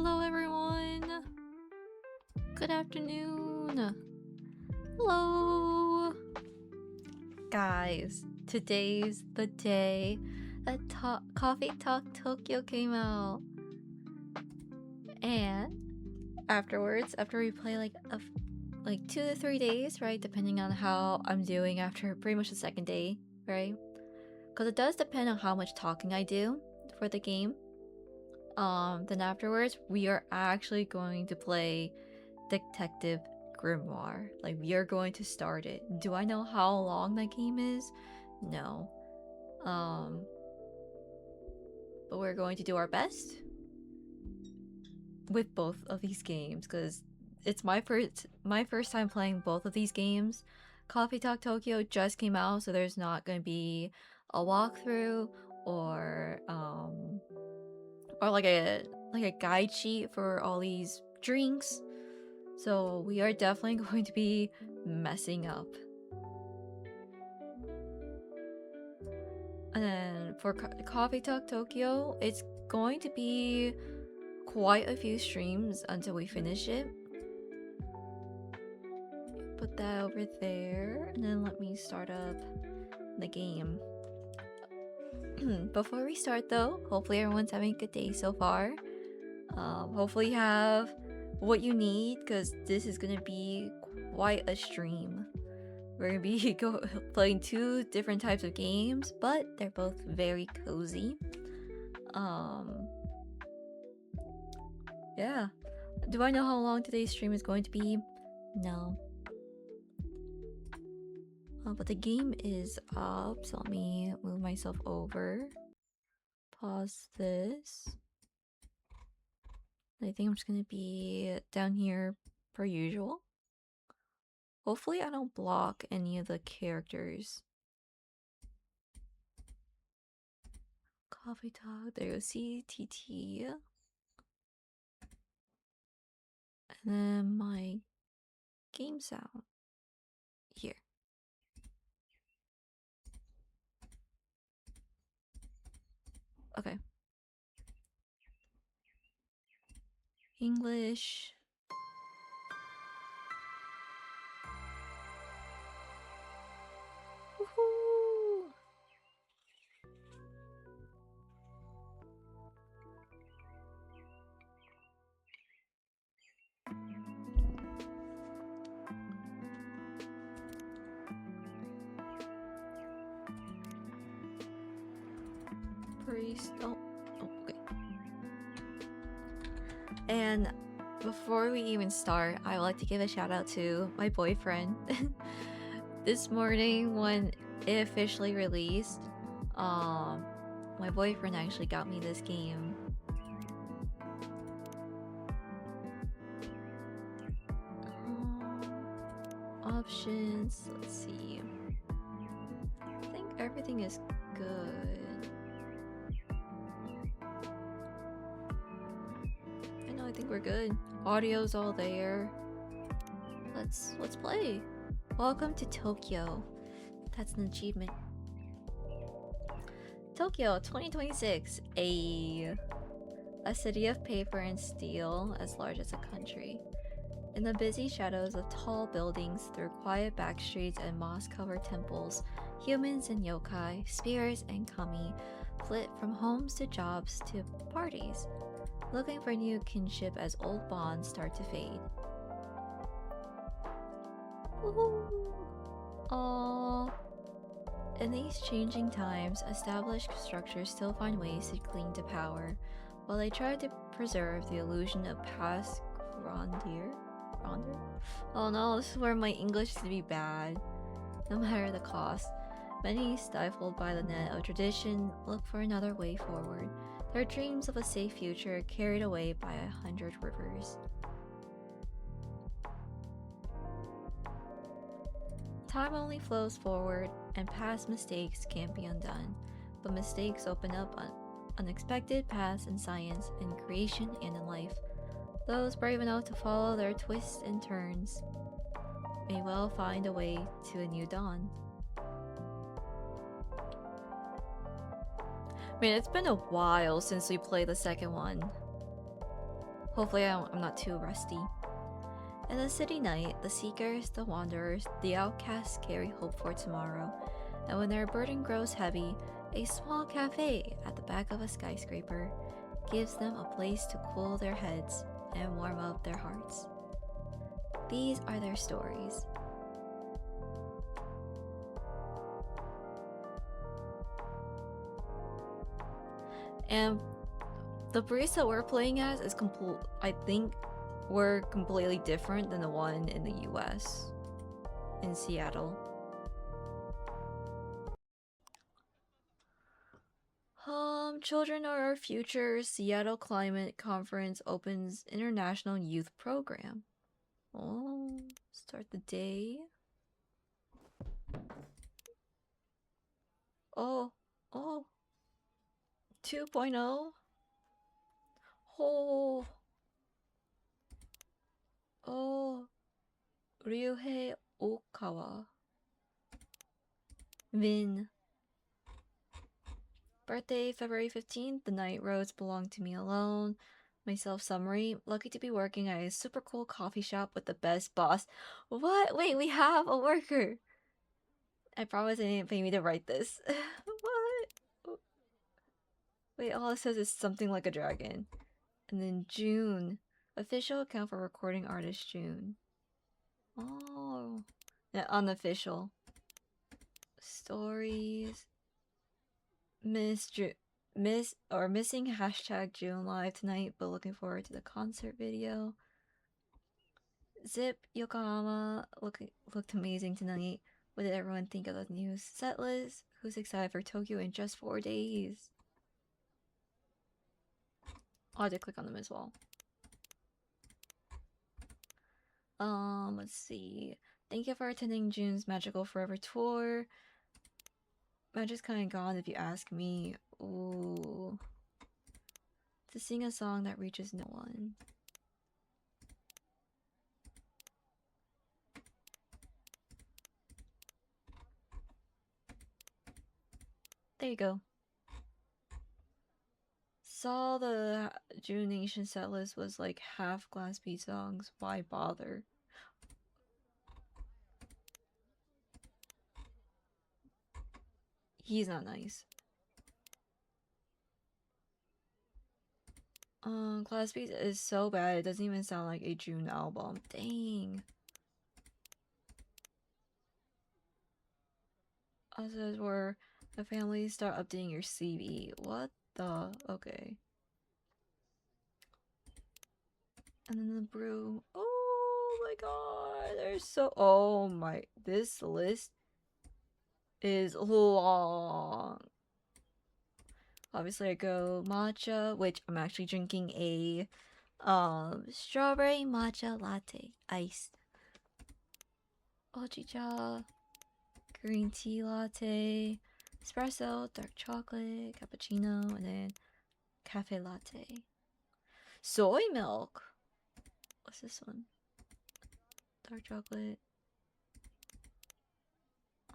Hello everyone! Good afternoon! Hello! Guys, today's the day that Coffee Talk Tokyo came out. And afterwards, after we play like 2 to 3 days, right? Depending on how I'm doing after pretty much the second day, right? Because it does depend on how much talking I do for the game. Then afterwards, we are actually going to play Detective Grimoire. Like, we are going to start it. Do I know how long that game is? No. But we're going to do our best with both of these games because it's my first time playing both of these games. Coffee Talk Tokyo just came out, so there's not going to be a walkthrough or like a guide sheet for all these drinks. So we are definitely going to be messing up. And then for Coffee Talk Tokyo, it's going to be quite a few streams until we finish it. Put that over there, and then let me start up the game. Before we start though, hopefully everyone's having a good day so far. Hopefully you have what you need, because this is gonna be quite a stream. We're gonna be playing 2 different types of games, but they're both very cozy. Yeah. Do I know how long today's stream is going to be? No. But the game is up, so let me move myself over. Pause this. I think I'm just gonna be down here per usual. Hopefully I don't block any of the characters. Coffee Talk, there you go, CTT. And then my game sound here. Okay. English. Woohoo! Priest. Oh, okay. And before we even start, I would like to give a shout out to my boyfriend. This morning when it officially released, my boyfriend actually got me this game. Options, let's see. I think everything is good. I think we're good. Audio's all there. Let's play. Welcome to Tokyo. That's an achievement. Tokyo 2026, a city of paper and steel as large as a country. In the busy shadows of tall buildings, through quiet back streets and moss-covered temples, humans and yokai, spirits and kami, flit from homes to jobs to parties, looking for new kinship as old bonds start to fade. Woohoo! Aww. In these changing times, established structures still find ways to cling to power, while they try to preserve the illusion of past grandeur. Oh no, this is where my English is to be bad. No matter the cost, many, stifled by the net of tradition, look for another way forward, their dreams of a safe future carried away by 100 rivers. Time only flows forward, and past mistakes can't be undone, but mistakes open up unexpected paths in science, in creation, and in life. Those brave enough to follow their twists and turns may well find a way to a new dawn. I mean, it's been a while since we played the second one. Hopefully I'm not too rusty. In the city night, the seekers, the wanderers, the outcasts carry hope for tomorrow. And when their burden grows heavy, a small cafe at the back of a skyscraper gives them a place to cool their heads and warm up their hearts. These are their stories. And the barista we're playing as is I think we're completely different than the one in the US, in Seattle. Children are our future. Seattle Climate Conference opens International Youth Program. Oh, start the day. Oh, oh, 2.0. Oh, oh, Ryuhei Okawa. Vin. Birthday, February 15th. The night roads belong to me alone. Myself summary. Lucky to be working at a super cool coffee shop with the best boss. What? Wait, we have a worker. I promise they didn't pay me to write this. What? Wait, all it says is something like a dragon. And then June. Official account for recording artist June. Oh. Unofficial. Stories. Missing hashtag June live tonight, but looking forward to the concert video. Zip Yokohama looked amazing tonight. What did everyone think of the news set list? Who's excited for Tokyo in just 4 days? I'll have to click on them as well. Let's see. Thank you for attending June's Magical Forever tour. Magic's kind of gone if you ask me. Ooh. To sing a song that reaches no one. There you go. Saw the June Nation set list was like half Glass Beat songs. Why bother? He's not nice. Glass Beat is so bad it doesn't even sound like a June album. Dang. Others were a family start updating your CV. What the? Okay. And then the brew. Oh my god, there's so. Oh my. This list is long. Obviously, I go matcha, which I'm actually drinking a strawberry matcha latte iced. Ojicha, green tea latte, espresso, dark chocolate, cappuccino, and then cafe latte. Soy milk. What's this one? Dark chocolate.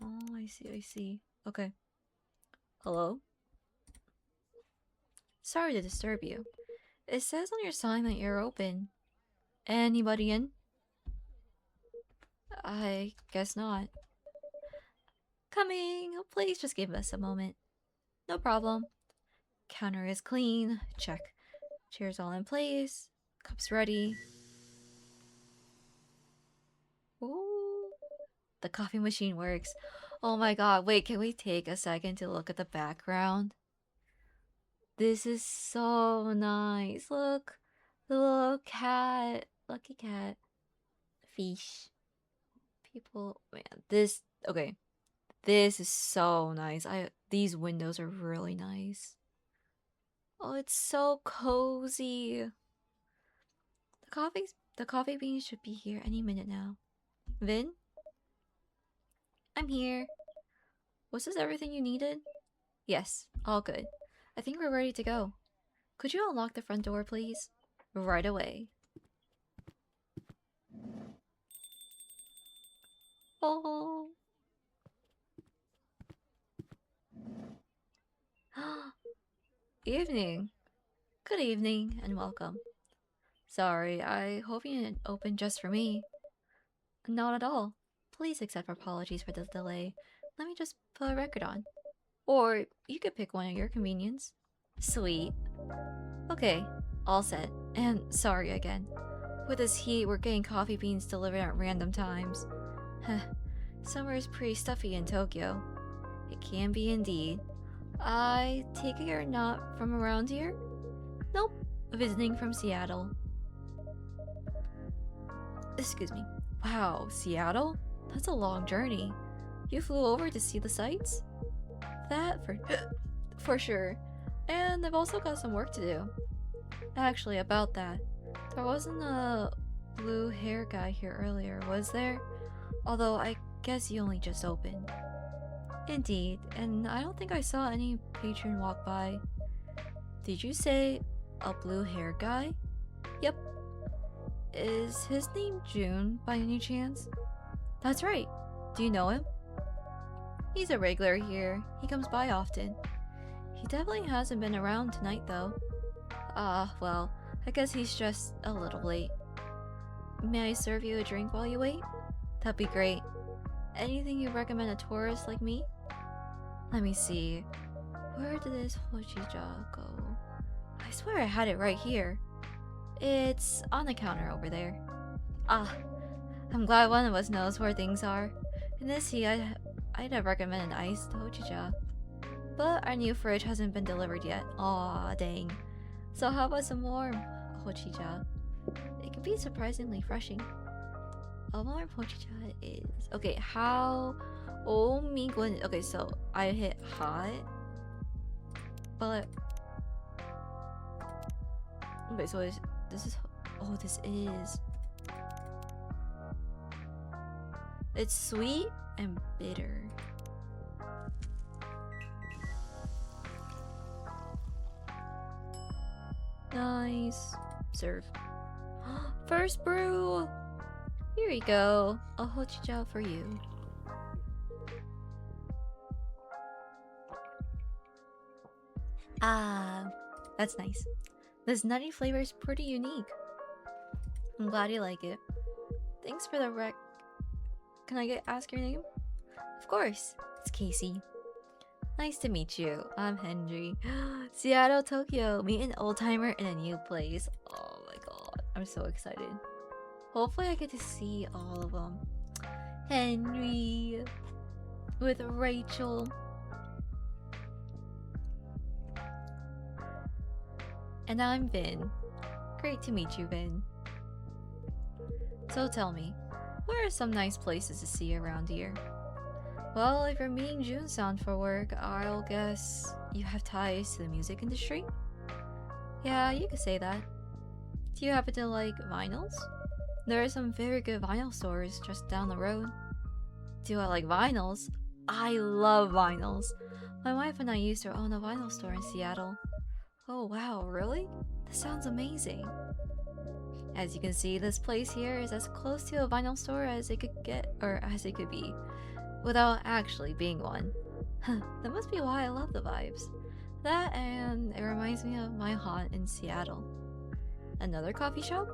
Oh, I see. Okay. Hello? Sorry to disturb you. It says on your sign that you're open. Anybody in? I guess not. Coming! Please just give us a moment. No problem. Counter is clean. Check. Chairs all in place. Cups ready. Ooh. The coffee machine works. Oh my god, wait, can we take a second to look at the background? This is so nice. Look. The little cat. Lucky cat. Fish. People. Man, this. Okay. This is so nice. These windows are really nice. Oh, it's so cozy. The coffee beans should be here any minute now. Vin? I'm here. Was this everything you needed? Yes, all good. I think we're ready to go. Could you unlock the front door, please? Right away. Oh. Evening. Good evening and welcome. Sorry, I hope you didn't open just for me. Not at all. Please accept our apologies for the delay. Let me just put a record on. Or you could pick one at your convenience. Sweet. Okay, all set. And sorry again. With this heat, we're getting coffee beans delivered at random times. Summer is pretty stuffy in Tokyo. It can be indeed. I take it you're not from around here? Nope, visiting from Seattle. Excuse me. Wow, Seattle? That's a long journey. You flew over to see the sights? That for sure. And I've also got some work to do. Actually, about that, there wasn't a blue hair guy here earlier, was there? Although I guess he only just opened. Indeed, and I don't think I saw any patron walk by. Did you say a blue hair guy? Yep. Is his name June by any chance? That's right. Do you know him? He's a regular here. He comes by often. He definitely hasn't been around tonight though. Well, I guess he's just a little late. May I serve you a drink while you wait? That'd be great. Anything you recommend a tourist like me? Let me see. Where did this Hochija go? I swear I had it right here. It's on the counter over there. Ah, I'm glad one of us knows where things are. In this heat, I'd have recommended iced Hochija. But our new fridge hasn't been delivered yet. Aw, dang. So how about some warm Hochija? It can be surprisingly refreshing. A warm Hochija is... Okay, how... Oh my goodness. Okay, so I hit hot. But... Okay, so this is... Oh, this is... It's sweet and bitter. Nice. Serve. First brew! Here you go. A hochija for you. Ah, that's nice. This nutty flavor is pretty unique. I'm glad you like it. Thanks for the rec. Can I ask your name? Of course. It's Casey. Nice to meet you. I'm Henry. Seattle, Tokyo. Meet an old timer in a new place. Oh my god. I'm so excited. Hopefully I get to see all of them. Henry. With Rachel. And I'm Vin. Great to meet you, Vin. So tell me, where are some nice places to see around here? Well, if you're meeting Jun-san for work, I'll guess you have ties to the music industry? Yeah, you could say that. Do you happen to like vinyls? There are some very good vinyl stores just down the road. Do I like vinyls? I love vinyls. My wife and I used to own a vinyl store in Seattle. Oh wow, really? That sounds amazing. As you can see, this place here is as close to a vinyl store as it could get, or as it could be, without actually being one. That must be why I love the vibes. That and it reminds me of my haunt in Seattle. Another coffee shop?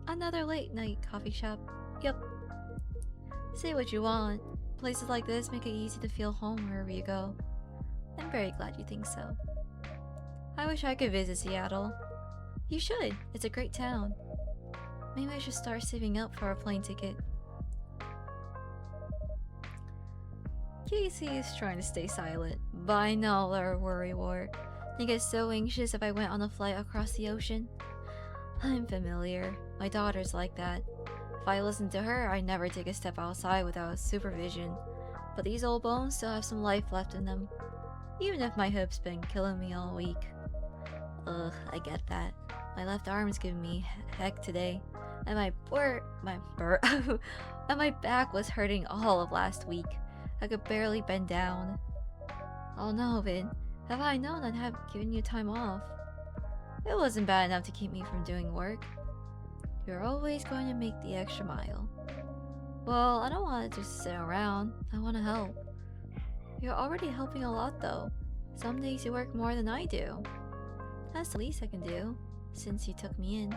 Another late night coffee shop. Yep. Say what you want. Places like this make it easy to feel home wherever you go. I'm very glad you think so. I wish I could visit Seattle. You should. It's a great town. Maybe I should start saving up for a plane ticket. Casey is trying to stay silent, but I know they're worry war. They get so anxious if I went on a flight across the ocean. I'm familiar. My daughter's like that. If I listen to her, I never take a step outside without supervision. But these old bones still have some life left in them. Even if my hip's been killing me all week. Ugh, I get that. My left arm's giving me heck today. And my and my back was hurting all of last week. I could barely bend down. Oh no, Vin. Have I known I'd have given you time off? It wasn't bad enough to keep me from doing work. You're always going to make the extra mile. Well, I don't want to just sit around. I want to help. You're already helping a lot though. Some days you work more than I do. That's the least I can do, since you took me in.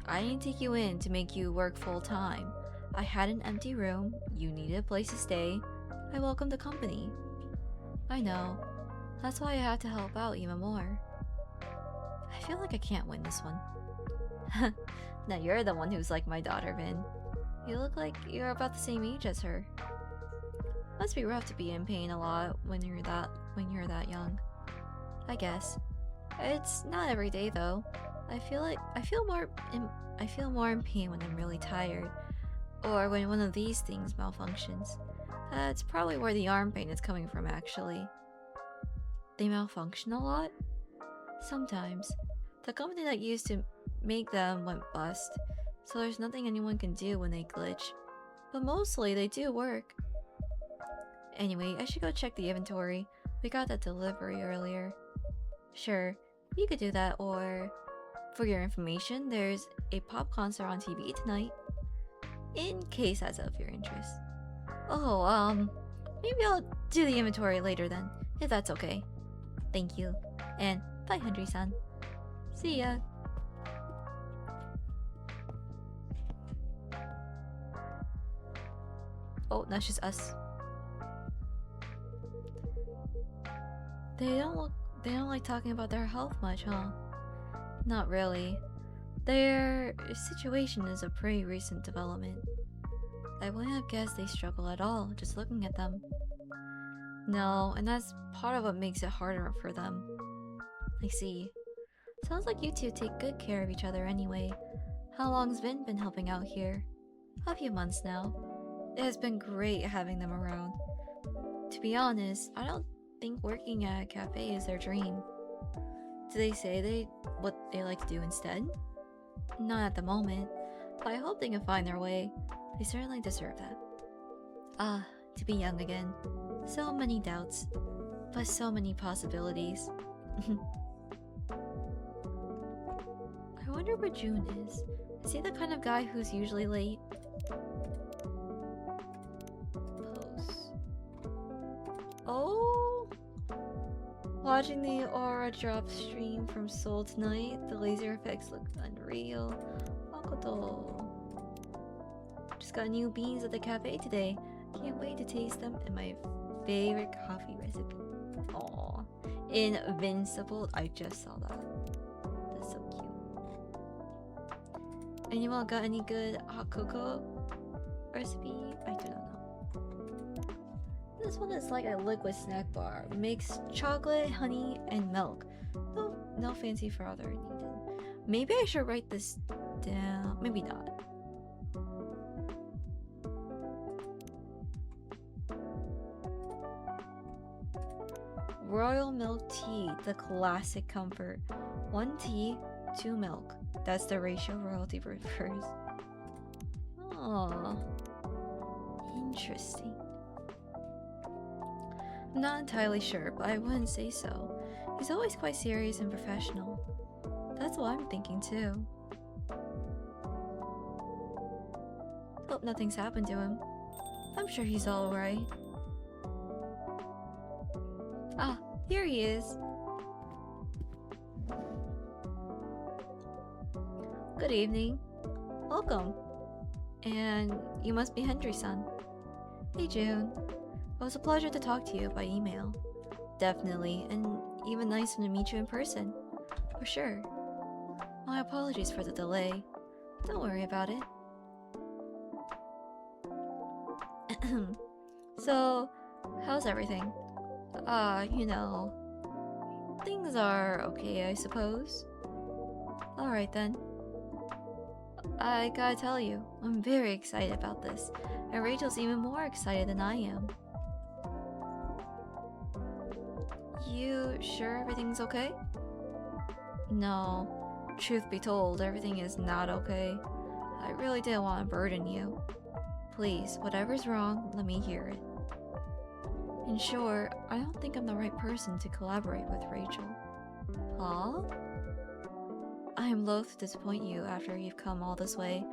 I didn't take you in to make you work full time. I had an empty room, you needed a place to stay. I welcomed the company. I know. That's why I had to help out even more. I feel like I can't win this one. Now you're the one who's like my daughter, Vin. You look like you're about the same age as her. Must be rough to be in pain a lot when you're that young. I guess. It's not every day though. I feel more in pain when I'm really tired, or when one of these things malfunctions. That's probably where the arm pain is coming from, actually. They malfunction a lot? Sometimes. The company that used to make them went bust, so there's nothing anyone can do when they glitch. But mostly they do work. Anyway, I should go check the inventory. We got that delivery earlier. Sure, you could do that, or... For your information, there's a pop concert on TV tonight. In case that's of your interest. Oh, maybe I'll do the inventory later then, if that's okay. Thank you. And bye, Henry-san. See ya. Oh, that's just us. They don't like talking about their health much, huh? Not really. Their situation is a pretty recent development. I wouldn't have guessed they struggle at all, just looking at them. No, and that's part of what makes it harder for them. I see. Sounds like you two take good care of each other anyway. How long's Vin been helping out here? A few months now. It has been great having them around. To be honest, I don't think working at a cafe is their dream. Do they say what they like to do instead? Not at the moment, but I hope they can find their way. They certainly deserve that. Ah, to be young again. So many doubts, but so many possibilities. I wonder where June is. Is he the kind of guy who's usually late? Post. Oh! Watching the aura drop stream from Seoul tonight, the laser effects look unreal. Makoto. Just got new beans at the cafe today. Can't wait to taste them and my favorite coffee recipe. Aww. Invincible. I just saw that. That's so cute. Anyone got any good hot cocoa recipe? I do not know. This one is like a liquid snack bar. Mix chocolate, honey, and milk. No fancy further needed. Maybe I should write this down. Maybe not. Royal milk tea, the classic comfort. 1 tea, 2 milk. That's the ratio royalty prefers. Aww. Interesting. I'm not entirely sure, but I wouldn't say so. He's always quite serious and professional. That's what I'm thinking too. Hope nothing's happened to him. I'm sure he's alright. Ah, here he is. Good evening. Welcome. And you must be Henry-san. Hey June. It was a pleasure to talk to you by email. Definitely, and even nicer to meet you in person. For sure. My apologies for the delay. Don't worry about it. So, how's everything? You know... Things are okay, I suppose. Alright then. I gotta tell you, I'm very excited about this, and Rachel's even more excited than I am. You sure everything's okay? No. Truth be told, everything is not okay. I really didn't want to burden you. Please, whatever's wrong, let me hear it. In short, I don't think I'm the right person to collaborate with Rachel. Huh? I am loath to disappoint you after you've come all this way,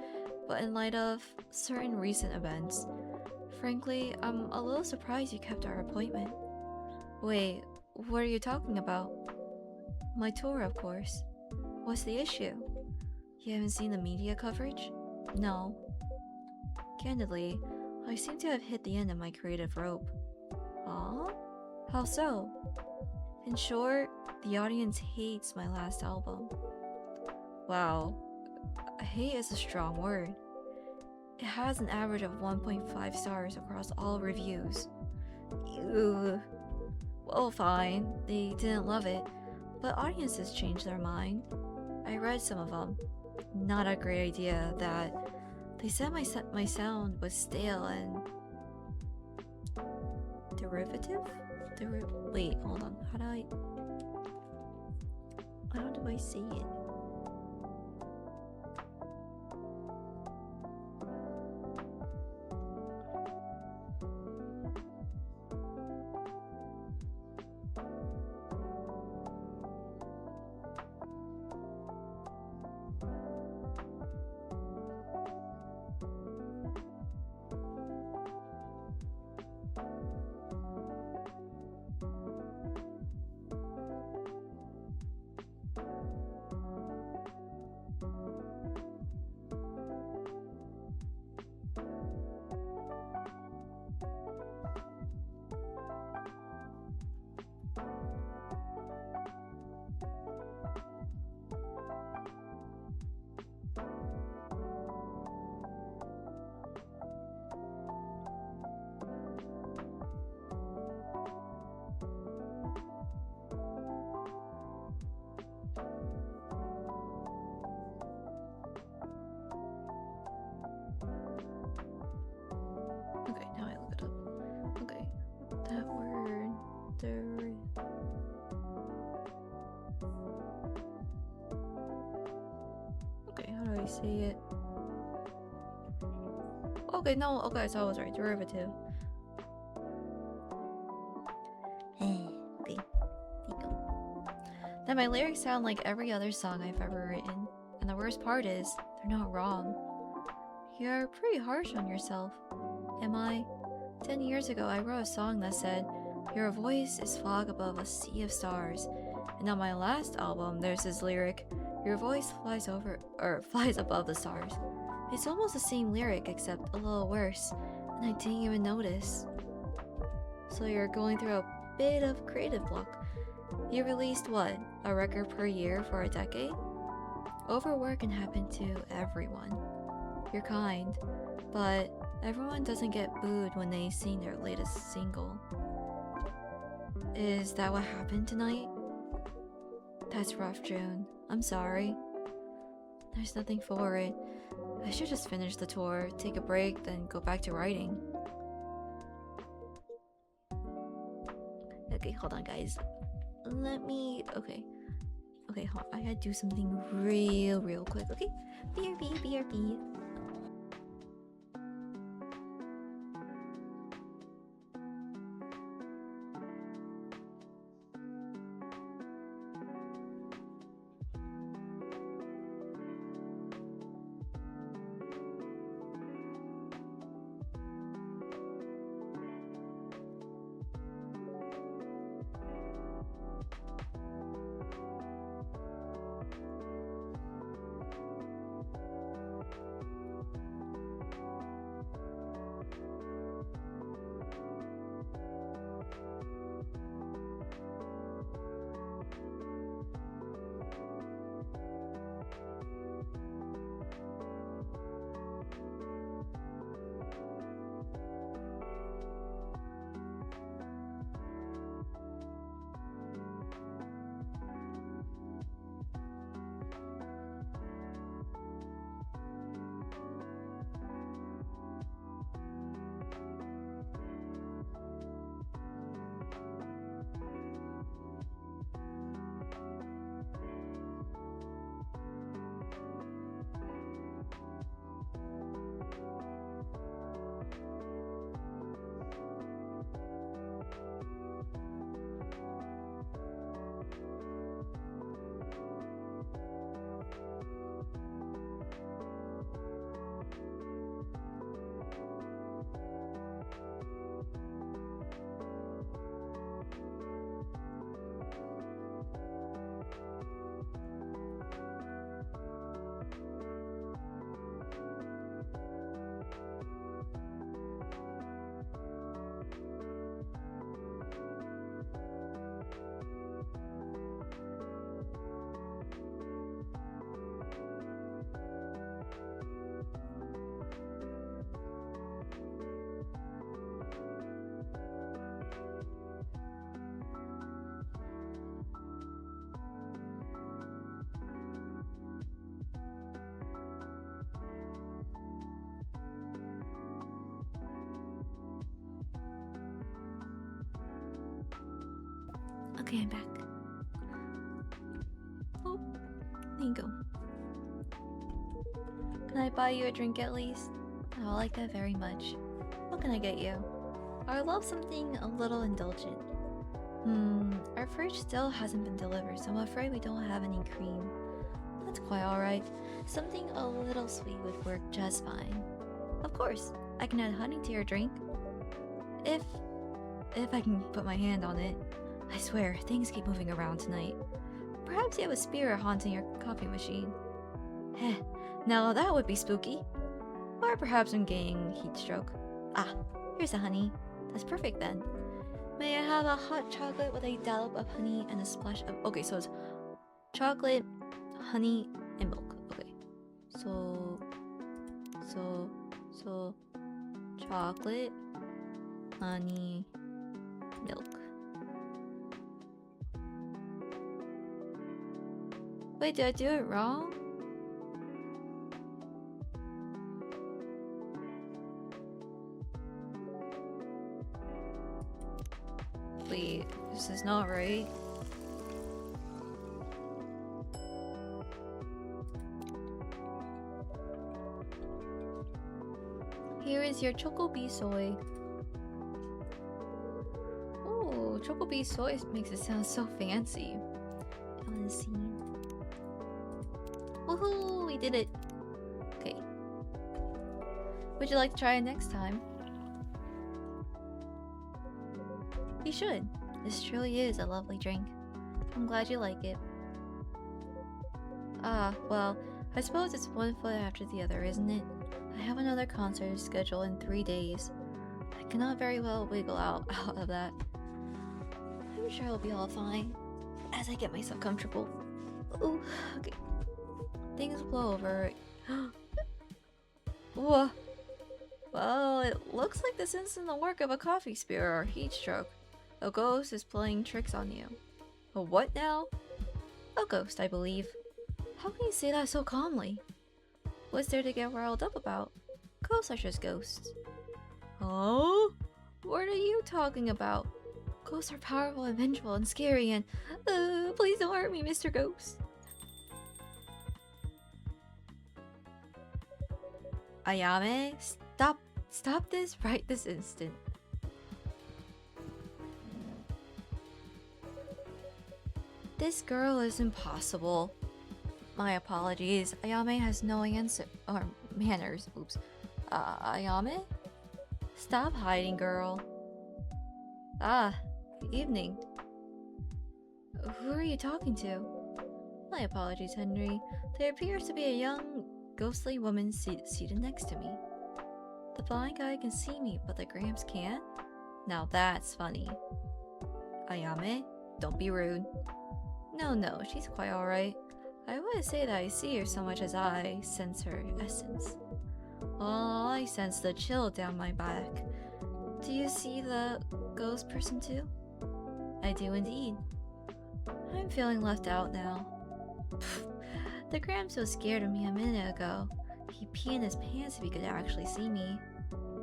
but in light of certain recent events, frankly, I'm a little surprised you kept our appointment. Wait, what are you talking about? My tour, of course. What's the issue? You haven't seen the media coverage? No. Candidly, I seem to have hit the end of my creative rope. Huh? How so? In short, the audience hates my last album. Wow, hate is a strong word. It has an average of 1.5 stars across all reviews. Ew. Well, fine, they didn't love it, but audiences change their mind. I read some of them. Not a great idea that they said my sound was stale and derivative? Wait, hold on. How do I say it? Okay, now I look it up. Okay, that word, okay, how do I say it? Okay, no, okay, so I was right, derivative. Okay, there you go. Then my lyrics sound like every other song I've ever written, and the worst part is, they're not wrong. You're pretty harsh on yourself. Am I? 10 years ago, I wrote a song that said, "Your voice is fog above a sea of stars." And on my last album, there's this lyric, "Your voice flies above the stars." It's almost the same lyric, except a little worse, and I didn't even notice. So you're going through a bit of creative block. You released what? A record per year for a decade? Overwork can happen to everyone. You're kind, but everyone doesn't get booed when they sing their latest single. Is that what happened tonight? That's rough, June. I'm sorry. There's nothing for it. I should just finish the tour, take a break, then go back to writing. Okay, hold on, guys. Okay, hold on. I gotta do something real quick, okay? BRB. Okay, I'm back. Oh, there you go. Can I buy you a drink at least? Oh, I like that very much. What can I get you? I love something a little indulgent. Our fridge still hasn't been delivered, so I'm afraid we don't have any cream. That's quite alright. Something a little sweet would work just fine. Of course, I can add honey to your drink. If I can put my hand on it. I swear, things keep moving around tonight. Perhaps you have a spirit haunting your coffee machine. Heh, now that would be spooky. Or perhaps I'm getting heat stroke. Ah, here's the honey. That's perfect then. May I have a hot chocolate with a dollop of honey and a splash of... Okay, so it's chocolate, honey, and milk. Okay, so... chocolate, honey, milk. Wait, did I do it wrong? Wait, this is not right. Here is your Chocobee soy. Oh, Chocobee soy makes it sound so fancy. I wanna see. Woohoo! We did it! Okay. Would you like to try it next time? You should. This truly is a lovely drink. I'm glad you like it. Ah, well, I suppose it's one foot after the other, isn't it? I have another concert scheduled in 3 days. I cannot very well wiggle out of that. I'm sure it'll be all fine as I get myself comfortable. Ooh, okay. Things will blow over. Whoa. Well, it looks like this isn't the work of a coffee spirit or heat stroke. A ghost is playing tricks on you. A what now? A ghost, I believe. How can you say that so calmly? What's there to get riled up about? Ghosts are just ghosts. Oh? What are you talking about? Ghosts are powerful and vengeful and scary and... please don't hurt me, Mr. Ghost. Ayame, stop this right this instant. This girl is impossible. My apologies. Ayame has no answer or manners. Oops. Ayame? Stop hiding, girl. Ah, good evening. Who are you talking to? My apologies, Henry. There appears to be a young, ghostly woman seated next to me. The blind guy can see me, but the Gramps can't? Now that's funny. Ayame, don't be rude. No, she's quite alright. I wouldn't say that I see her so much as I sense her essence. Oh, I sense the chill down my back. Do you see the ghost person too? I do indeed. I'm feeling left out now. The Gramps was scared of me a minute ago. He'd pee in his pants if he could actually see me.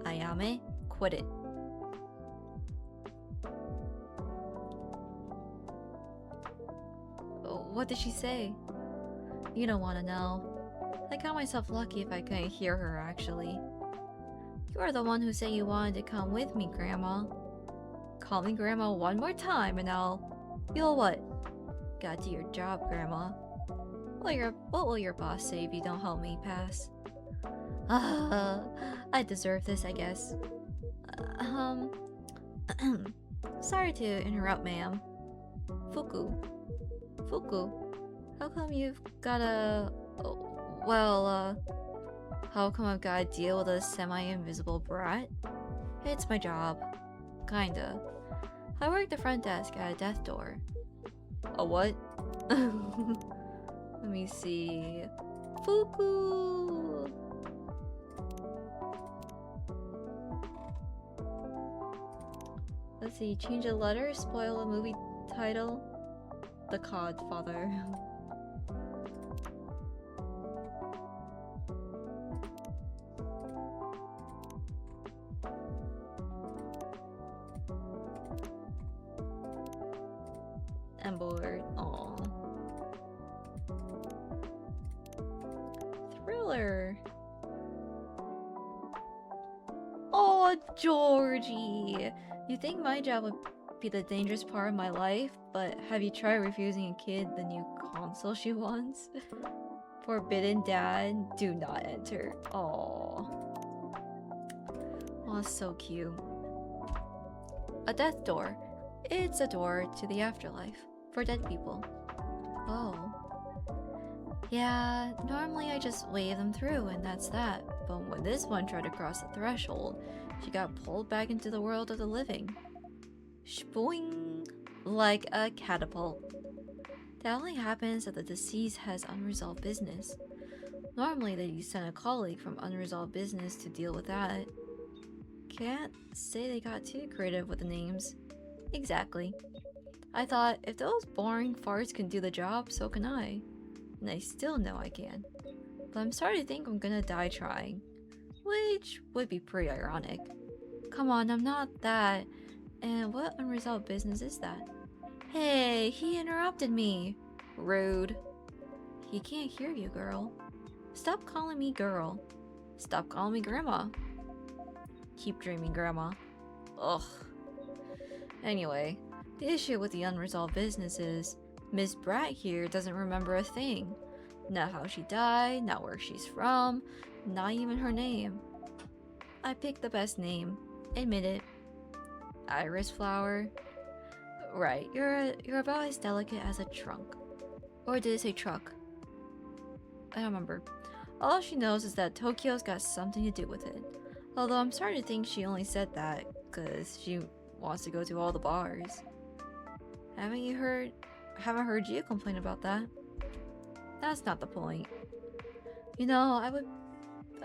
Ayame, quit it. What did she say? You don't want to know. I count myself lucky if I couldn't hear her, actually. You are the one who said you wanted to come with me, Grandma. Call me Grandma one more time and you'll what? Gotta do your job, Grandma. What will your boss say if you don't help me pass? I deserve this, I guess. Sorry to interrupt, ma'am. Fuku, how come you've got a... how come I've got to deal with a semi-invisible brat? It's my job. Kinda. I work the front desk at a death door. A what? Let me see... Fuku! Let's see, change a letter, spoil a movie title. The Codfather. I'm bored. Aw. Thriller. Oh, Georgie. You think my job would be the dangerous part of my life, but have you tried refusing a kid the new console she wants? Forbidden dad, do not enter. Aww. Oh, so cute. A death door. It's a door to the afterlife for dead people. Oh. Yeah, normally I just wave them through and that's that. But when this one tried to cross the threshold, she got pulled back into the world of the living. Shboing! Like a catapult. That only happens if the deceased has unresolved business. Normally they send a colleague from unresolved business to deal with that. Can't say they got too creative with the names. Exactly. I thought, if those boring farts can do the job, so can I. And I still know I can. But I'm starting to think I'm gonna die trying. Which would be pretty ironic. Come on, I'm not that. And what unresolved business is that? Hey, he interrupted me. Rude. He can't hear you, girl. Stop calling me girl. Stop calling me grandma. Keep dreaming, grandma. Ugh. Anyway, the issue with the unresolved business is Miss Brat here doesn't remember a thing. Not how she died, not where she's from, not even her name. I picked the best name. Admit it. Iris flower. Right, you're about as delicate as a trunk. Or did it say truck? I don't remember. All she knows is that Tokyo's got something to do with it. Although I'm starting to think she only said that because she wants to go to all the bars. Haven't heard you complain about that. That's not the point. You know,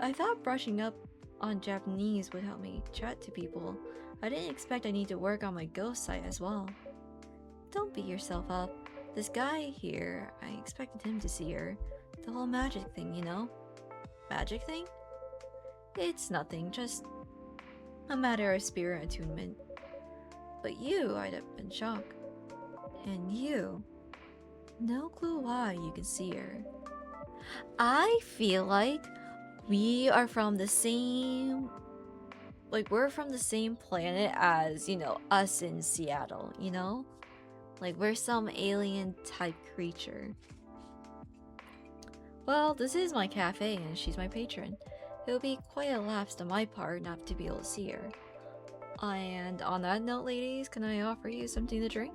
I thought brushing up on Japanese would help me chat to people. I didn't expect I need to work on my ghost site as well. Don't beat yourself up. This guy here, I expected him to see her. The whole magic thing, you know? Magic thing? It's nothing, just a matter of spirit attunement. But you, I'd have been shocked. And you, no clue why you can see her. I feel like we are from the same... Like, we're from the same planet as, you know, us in Seattle, you know? Like, we're some alien type creature. Well, this is my cafe and she's my patron. It would be quite a lapse on my part not to be able to see her. And on that note, ladies, can I offer you something to drink?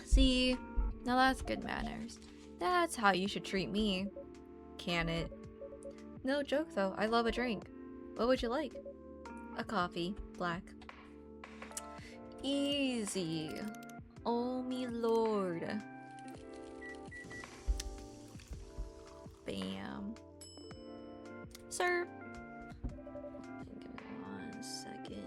See, now that's good manners. That's how you should treat me. Can it? No joke though, I love a drink. What would you like? A coffee, black. Easy. Oh me lord. Bam. Sir. Give me 1 second.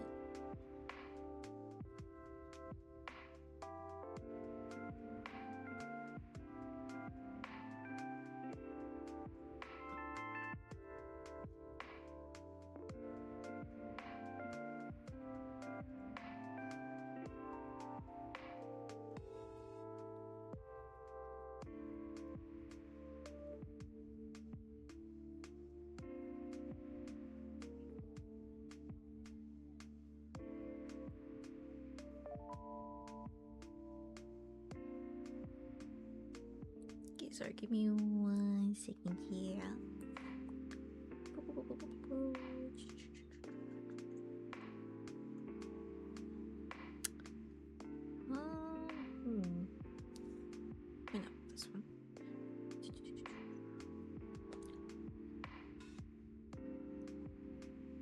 Okay, sorry, give me 1 second here. I know this one.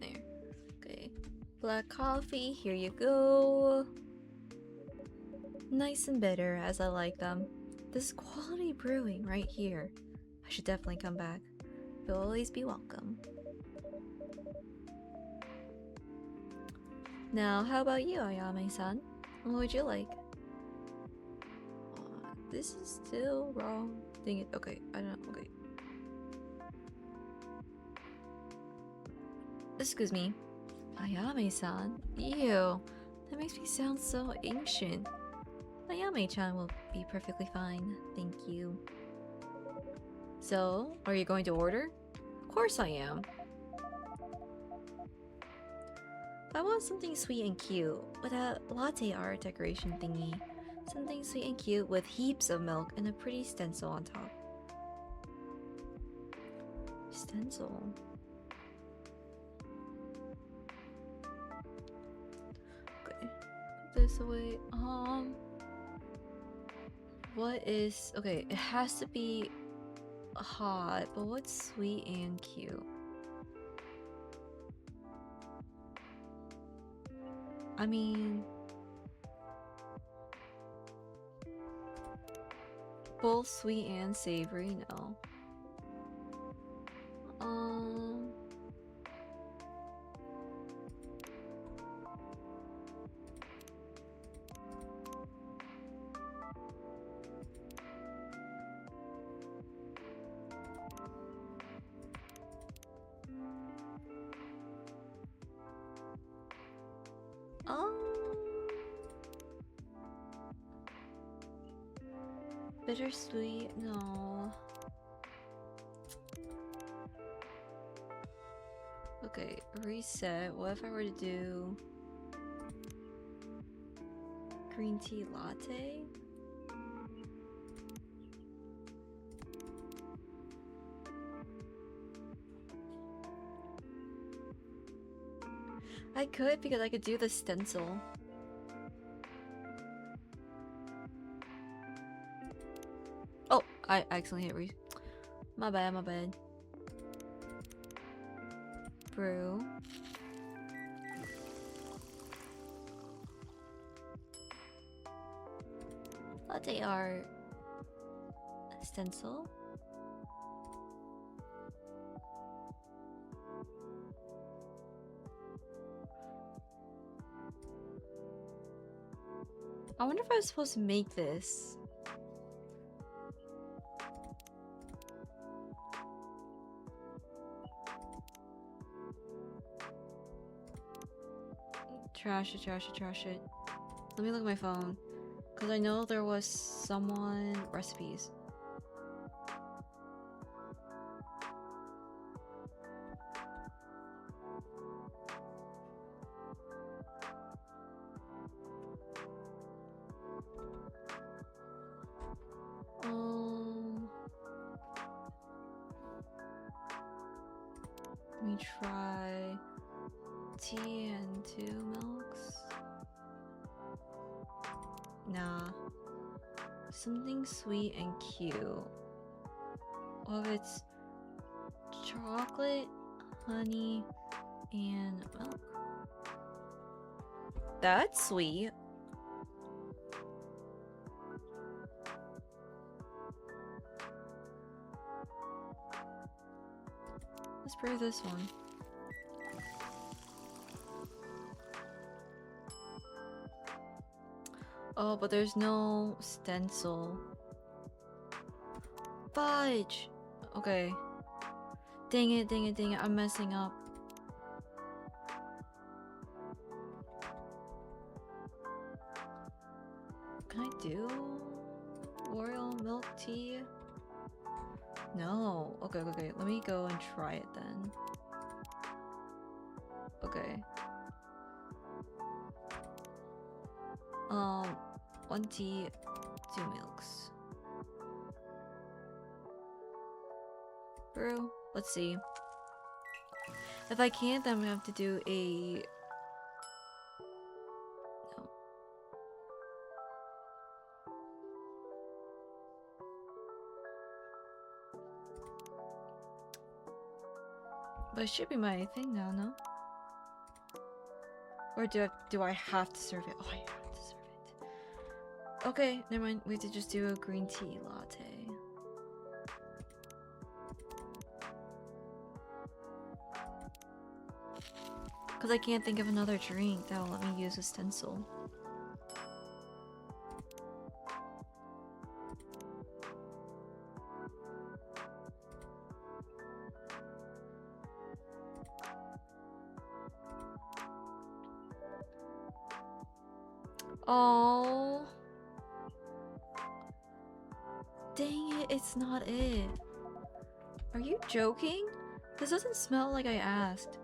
There. Okay. Black coffee, here you go. Nice and bitter, as I like them. This is quality brewing right here. I should definitely come back. You'll always be welcome. Now, how about you, Ayame-san? What would you like? This is still wrong. Dang it. Okay, I don't know. Okay. Excuse me. Ayame-san? Ew. That makes me sound so ancient. Ayame-chan will be perfectly fine, thank you. So, are you going to order? Of course I am. I want something sweet and cute, with a latte art decoration thingy. Something sweet and cute with heaps of milk and a pretty stencil on top. Stencil? Okay, put this away. What is... Okay, it has to be hot, but what's sweet and cute? I mean... both sweet and savory, no. Bittersweet, no. Okay, reset. What if I were to do green tea latte? I could, because I could do the stencil. Oh, I accidentally hit my bad, my bad. Brew. Latte art. Stencil. I wonder if I was supposed to make this. Trash it, trash it, trash it. Let me look at my phone. Because I know there was someone... recipes. Let me try tea and 2 milks. Nah. Something sweet and cute. Oh, it's chocolate, honey, and milk. That's sweet. Let's brew this one. Oh, but there's no stencil. Fudge! Okay. Dang it, dang it, dang it. I'm messing up. Can I do royal milk tea? No. Okay, okay. Let me go and try it then. Okay. 1 tea, 2 milks. Brew. Let's see. If I can't, then I'm gonna have to do a... No. But it should be my thing now, no? Or do I have to serve it? Oh, I have to serve it. Okay, never mind. We have to just do a green tea latte. Because I can't think of another drink that'll let me use a stencil. Oh, dang it, it's not it. Are you joking? This doesn't smell like I asked.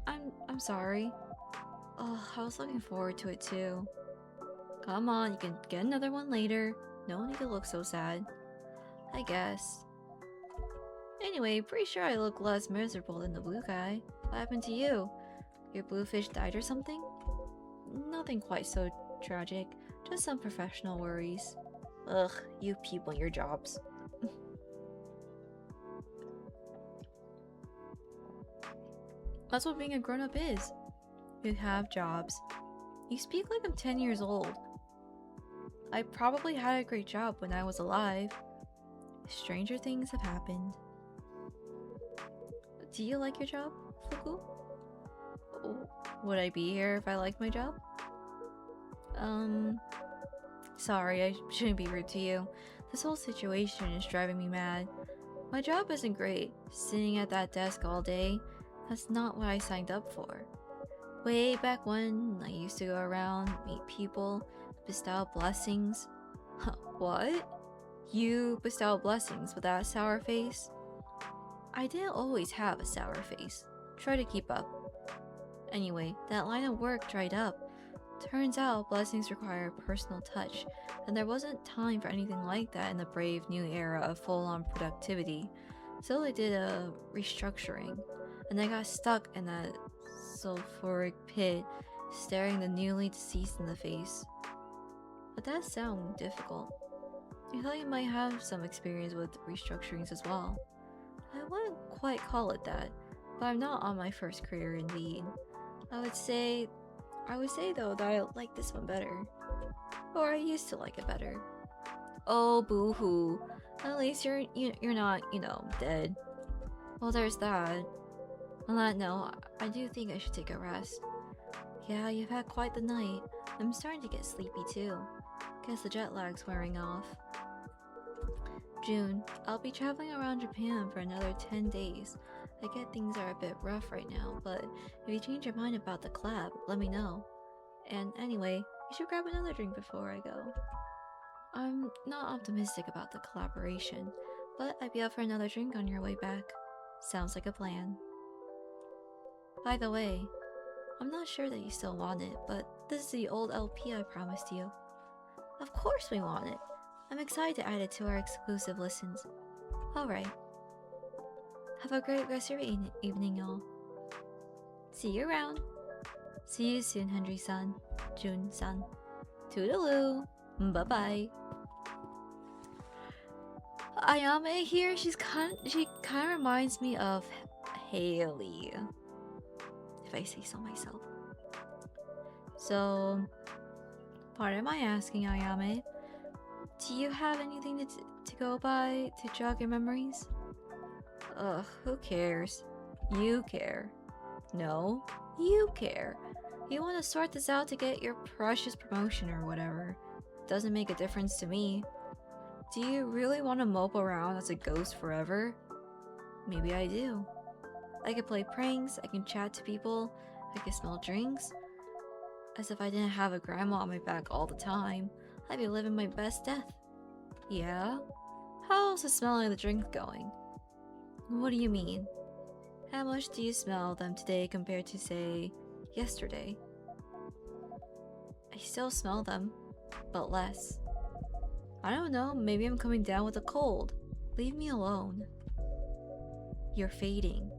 I'm sorry. Oh, I was looking forward to it too. Come on, you can get another one later. No need to look so sad. I guess. Anyway, pretty sure I look less miserable than the blue guy. What happened to you? Your blue fish died or something? Nothing quite so tragic, just some professional worries. Ugh, you people and your jobs. That's what being a grown-up is. You have jobs. You speak like I'm 10 years old. I probably had a great job when I was alive. Stranger things have happened. Do you like your job, Fuku? Would I be here if I liked my job? Sorry, I shouldn't be rude to you. This whole situation is driving me mad. My job isn't great. Sitting at that desk all day, that's not what I signed up for. Way back when, I used to go around, meet people, bestow blessings. What? You bestow blessings with that sour face? I didn't always have a sour face. Try to keep up. Anyway, that line of work dried up. Turns out blessings require a personal touch, and there wasn't time for anything like that in the brave new era of full-on productivity. So I did a restructuring, and I got stuck in that sulfuric pit, staring the newly deceased in the face. But that sounded difficult. I thought you might have some experience with restructurings as well. I wouldn't quite call it that, but I'm not on my first career indeed. I would say though that I like this one better. Or I used to like it better. Oh, boo-hoo. At least you're not, dead. Well, there's that. On that note, I do think I should take a rest. Yeah, you've had quite the night. I'm starting to get sleepy too. Guess the jet lag's wearing off. June, I'll be traveling around Japan for another 10 days. I get things are a bit rough right now, but if you change your mind about the collab, let me know. And anyway, you should grab another drink before I go. I'm not optimistic about the collaboration, but I'd be up for another drink on your way back. Sounds like a plan. By the way, I'm not sure that you still want it, but this is the old LP I promised you. Of course we want it! I'm excited to add it to our exclusive listens. Alright. Have a great rest of your evening, y'all. See you around. See you soon, Henry-san. June-san. Toodaloo. Bye-bye. Ayame here, she kind of reminds me of Haley, if I say so myself. So, pardon my asking, Ayame, do you have anything to go by to jog your memories? Ugh, who cares? You care. No, you care. You want to sort this out to get your precious promotion or whatever. Doesn't make a difference to me. Do you really want to mope around as a ghost forever? Maybe I do. I can play pranks, I can chat to people, I can smell drinks. As if I didn't have a grandma on my back all the time, I'd be living my best death. Yeah? How's the smelling of the drink going? What do you mean? How much do you smell them today compared to, say, yesterday? I still smell them, but less. I don't know, maybe I'm coming down with a cold. Leave me alone. You're fading.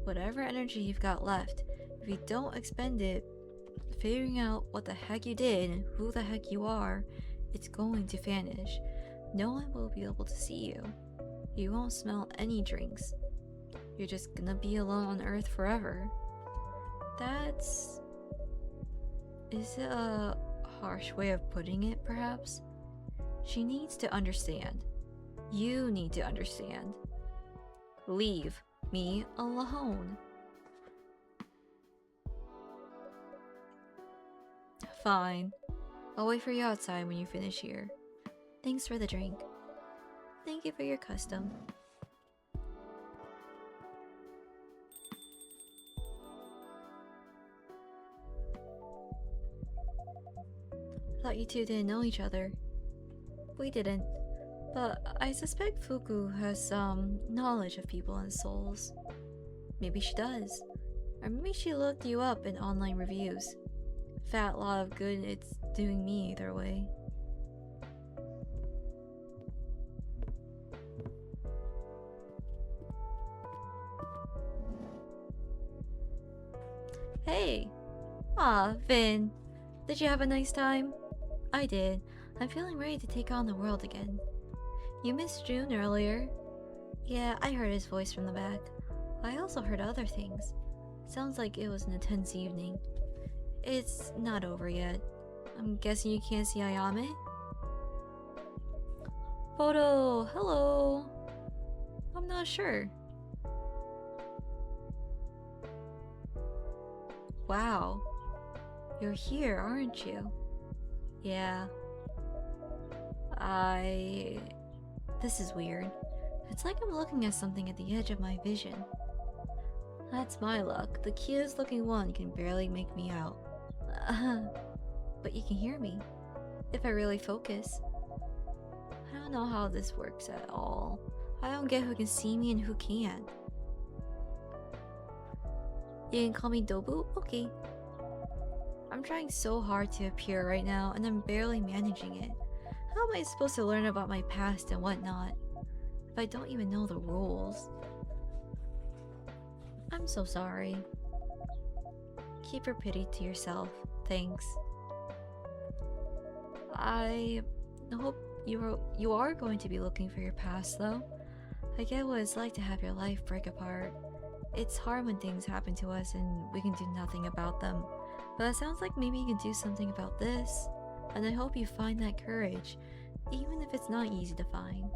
Whatever energy you've got left, if you don't expend it, figuring out what the heck you did and who the heck you are, it's going to vanish. No one will be able to see you. You won't smell any drinks. You're just gonna be alone on Earth forever. That's... Is it a harsh way of putting it, perhaps? She needs to understand. You need to understand. Leave me alone. Fine. I'll wait for you outside when you finish here. Thanks for the drink. Thank you for your custom. thought you two didn't know each other. We didn't. But I suspect Fuku has some knowledge of people and souls. Maybe she does. Or maybe she looked you up in online reviews. Fat lot of good it's doing me either way. Hey! Aw, Vin. Did you have a nice time? I did. I'm feeling ready to take on the world again. You missed June earlier. Yeah, I heard his voice from the back. I also heard other things. Sounds like it was an intense evening. It's not over yet. I'm guessing you can't see Ayame? Photo, hello. I'm not sure. Wow. You're here, aren't you? Yeah. This is weird. It's like I'm looking at something at the edge of my vision. That's my luck. The cutest looking one can barely make me out. But you can hear me. If I really focus. I don't know how this works at all. I don't get who can see me and who can't. You can call me Dobu? Okay. I'm trying so hard to appear right now and I'm barely managing it. How am I supposed to learn about my past and whatnot if I don't even know the rules? I'm so sorry. Keep your pity to yourself. Thanks. I hope you are going to be looking for your past though. I get what it's like to have your life break apart. It's hard when things happen to us and we can do nothing about them. But it sounds like maybe you can do something about this. And I hope you find that courage, even if it's not easy to find.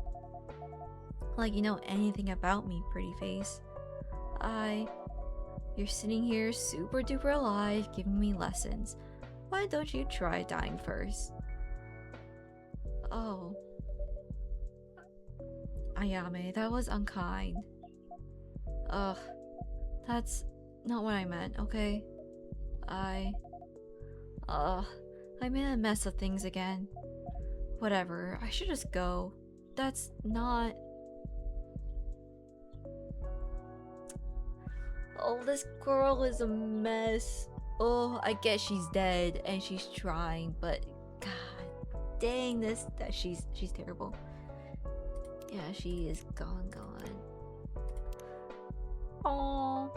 Like you know anything about me, pretty face. You're sitting here super duper alive giving me lessons. Why don't you try dying first? Oh. Ayame, that was unkind. Ugh. That's not what I meant, okay? I made a mess of things again. Whatever, I should just go. That's not... Oh, this girl is a mess. Oh, I guess she's dead and she's trying, but god dang she's terrible. Yeah, she is gone. Aww.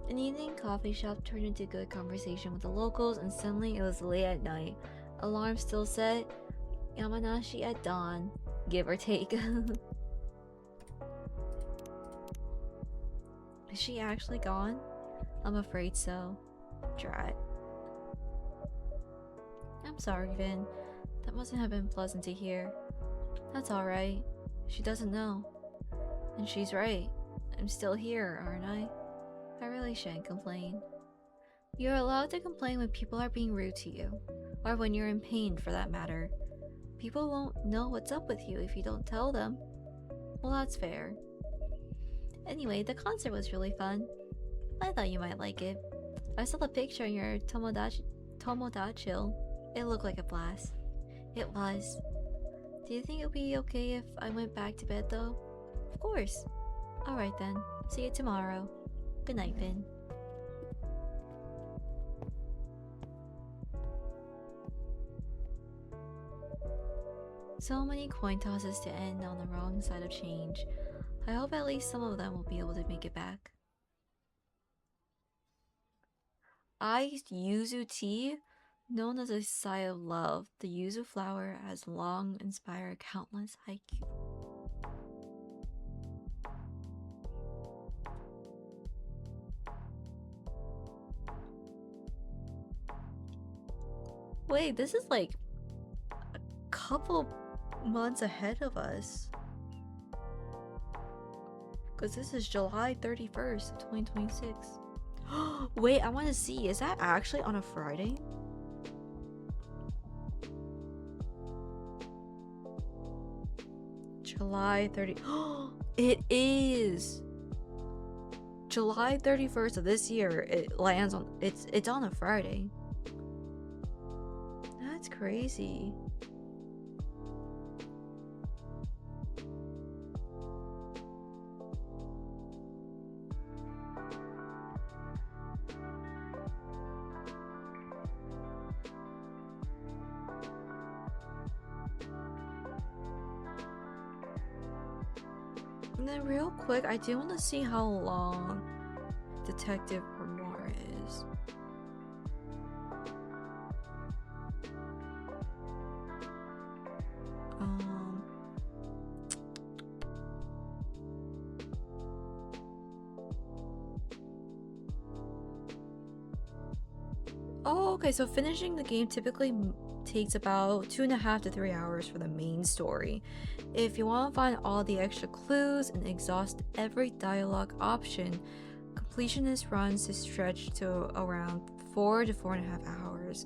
An evening coffee shop turned into good conversation with the locals, and suddenly it was late at night. Alarm still set. Yamanashi at dawn, give or take. Is she actually gone? I'm afraid so. Drat. I'm sorry, Vin. That mustn't have been pleasant to hear. That's alright. She doesn't know. And she's right. I'm still here, aren't I? I really shouldn't complain. You're allowed to complain when people are being rude to you. Or when you're in pain, for that matter. People won't know what's up with you if you don't tell them. Well, that's fair. Anyway, the concert was really fun. I thought you might like it. I saw the picture in your Tomodachi. It looked like a blast. It was. Do you think it would be okay if I went back to bed though? Of course. Alright then. See you tomorrow. Good night, Vin. So many coin tosses to end on the wrong side of change. I hope at least some of them will be able to make it back. Iced yuzu tea, known as a sigh of love, the yuzu flower has long inspired countless haiku. Wait, this is like a couple months ahead of us. Because this is July 31st of 2026. Wait, I want to see. Is that actually on a Friday? July 30. It is! July 31st of this year. It lands on... It's on a Friday. That's crazy. And then real quick, I do want to see how long Detective Grimoire is. Oh, okay, so finishing the game typically takes about 2.5 to 3 hours for the main story. If you want to find all the extra clues and exhaust every dialogue option, completionist runs to stretch to around 4 to 4.5 hours.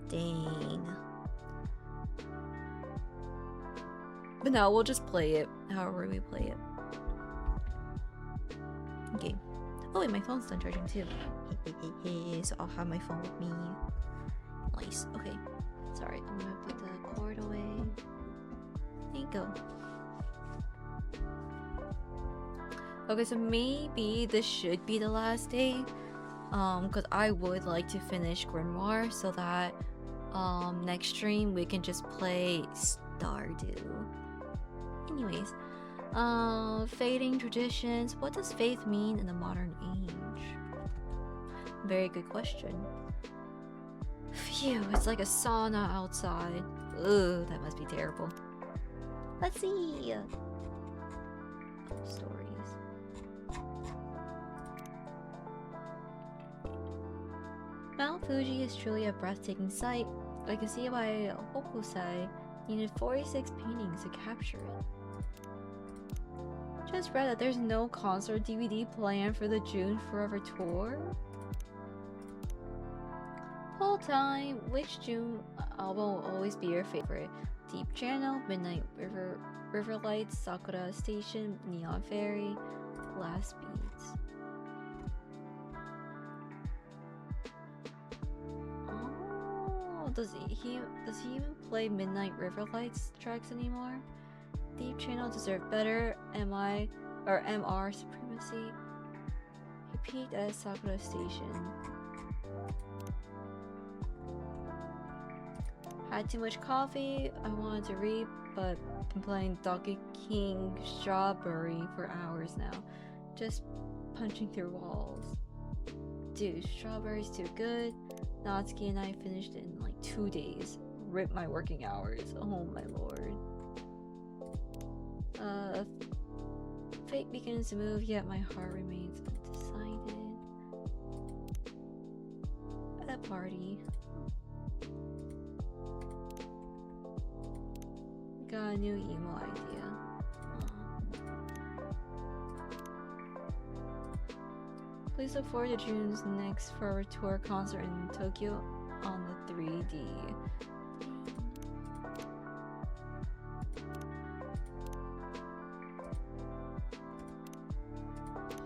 Dang. But no, we'll just play it however we play it. Okay. Oh wait, my phone's done charging too. So I'll have my phone with me. Nice. Okay. Sorry, I'm gonna put the cord away. There you go. Okay, so maybe this should be the last day. Because I would like to finish Grimoire so that next stream we can just play Stardew. Anyways, fading traditions. What does faith mean in the modern age? Very good question. Phew, it's like a sauna outside. Ugh, that must be terrible. Let's see. Stories. Mount Fuji is truly a breathtaking sight. I can see why Hokusai needed 46 paintings to capture it. Just read that there's no concert DVD planned for the June Forever tour. Whole time, which June album will always be your favorite? Deep Channel, Midnight River Lights, Sakura Station, Neon Fairy, Last Beats. Oh, does he even play Midnight River Lights tracks anymore? Deep Channel deserved better. MR supremacy. He peaked at Sakura Station. Had too much coffee. I wanted to read, but been playing Donkey King Strawberry for hours now. Just punching through walls. Dude, Strawberry's too good. Natsuki and I finished it in like 2 days. Rip my working hours. Oh my lord. Fate begins to move, yet my heart remains undecided. At a party. Got a new emo idea. Please look forward to June's next Forever Tour concert in Tokyo on the 3D.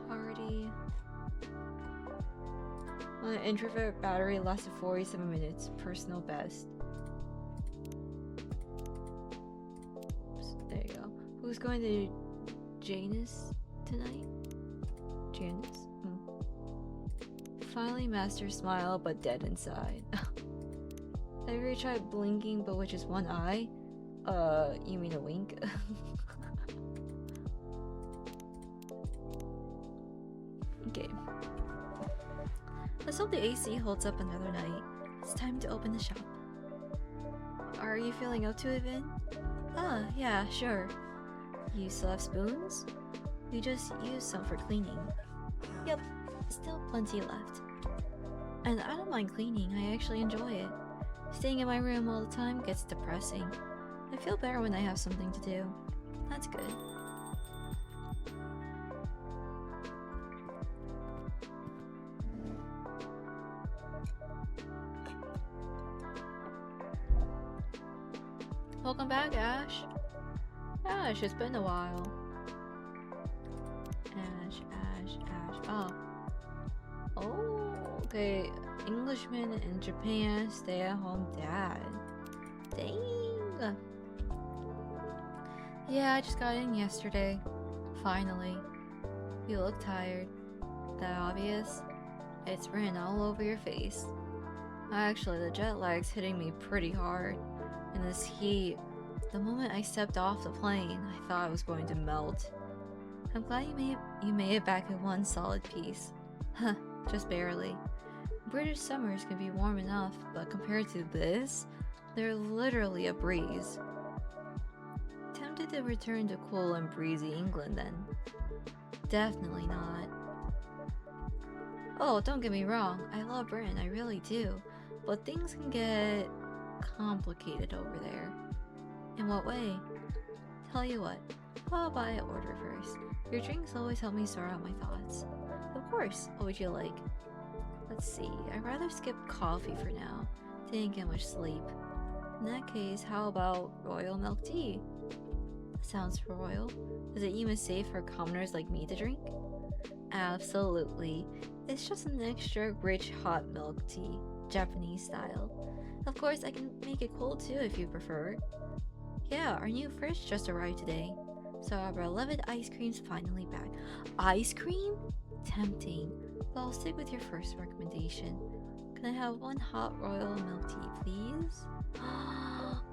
Party. My introvert battery lasted 47 minutes. Personal best. There you go. Who's going to Janus tonight? Janus? Finally master smile, but dead inside. Have you ever tried blinking but with just one eye? You mean a wink? Okay. Let's hope the AC holds up another night. It's time to open the shop. Are you feeling up to it, Vin? Ah, yeah, sure. You still have spoons? We just used some for cleaning. Yep, still plenty left. And I don't mind cleaning, I actually enjoy it. Staying in my room all the time gets depressing. I feel better when I have something to do. That's good. Welcome back, Ash. Ash, it's been a while. Ash. Oh, okay. Englishman in Japan, stay-at-home dad. Dang! Yeah, I just got in yesterday. Finally. You look tired. That obvious? It's written all over your face. Actually, the jet lag's hitting me pretty hard. And this heat, the moment I stepped off the plane, I thought I was going to melt. I'm glad you made it back in one solid piece. Huh, just barely. British summers can be warm enough, but compared to this, they're literally a breeze. Tempted to return to cool and breezy England then. Definitely not. Oh, don't get me wrong, I love Britain, I really do. But things can get complicated over there. In what way? Tell you what, how about I order first? Your drinks always help me sort out my thoughts. Of course, what would you like? Let's see, I'd rather skip coffee for now. Didn't get much sleep. In that case, how about royal milk tea? That sounds royal. Is it even safe for commoners like me to drink? Absolutely. It's just an extra rich hot milk tea, Japanese style. Of course, I can make it cold too if you prefer. Yeah, our new fridge just arrived today. So our beloved ice cream's finally back. Ice cream? Tempting. But I'll stick with your first recommendation. Can I have one hot royal milk tea, please?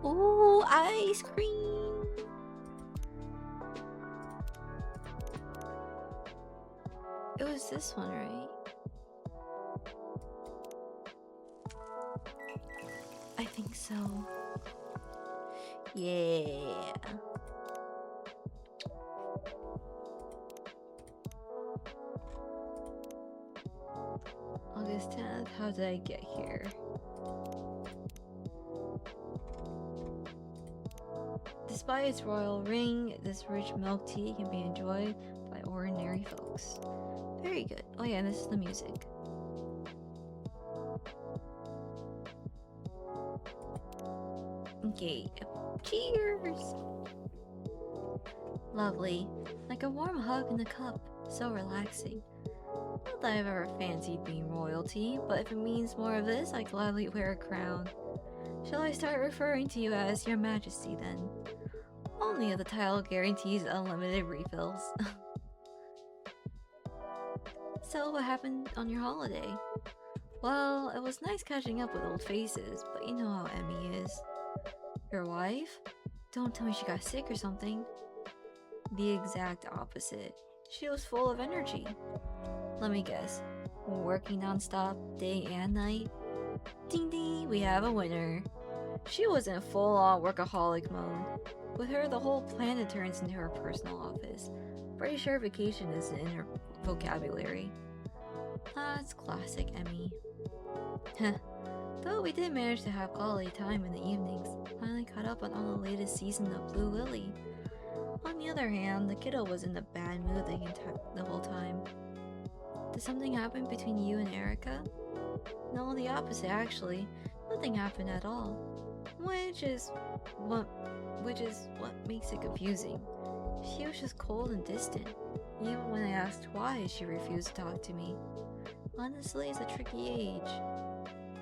Ooh, ice cream! It was this one, right? I think so. Yeah. August 10th, how did I get here? Despite its royal ring, this rich milk tea can be enjoyed by ordinary folks. Very good. Oh yeah, and this is the music. Okay, cheers! Lovely. Like a warm hug in a cup. So relaxing. Not that I've ever fancied being royalty, but if it means more of this, I gladly wear a crown. Shall I start referring to you as Your Majesty then? Only if the title guarantees unlimited refills. So, what happened on your holiday? Well, it was nice catching up with old faces, but you know how Emmy is. Your wife? Don't tell me she got sick or something. The exact opposite. She was full of energy. Let me guess. Working non-stop, day and night? Ding ding, we have a winner. She was in full-on workaholic mode. With her, the whole planet turns into her personal office. Pretty sure vacation isn't in her vocabulary. That's classic Emmy. Heh. Though we did manage to have quality time in the evenings, finally caught up on all the latest season of Blue Lily. On the other hand, the kiddo was in a bad mood the whole time. Did something happen between you and Erica? No, the opposite actually. Nothing happened at all. Which is what makes it confusing. She was just cold and distant. Even when I asked why, she refused to talk to me. Honestly, it's a tricky age.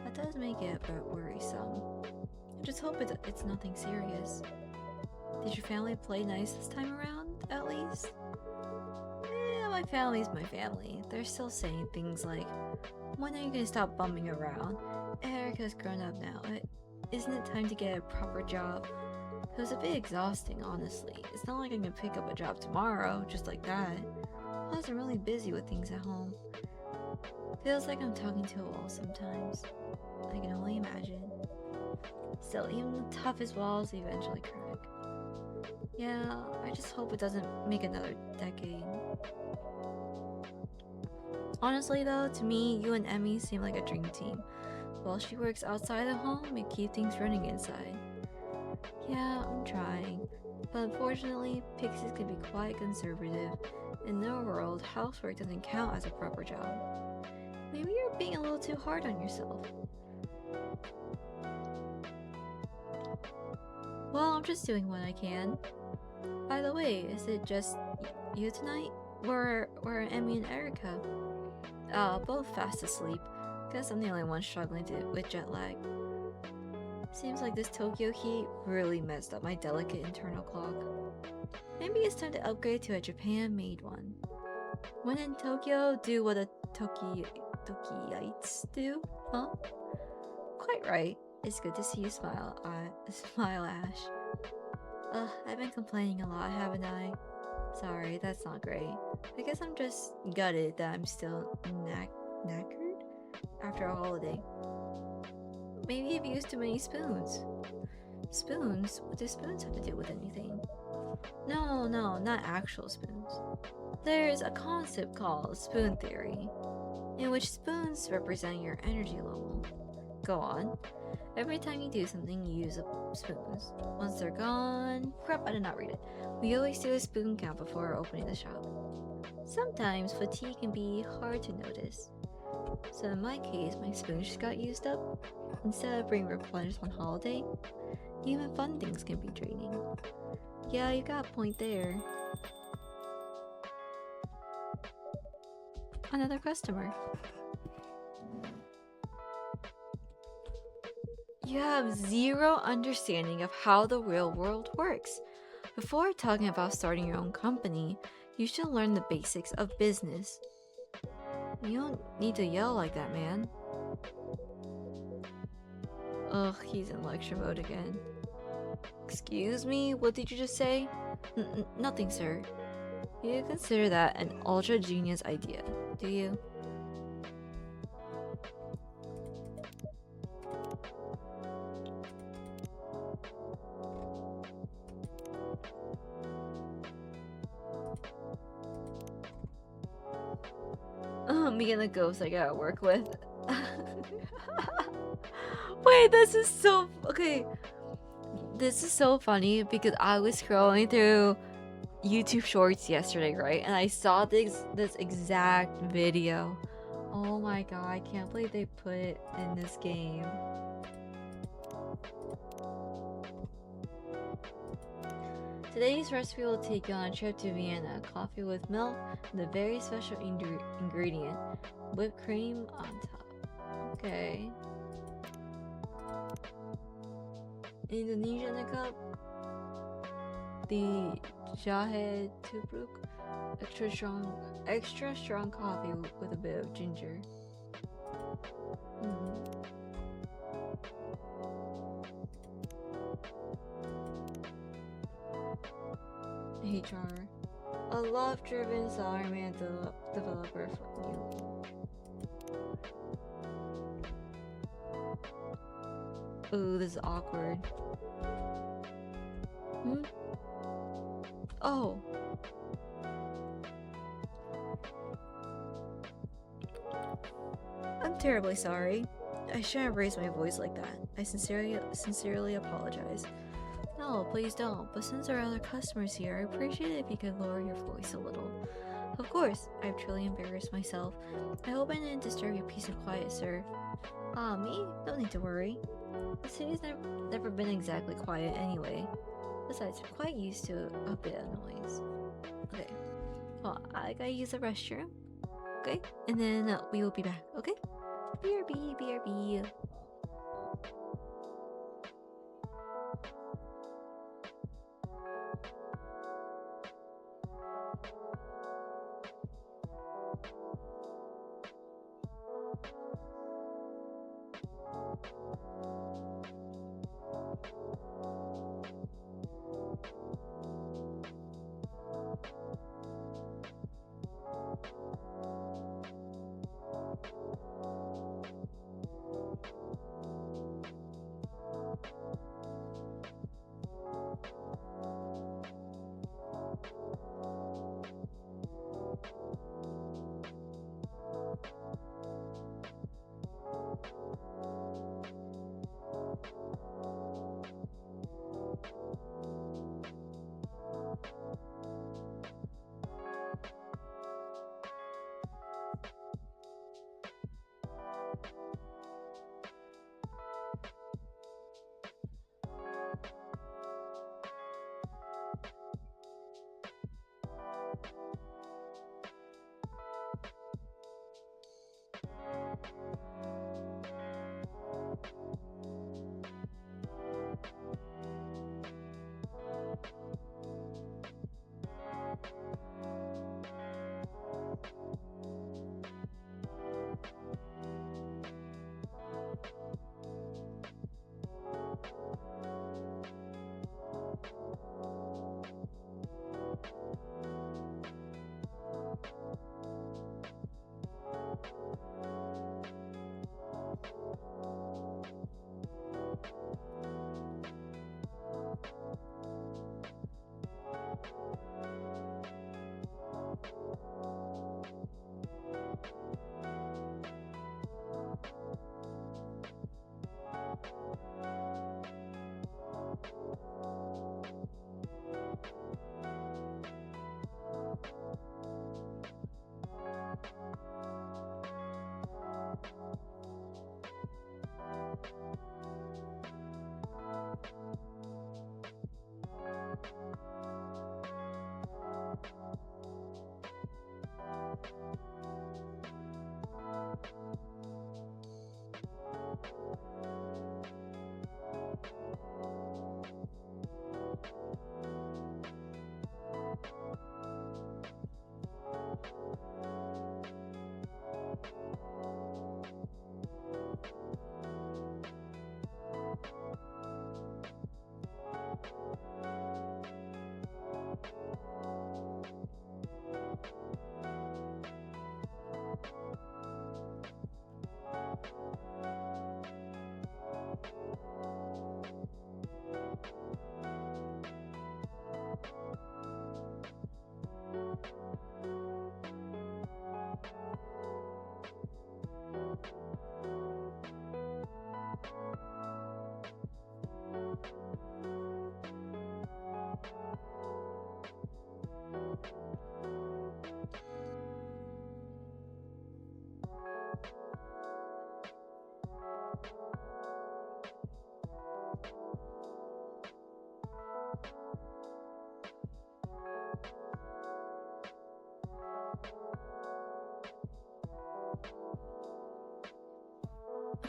That does make it a bit worrisome. I just hope it's nothing serious. Did your family play nice this time around, at least? Yeah, my family's my family. They're still saying things like, when are you gonna stop bumming around? Erica's grown up now. Isn't it time to get a proper job? It was a bit exhausting, honestly. It's not like I can pick up a job tomorrow, just like that. I wasn't really busy with things at home. Feels like I'm talking to a wall sometimes. I can only imagine. Still, even the toughest walls eventually crack. Yeah, I just hope it doesn't make another decade. Honestly though, to me, you and Emmy seem like a dream team. While she works outside the home, you keep things running inside. Yeah, I'm trying. But unfortunately, pixies can be quite conservative. In their world, housework doesn't count as a proper job. Maybe you're being a little too hard on yourself. Well, I'm just doing what I can. By the way, is it just you tonight? Where are Emmy and Erica? Both fast asleep. Guess I'm the only one struggling with jet lag. Seems like this Tokyo heat really messed up my delicate internal clock. Maybe it's time to upgrade to a Japan-made one. When in Tokyo, do what the Tokyites do, huh? Quite right. It's good to see you smile, smile, Ash. Ugh, I've been complaining a lot, haven't I? Sorry, that's not great. I guess I'm just gutted that I'm still knackered after a holiday. Maybe I've used too many spoons. Spoons? What do spoons have to do with anything? No, not actual spoons. There's a concept called spoon theory, in which spoons represent your energy level. Go on. Every time you do something, you use up spoons. Once they're gone... Crap, I did not read it. We always do a spoon count before opening the shop. Sometimes fatigue can be hard to notice. So in my case, my spoons just got used up. Instead of being replenished on holiday, even fun things can be draining. Yeah, you got a point there. Another customer. You have zero understanding of how the real world works. Before talking about starting your own company, you should learn the basics of business. You don't need to yell like that, man. Ugh, he's in lecture mode again. Excuse me, what did you just say? Nothing, sir. You consider that an ultra genius idea, do you? Me and the ghost I gotta work with. Wait, this is so... Okay. This is so funny because I was scrolling through YouTube Shorts yesterday, right? And I saw this exact video. Oh my god, I can't believe they put it in this game. Today's recipe will take you on a trip to Vienna. Coffee with milk, the very special ingredient. Whipped cream on top. Okay. Indonesia in a cup. The Jahe Tubruk. Extra strong coffee with a bit of ginger. HR. A love-driven salaryman developer for you. Ooh, this is awkward. Oh. I'm terribly sorry. I shouldn't have raised my voice like that. I sincerely apologize. No, please don't. But since there are other customers here, I appreciate it if you could lower your voice a little. Of course, I've truly embarrassed myself. I hope I didn't disturb your peace and quiet, sir. Me? No need to worry. The city's never been exactly quiet anyway. Besides, I'm quite used to a bit of noise. Okay. Well, I gotta use the restroom. Okay? And then we will be back, okay? BRB, BRB.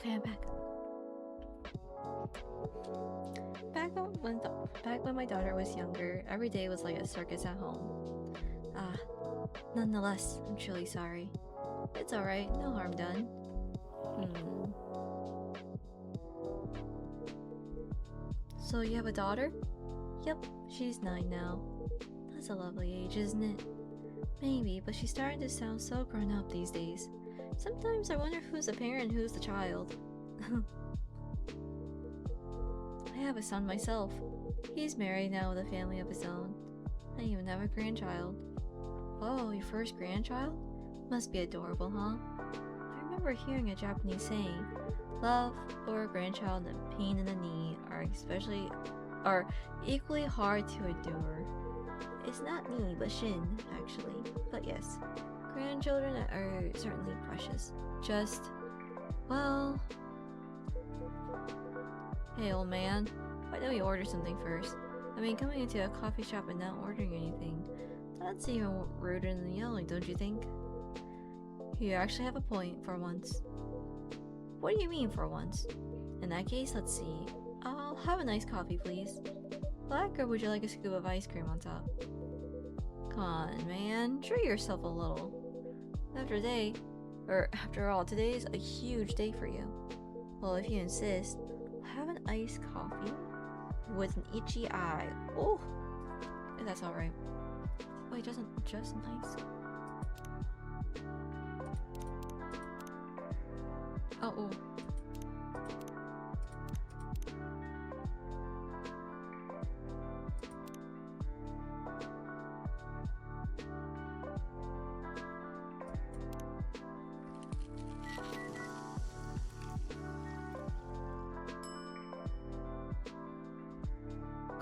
Okay, I'm back. Back when my daughter was younger, every day was like a circus at home. Nonetheless, I'm truly sorry. It's alright, no harm done. So you have a daughter? Yep, she's 9 now. That's a lovely age, isn't it? Maybe, but she's starting to sound so grown up these days. Sometimes I wonder who's the parent and who's the child. I have a son myself. He's married now with a family of his own. I even have a grandchild. Oh, your first grandchild? Must be adorable, huh? I remember hearing a Japanese saying, love for a grandchild and pain in the knee are equally hard to endure. It's not knee, but shin, actually. But yes, grandchildren are certainly precious. Just, well... Hey, old man. Why don't you order something first? I mean, coming into a coffee shop and not ordering anything. That's even ruder than yelling, don't you think? You actually have a point, for once. What do you mean, for once? In that case, let's see. I'll have a nice coffee, please. Black, or would you like a scoop of ice cream on top? Come on, man. Treat yourself a little. After all, today is a huge day for you. Well, if you insist, I'll have an iced coffee with an itchy eye. Oh, if that's alright. Wait, just nice. Oh.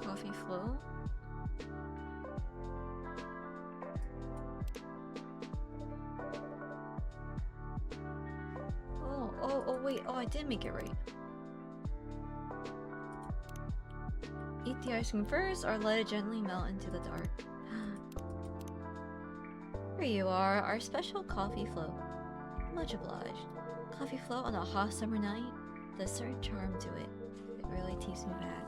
Coffee flow. Wait, I did make it right. Eat the ice cream first or let it gently melt into the dark. Here you are, our special coffee float. Much obliged. Coffee float on a hot summer night? There's a certain charm to it. It really takes me back.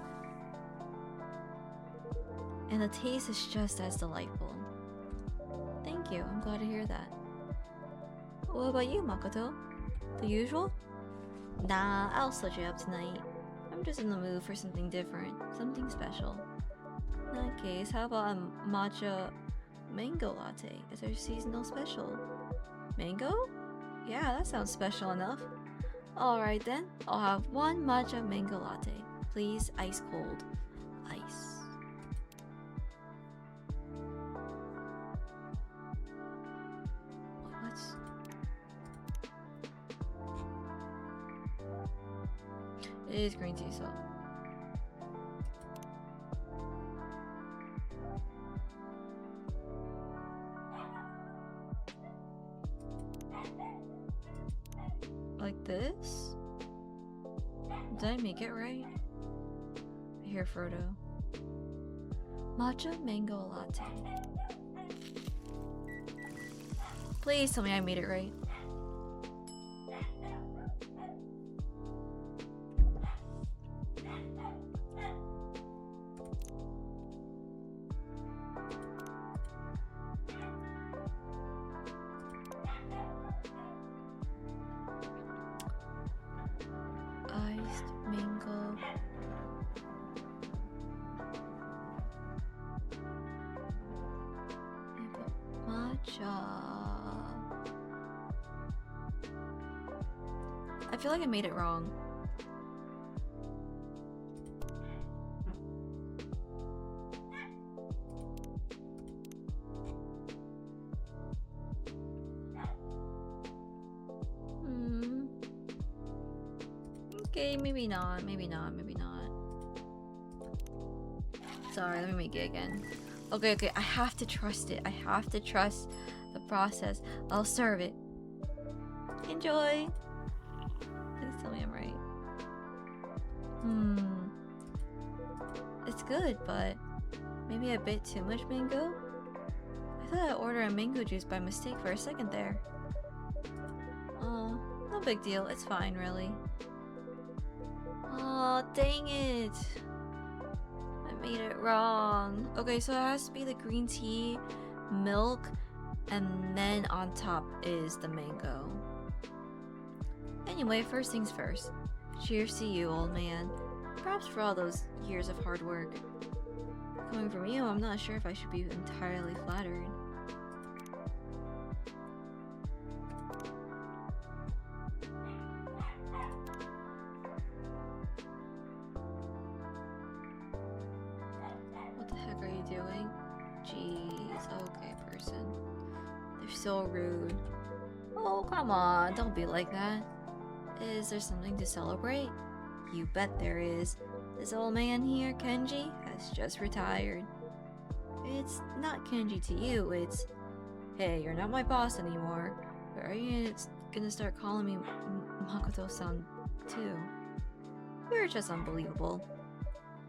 And the taste is just as delightful. Thank you, I'm glad to hear that. What about you, Makoto? The usual? Nah, I'll switch it up tonight. I'm just in the mood for something different, something special. In that case, how about a matcha mango latte? It's our seasonal special. Mango? Yeah, that sounds special enough. Alright then, I'll have one matcha mango latte. Please, ice cold. Ice. It is green tea, so. Like this? Did I make it right? Here, Frodo. Matcha mango latte. Please tell me I made it right. Iced mango. Matcha. I feel like I made it wrong. Okay, maybe not. Sorry, let me make it again. Okay, I have to trust it. I have to trust the process. I'll serve it. Enjoy! Please tell me I'm right. It's good, but maybe a bit too much mango? I thought I ordered a mango juice by mistake for a second there. No big deal. It's fine, really. Oh, dang it. I made it wrong. Okay, so it has to be the green tea, milk, and then on top is the mango. Anyway, first things first. Cheers to you, old man. Props for all those years of hard work. Coming from you, I'm not sure if I should be entirely flattered. What the heck are you doing? Jeez, okay, person. They're so rude. Oh, come on, don't be like that. Is there something to celebrate? You bet there is. This old man here, Kenji, has just retired. It's not Kenji to you, it's... Hey, you're not my boss anymore. But are you gonna start calling me Makoto-san too? You're just unbelievable.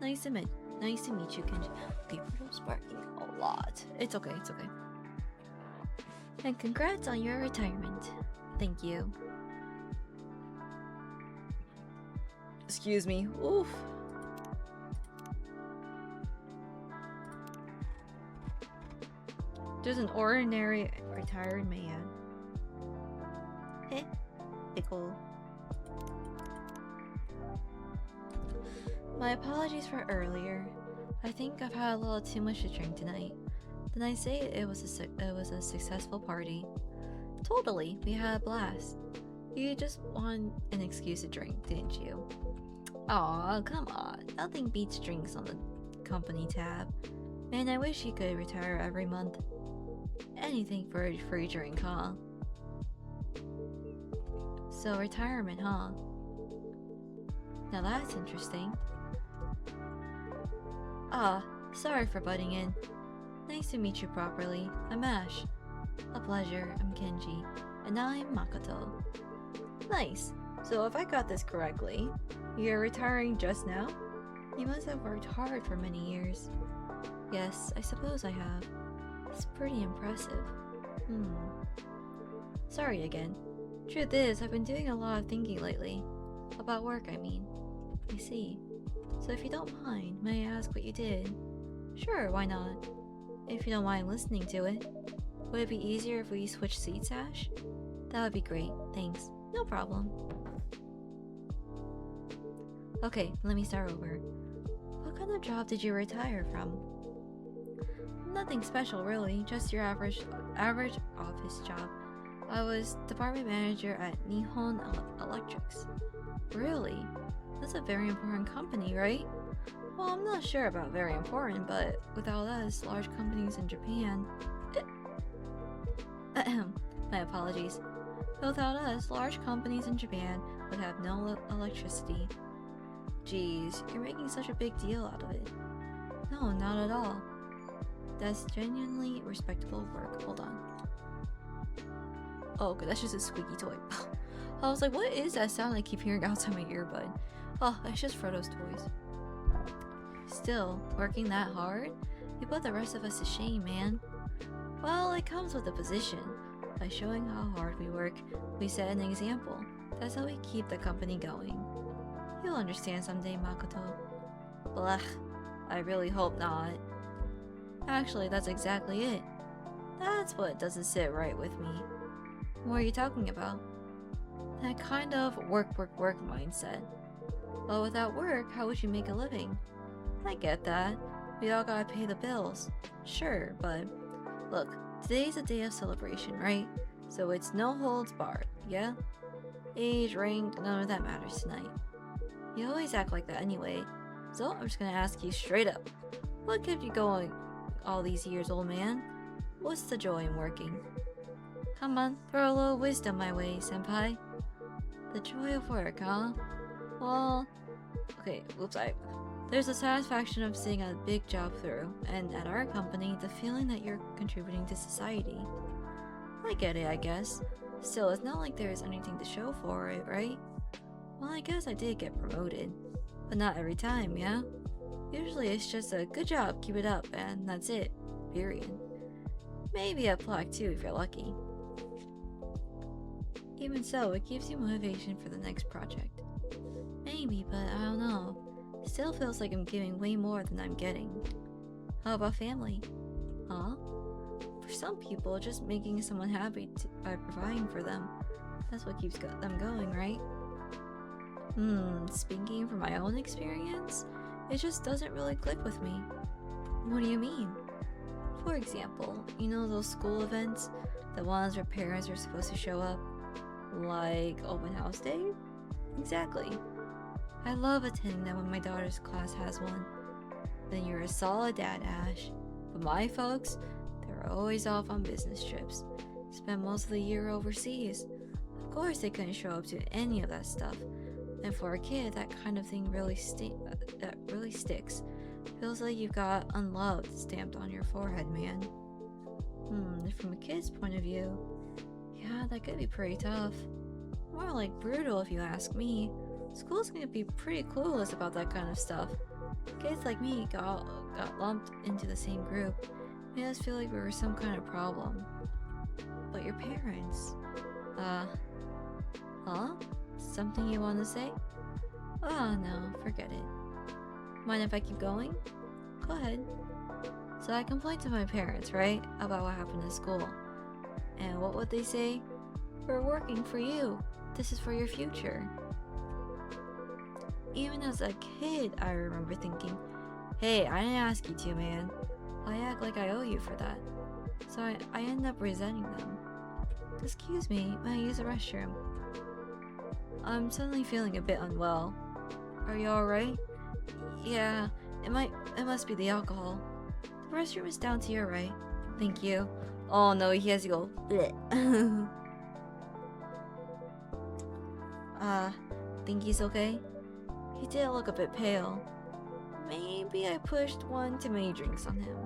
Nice to meet you, Kenji. People are sparking a lot. It's okay, it's okay. And congrats on your retirement. Thank you. Excuse me. Oof. Just an ordinary retired man. Pickle. My apologies for earlier. I think I've had a little too much to drink tonight. Did I say it was a successful party? Totally. We had a blast. You just want an excuse to drink, didn't you? Aw, come on. Nothing beats drinks on the company tab. Man, I wish you could retire every month. Anything for a free drink, huh? So retirement, huh? Now that's interesting. Ah, sorry for butting in. Nice to meet you properly. I'm Ash. A pleasure, I'm Kenji. And I'm Makoto. Nice. So if I got this correctly, you're retiring just now? You must have worked hard for many years. Yes, I suppose I have. It's pretty impressive. Sorry again. Truth is, I've been doing a lot of thinking lately. About work, I mean. I see. So if you don't mind, may I ask what you did? Sure, why not? If you don't mind listening to it. Would it be easier if we switch seats, Ash? That would be great, thanks. No problem. Okay, let me start over. What kind of job did you retire from? Nothing special really, just your average office job. I was department manager at Nihon Electrics. Really? That's a very important company, right? Well, I'm not sure about very important, but without us, large companies in Japan... My apologies. Without us, large companies in Japan would have no electricity. Jeez, you're making such a big deal out of it. No, not at all. That's genuinely respectable work. Hold on. Oh, okay, that's just a squeaky toy. I was like, what is that sound I keep hearing outside my earbud? Oh, it's just Frodo's toys. Still, working that hard? You put the rest of us to shame, man. Well, it comes with a position. By showing how hard we work, we set an example. That's how we keep the company going. You'll understand someday, Makoto. Blech. I really hope not. Actually, that's exactly it. That's what doesn't sit right with me. What are you talking about? That kind of work mindset. Well, without work, how would you make a living? I get that. We all gotta pay the bills. Sure, but... Look, today's a day of celebration, right? So it's no holds barred, yeah? Age, rank, none of that matters tonight. You always act like that anyway. So I'm just gonna ask you straight up. What kept you going all these years, old man? What's the joy in working? Come on, throw a little wisdom my way, senpai. The joy of work, huh? Well... Okay, whoops, There's the satisfaction of seeing a big job through, and at our company, the feeling that you're contributing to society. I get it, I guess. Still, it's not like there's anything to show for it, right? Well, I guess I did get promoted. But not every time, yeah? Usually it's just a good job, keep it up, and that's it. Period. Maybe a plaque too if you're lucky. Even so, it gives you motivation for the next project. Maybe, but I don't know. Still feels like I'm giving way more than I'm getting. How about family? Huh? For some people, just making someone happy by providing for them, that's what keeps them going, right? Speaking from my own experience, it just doesn't really click with me. What do you mean? For example, you know those school events? The ones where parents are supposed to show up? Like open house day? Exactly. I love attending them when my daughter's class has one. Then you're a solid dad, Ash. But my folks, they're always off on business trips. Spend most of the year overseas. Of course they couldn't show up to any of that stuff. And for a kid, that kind of thing really sticks. Feels like you've got unloved stamped on your forehead, man. From a kid's point of view, yeah, that could be pretty tough. More like brutal if you ask me. School's gonna be pretty clueless about that kind of stuff. Kids like me got lumped into the same group. Made us feel like we were some kind of problem. But your parents... Huh? Something you want to say? Oh no, forget it. Mind if I keep going? Go ahead. So I complained to my parents, right? About what happened in school. And what would they say? We're working for you. This is for your future. Even as a kid, I remember thinking, hey, I didn't ask you to, man. I act like I owe you for that. So I end up resenting them. Excuse me, may I use the restroom? I'm suddenly feeling a bit unwell. Are you alright? Yeah, it must be the alcohol. The restroom is down to your right. Thank you. Oh no, he has to go. Bleh. Think he's okay? He did look a bit pale. Maybe I pushed one too many drinks on him.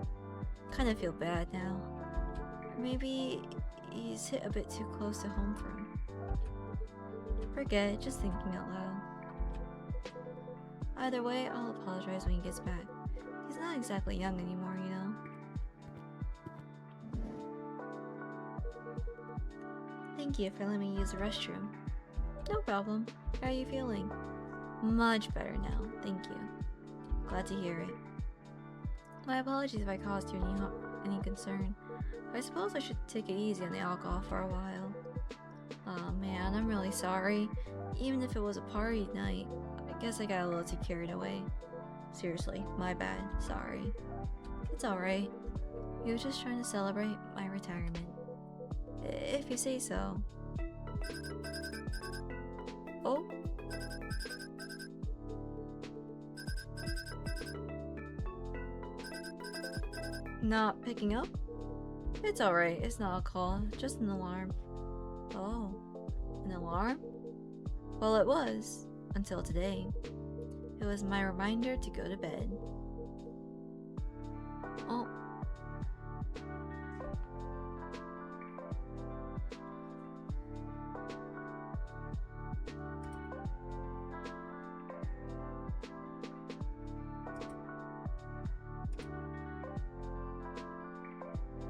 Kinda feel bad now. Or maybe he's hit a bit too close to home for him. Forget it, just thinking out loud. Either way, I'll apologize when he gets back. He's not exactly young anymore, you know? Thank you for letting me use the restroom. No problem. How are you feeling? Much better now, thank you. Glad to hear it. My apologies if I caused you any concern. I suppose I should take it easy on the alcohol for a while. Oh man, I'm really sorry. Even if it was a party night, I guess I got a little too carried away. Seriously, my bad, sorry. It's alright. He was just trying to celebrate my retirement. If you say so. Oh? Not picking up? It's alright, it's not a call, just an alarm. Oh, an alarm? Well, it was, until today. It was my reminder to go to bed. Oh.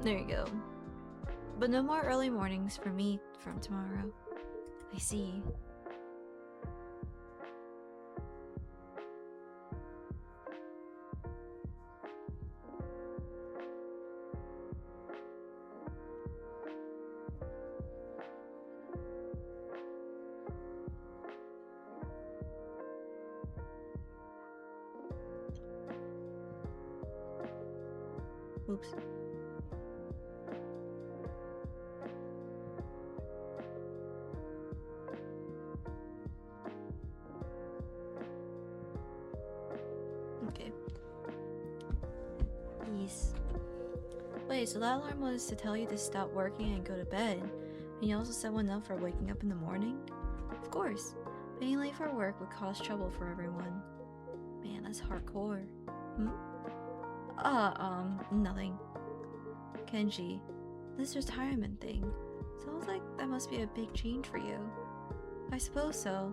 There you go. But no more early mornings for me from tomorrow. I see. Oops. Okay. Peace. Wait, so that alarm was to tell you to stop working and go to bed, and you also set one up for waking up in the morning? Of course. Being late for work would cause trouble for everyone. Man, that's hardcore. Nothing. Kenji, this retirement thing. Sounds like that must be a big change for you. I suppose so.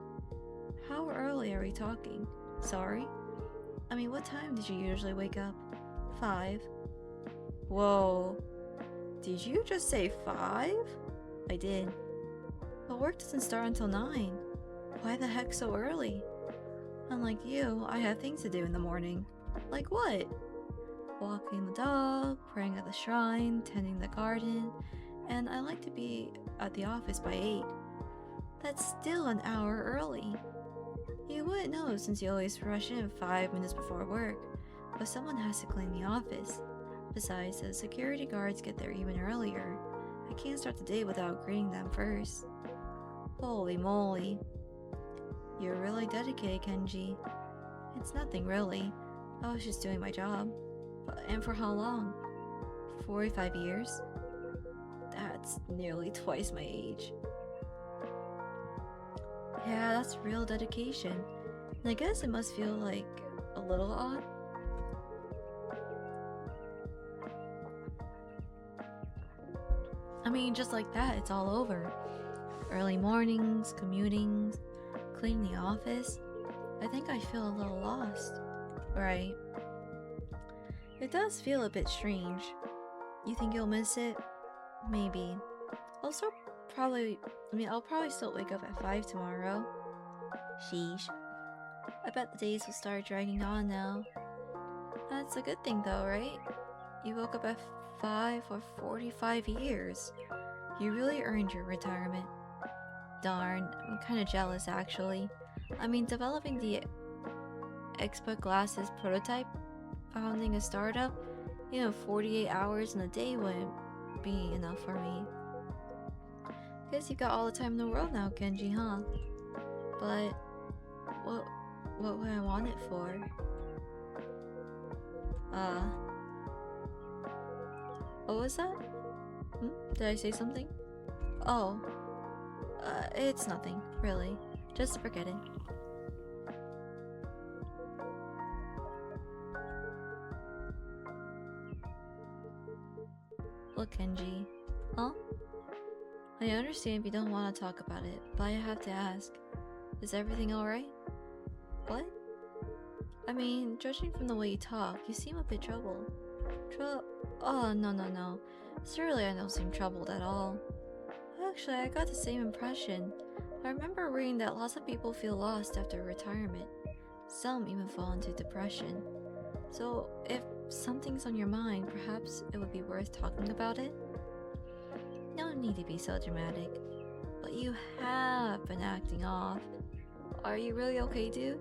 How early are we talking? Sorry? I mean, what time did you usually wake up? 5. Whoa. Did you just say 5? I did. But work doesn't start until 9. Why the heck so early? Unlike you, I have things to do in the morning. Like what? Walking the dog, praying at the shrine, tending the garden, and I like to be at the office by 8. That's still an hour early. You wouldn't know since you always rush in 5 minutes before work, but someone has to clean the office. Besides, the security guards get there even earlier. I can't start the day without greeting them first. Holy moly. You're really dedicated, Kenji. It's nothing really. I was just doing my job. And for how long? 45 years? That's nearly twice my age. Yeah, that's real dedication. And I guess it must feel like a little odd. I mean, just like that, it's all over. Early mornings, commutings, cleaning the office. I think I feel a little lost. Right. It does feel a bit strange. You think you'll miss it? Maybe. I'll probably still wake up at 5 tomorrow. Sheesh. I bet the days will start dragging on now. That's a good thing though, right? You woke up at 5 for 45 years. You really earned your retirement. Darn, I'm kinda jealous actually. I mean, developing the Expo Glasses prototype, founding a startup, 48 hours in a day wouldn't be enough for me. Guess you got all the time in the world now, Kenji, huh? But what would I want it for? What was that? Did I say something? Oh. It's nothing, really. Just forget it. Look, Kenji. Huh? I understand if you don't want to talk about it, but I have to ask. Is everything alright? What? I mean, judging from the way you talk, you seem a bit troubled. Oh, no. Surely I don't seem troubled at all. Actually, I got the same impression. I remember reading that lots of people feel lost after retirement. Some even fall into depression. So, if something's on your mind, perhaps it would be worth talking about it? No need to be so dramatic. But you have been acting off. Are you really okay, dude?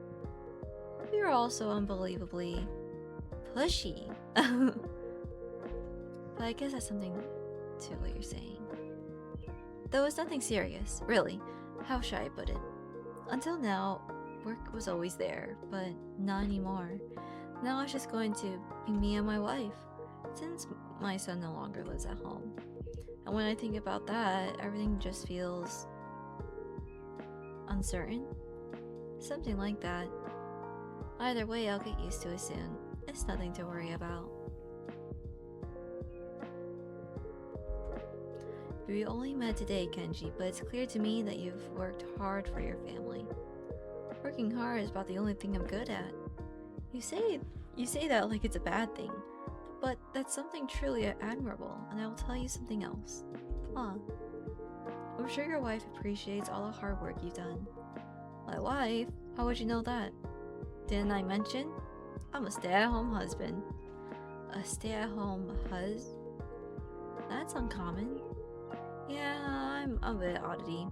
You're also unbelievably pushy. But I guess that's something to what you're saying. Though it's nothing serious, really. How should I put it? Until now, work was always there, but not anymore. Now it's just going to be me and my wife, since my son no longer lives at home. And when I think about that, everything just feels uncertain. Something like that. Either way, I'll get used to it soon. It's nothing to worry about. We only met today, Kenji, but it's clear to me that you've worked hard for your family. Working hard is about the only thing I'm good at. You say that like it's a bad thing, but that's something truly admirable, and I will tell you something else. I'm sure your wife appreciates all the hard work you've done. My wife? How would you know that? Didn't I mention? I'm a stay-at-home husband. A stay-at-home That's uncommon. Yeah, I'm a bit oddity.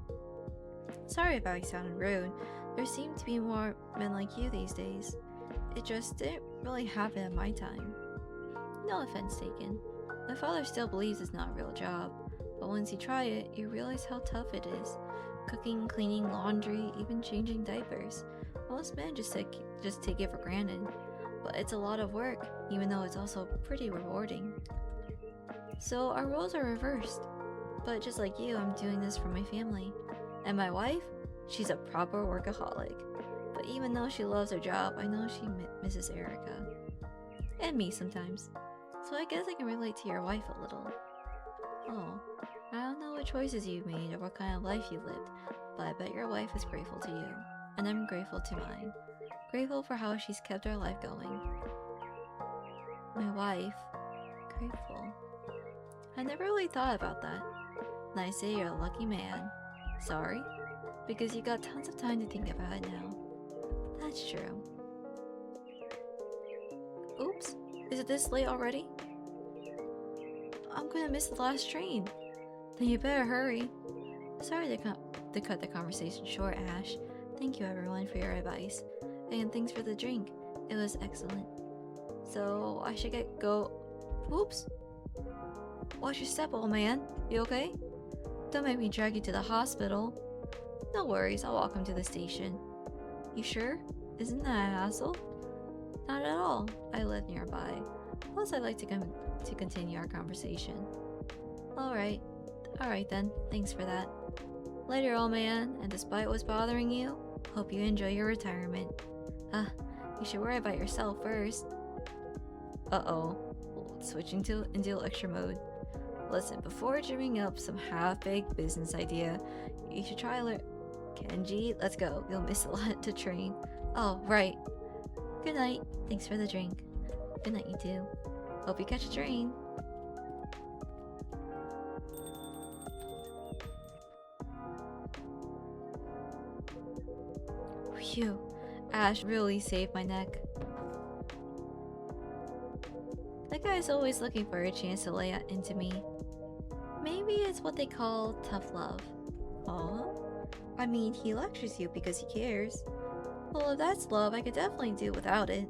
Sorry if I sounded rude. There seem to be more men like you these days. It just didn't really happen at my time. No offense taken. My father still believes it's not a real job, but once you try it, you realize how tough it is. Cooking, cleaning, laundry, even changing diapers. Most men just take it for granted, but it's a lot of work, even though it's also pretty rewarding. So our roles are reversed. But just like you, I'm doing this for my family. And my wife? She's a proper workaholic. But even though she loves her job, I know she misses Erica. And me sometimes. So I guess I can relate to your wife a little. Oh, I don't know what choices you've made or what kind of life you lived, but I bet your wife is grateful to you. And I'm grateful to mine. Grateful for how she's kept our life going. My wife. Grateful. I never really thought about that. And I say you're a lucky man. Sorry? Because you got tons of time to think about it now. That's true. Oops, is it this late already? I'm gonna miss the last train. Then you better hurry. Sorry to cut the conversation short, Ash. Thank you everyone for your advice. And thanks for the drink. It was excellent. So I should go. Oops. Watch your step, old man. You okay? Don't make me drag you to the hospital. No worries, I'll walk him to the station. You sure? Isn't that a hassle? Not at all. I live nearby. Plus, I'd like to continue our conversation. Alright then. Thanks for that. Later, old man, and despite what's bothering you, hope you enjoy your retirement. You should worry about yourself first. Uh-oh. Switching into lecture mode. Listen, before dreaming up some half-baked business idea, you should try Kenji, let's go. You'll miss a lot to train. Oh, right. Good night. Thanks for the drink. Good night, you too. Hope you catch a train. Phew. Ash really saved my neck. That guy's always looking for a chance to lay into me. Maybe it's what they call tough love. Aw. I mean, he lectures you because he cares. Well, if that's love, I could definitely do without it.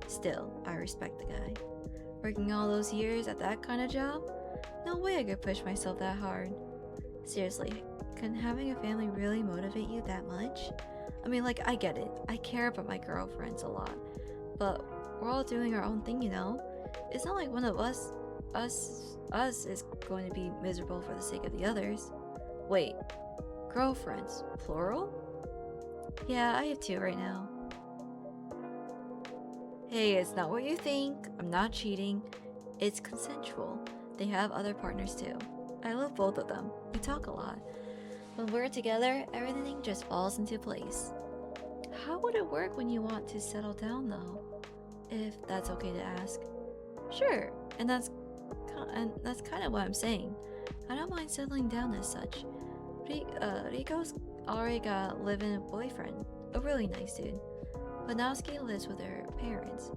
Still, I respect the guy. Working all those years at that kind of job? No way I could push myself that hard. Seriously, can having a family really motivate you that much? I mean, like, I get it. I care about my girlfriends a lot. But we're all doing our own thing, you know? It's not like one of us is going to be miserable for the sake of the others. Wait, girlfriends, plural? Yeah, I have 2 right now. Hey, it's not what you think. I'm not cheating. It's consensual. They have other partners too. I love both of them. We talk a lot. When we're together, everything just falls into place. How would it work when you want to settle down though? If that's okay to ask. Sure, and that's kind of what I'm saying. I don't mind settling down as such. Rico's already got a live-in boyfriend, a really nice dude. But Naosuke lives with her parents,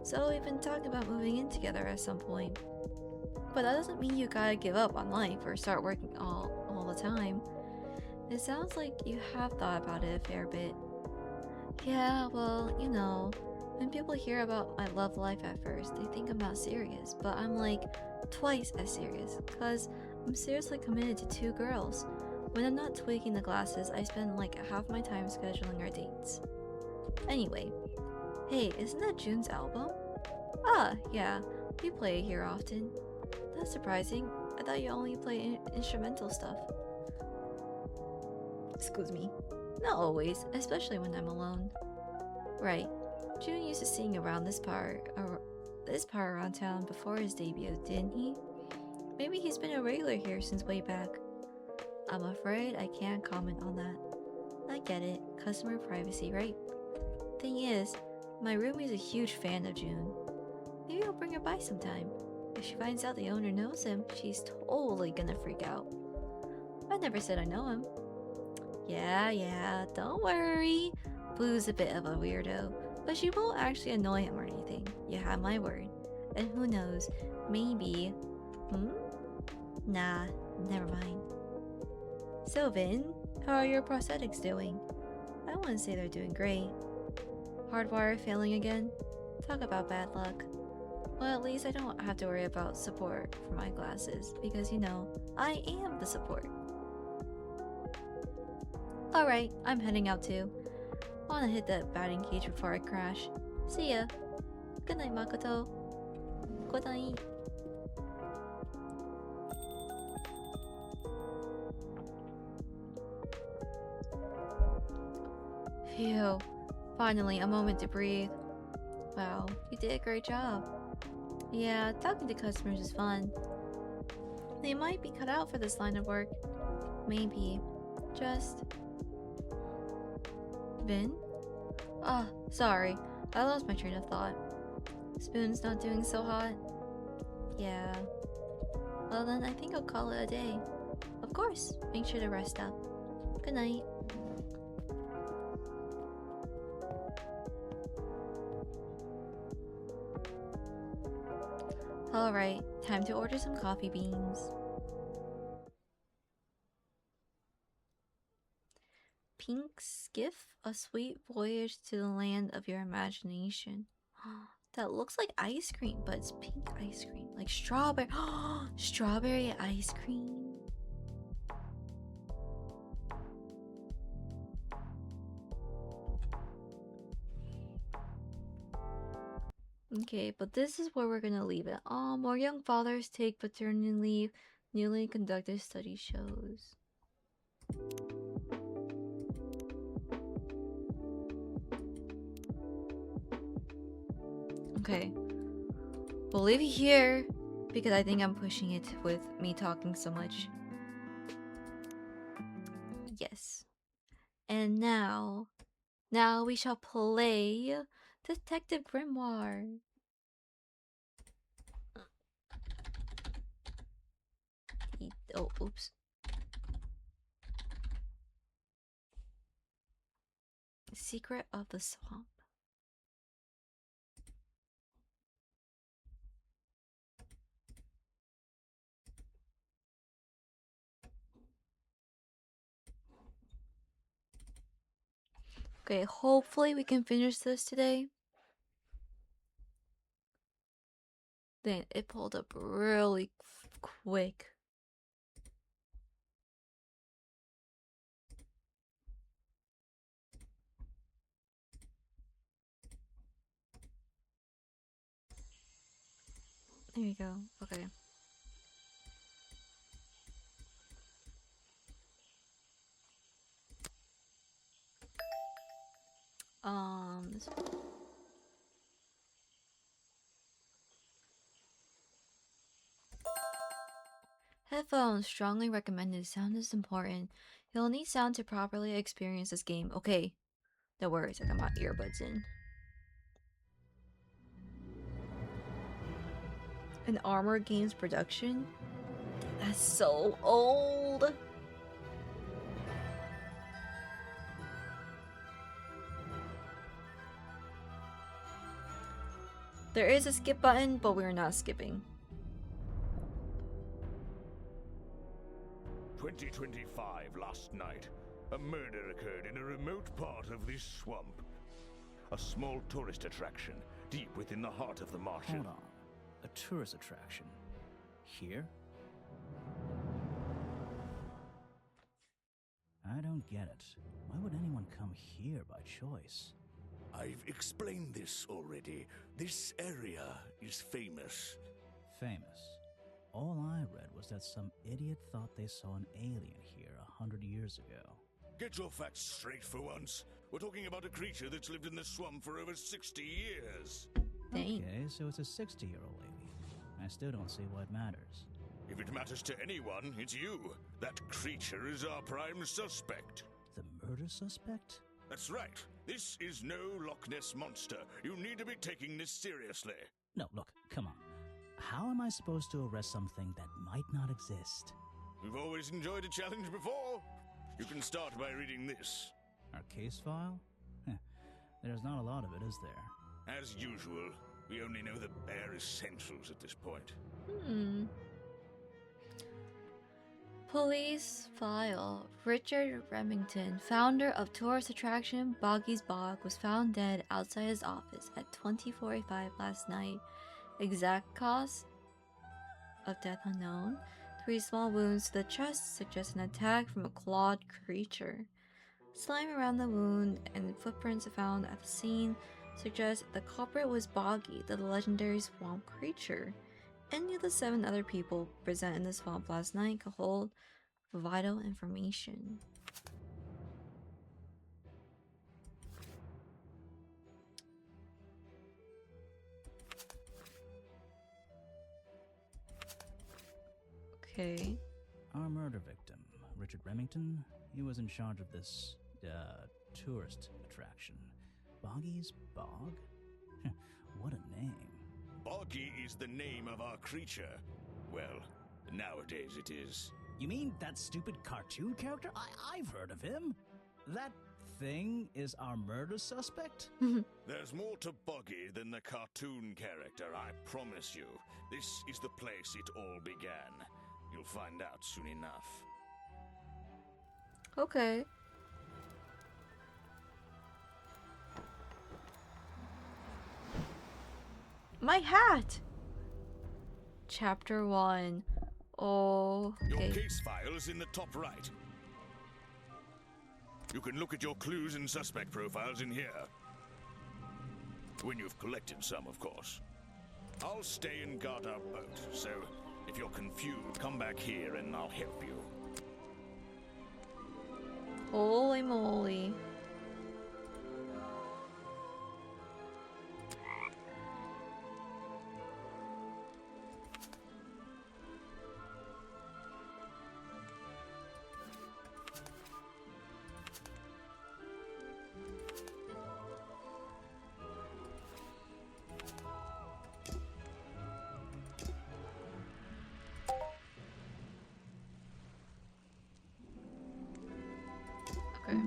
so we've been talking about moving in together at some point. But that doesn't mean you gotta give up on life or start working all the time. It sounds like you have thought about it a fair bit. Yeah, well, you know, when people hear about my love life at first, they think I'm not serious, but I'm like twice as serious, cause I'm seriously committed to 2 girls. When I'm not tweaking the glasses, I spend like half my time scheduling our dates. Anyway, hey, isn't that June's album? Ah, yeah, we play it here often. That's surprising. I thought you only play instrumental stuff. Excuse me. Not always, especially when I'm alone. Right. June used to sing around this part around town before his debut, didn't he? Maybe he's been a regular here since way back. I'm afraid I can't comment on that. I get it. Customer privacy, right? Thing is, my roomie's a huge fan of June. Maybe I'll bring her by sometime. If she finds out the owner knows him, she's totally gonna freak out. I never said I know him. Yeah, don't worry. Blue's a bit of a weirdo, but she won't actually annoy him or anything. You have my word. And who knows, maybe... Nah, never mind. So Vin, how are your prosthetics doing? I wouldn't say they're doing great. Hardwire failing again? Talk about bad luck. Well, at least I don't have to worry about support for my glasses, because you know, I am the support. Alright, I'm heading out too. I wanna hit that batting cage before I crash. See ya. Good night, Makoto. Good night. Phew. Finally, a moment to breathe. Wow, you did a great job. Yeah, talking to customers is fun. They might be cut out for this line of work. Maybe. Just... Vin? Ah, sorry. I lost my train of thought. Spoon's not doing so hot? Yeah. Well then, I think I'll call it a day. Of course, make sure to rest up. Good night. Alright, time to order some coffee beans. Pink skiff, a sweet voyage to the land of your imagination. That looks like ice cream, but it's pink ice cream. Like strawberry. Strawberry ice cream. Okay, but this is where we're gonna leave it. More young fathers take paternity leave. Newly conducted study shows. Okay. We'll leave it here because I think I'm pushing it with me talking so much. Yes. And now we shall play Detective Grimoire. Oh, oops. Secret of the Swamp. Okay, hopefully we can finish this today. Then it pulled up really quick. There you go. Okay. This headphones strongly recommended. Sound is important. You'll need sound to properly experience this game. Okay. No worries, I got my earbuds in. An Armor Games production? That's so old. There is a skip button, but we're not skipping. 2025 last night. A murder occurred in a remote part of this swamp. A small tourist attraction, deep within the heart of the marshal. Hold on. A tourist attraction? Here? I don't get it. Why would anyone come here by choice? I've explained this already. This area is famous. Famous. All I read was that some idiot thought they saw an alien here 100 years ago. Get your facts straight for once. We're talking about a creature that's lived in the swamp for over 60 years. Dang. Okay, so it's a 60-year-old lady. I still don't see why it matters. If it matters to anyone, it's you. That creature is our prime suspect. The murder suspect? That's right. This is no Loch Ness monster. You need to be taking this seriously. No, look, come on. How am I supposed to arrest something that might not exist? We've always enjoyed a challenge before. You can start by reading this. Our case file? There's not a lot of it, is there? As usual, we only know the bare essentials at this point. Police file. Richard Remington, founder of tourist attraction Boggy's Bog, was found dead outside his office at 20:45 last night. Exact cause of death unknown. 3 small wounds to the chest suggest an attack from a clawed creature. Slime around the wound and footprints found at the scene suggest the culprit was Boggy, the legendary swamp creature. Any of the 7 other people present in the swamp last night could hold vital information. Okay. Our murder victim, Richard Remington, he was in charge of this, tourist attraction. Boggy's Bog? What a name. Boggy is the name of our creature. Well, nowadays it is. You mean that stupid cartoon character? I've heard of him. That thing is our murder suspect? There's more to Boggy than the cartoon character, I promise you. This is the place it all began. You'll find out soon enough. Okay. My hat! Chapter 1. Oh, Your okay. case file is in the top right. You can look at your clues and suspect profiles in here. When you've collected some, of course. I'll stay and guard our boat, so if you're confused, come back here and I'll help you. Holy moly. Okay.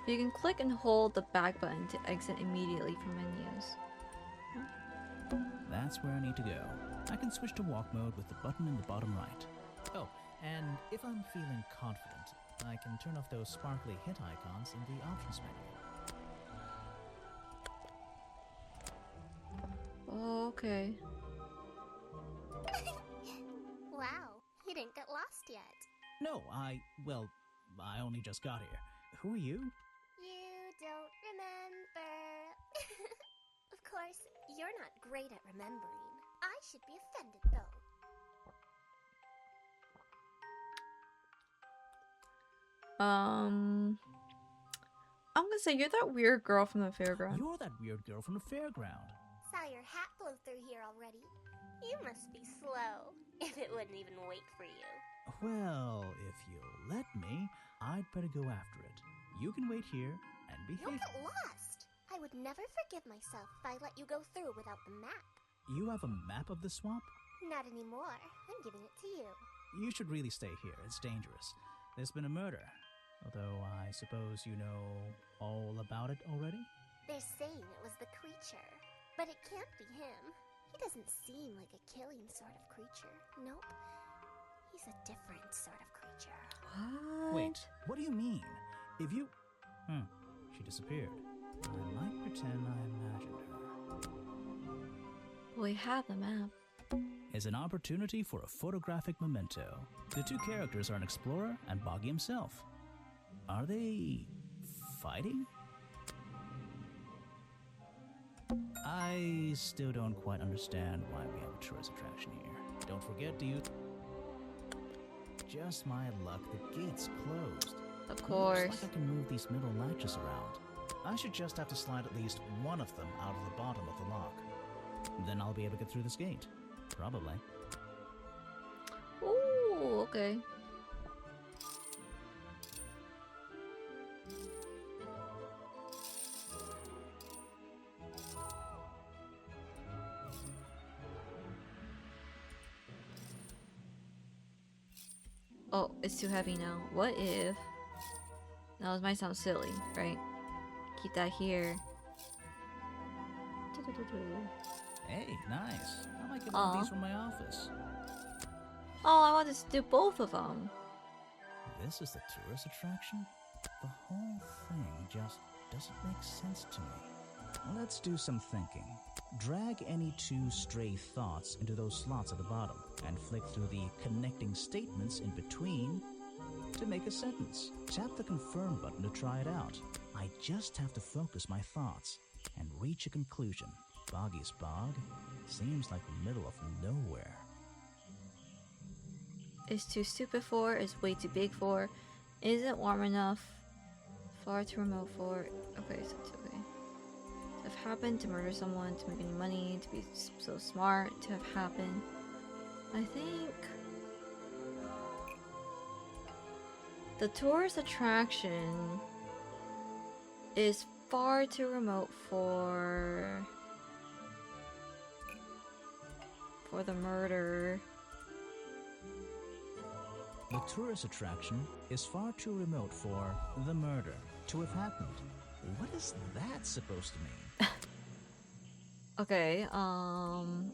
You can click and hold the back button to exit immediately from menus. That's where I need to go. I can switch to walk mode with the button in the bottom right. Oh, and if I'm feeling confident, I can turn off those sparkly hit icons in the options menu. Okay. Wow, you didn't get lost yet. No, I only just got here. Who are you? You don't remember. Of course, you're not great at remembering. I should be offended, though. I'm gonna say you're that weird girl from the fairground. You're that weird girl from the fairground. Saw your hat blow through here already. You must be slow, if it wouldn't even wait for you. Well, if you'll let me, I'd better go after it. You can wait here and You'll behave. get lost. I would never forgive myself if I let you go through without the map. You have a map of the swamp? Not anymore. I'm giving it to you. You should really stay here. It's dangerous. There's been a murder. Although I suppose you know all about it already? They're saying it was the creature, but it can't be him. He doesn't seem like a killing sort of creature. Nope. He's a different sort of creature. What? Wait, what do you mean? If you... she disappeared. I might pretend I imagined her. We have the map. Is an opportunity for a photographic memento. The two characters are an explorer and Boggy himself. Are they fighting? I still don't quite understand why we have a tourist attraction here. Don't forget to use... Just my luck, the gate's closed. Of course. Looks like I can move these middle latches around. I should just have to slide at least one of them out of the bottom of the lock. Then I'll be able to get through this gate. Probably. Ooh, okay. Oh, it's too heavy now. What if... Now, this might sound silly, right? Keep that here. Hey, nice. I might get Aw. one of these from my office. Oh, I wanted to do both of them. This is the tourist attraction? The whole thing just doesn't make sense to me. Let's do some thinking. Drag any two stray thoughts into those slots at the bottom and flick through the connecting statements in between to make a sentence. Tap the confirm button to try it out. I just have to focus my thoughts and reach a conclusion. Boggy's Bog seems like the middle of nowhere. It's too stupid for, it's way too big for, isn't warm enough, far too remote for. Okay, so it's okay. To have happened, to murder someone, to make any money, to be so smart, to have happened. I think the tourist attraction is far too remote for the murder. the tourist attraction is far too remote for the murder to have happened. What is that supposed to mean? Okay, hmm. Um...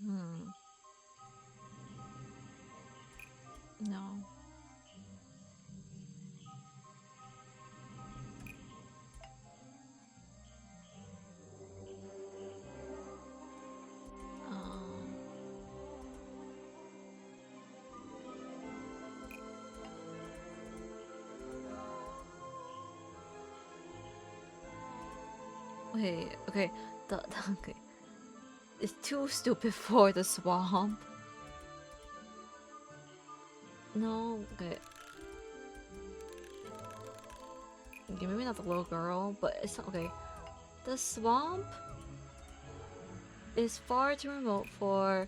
Hmm. No. Um... Wait, okay. Okay. It's too stupid for the swamp. No, okay. Okay, maybe not the little girl, but it's not okay. The swamp is far too remote for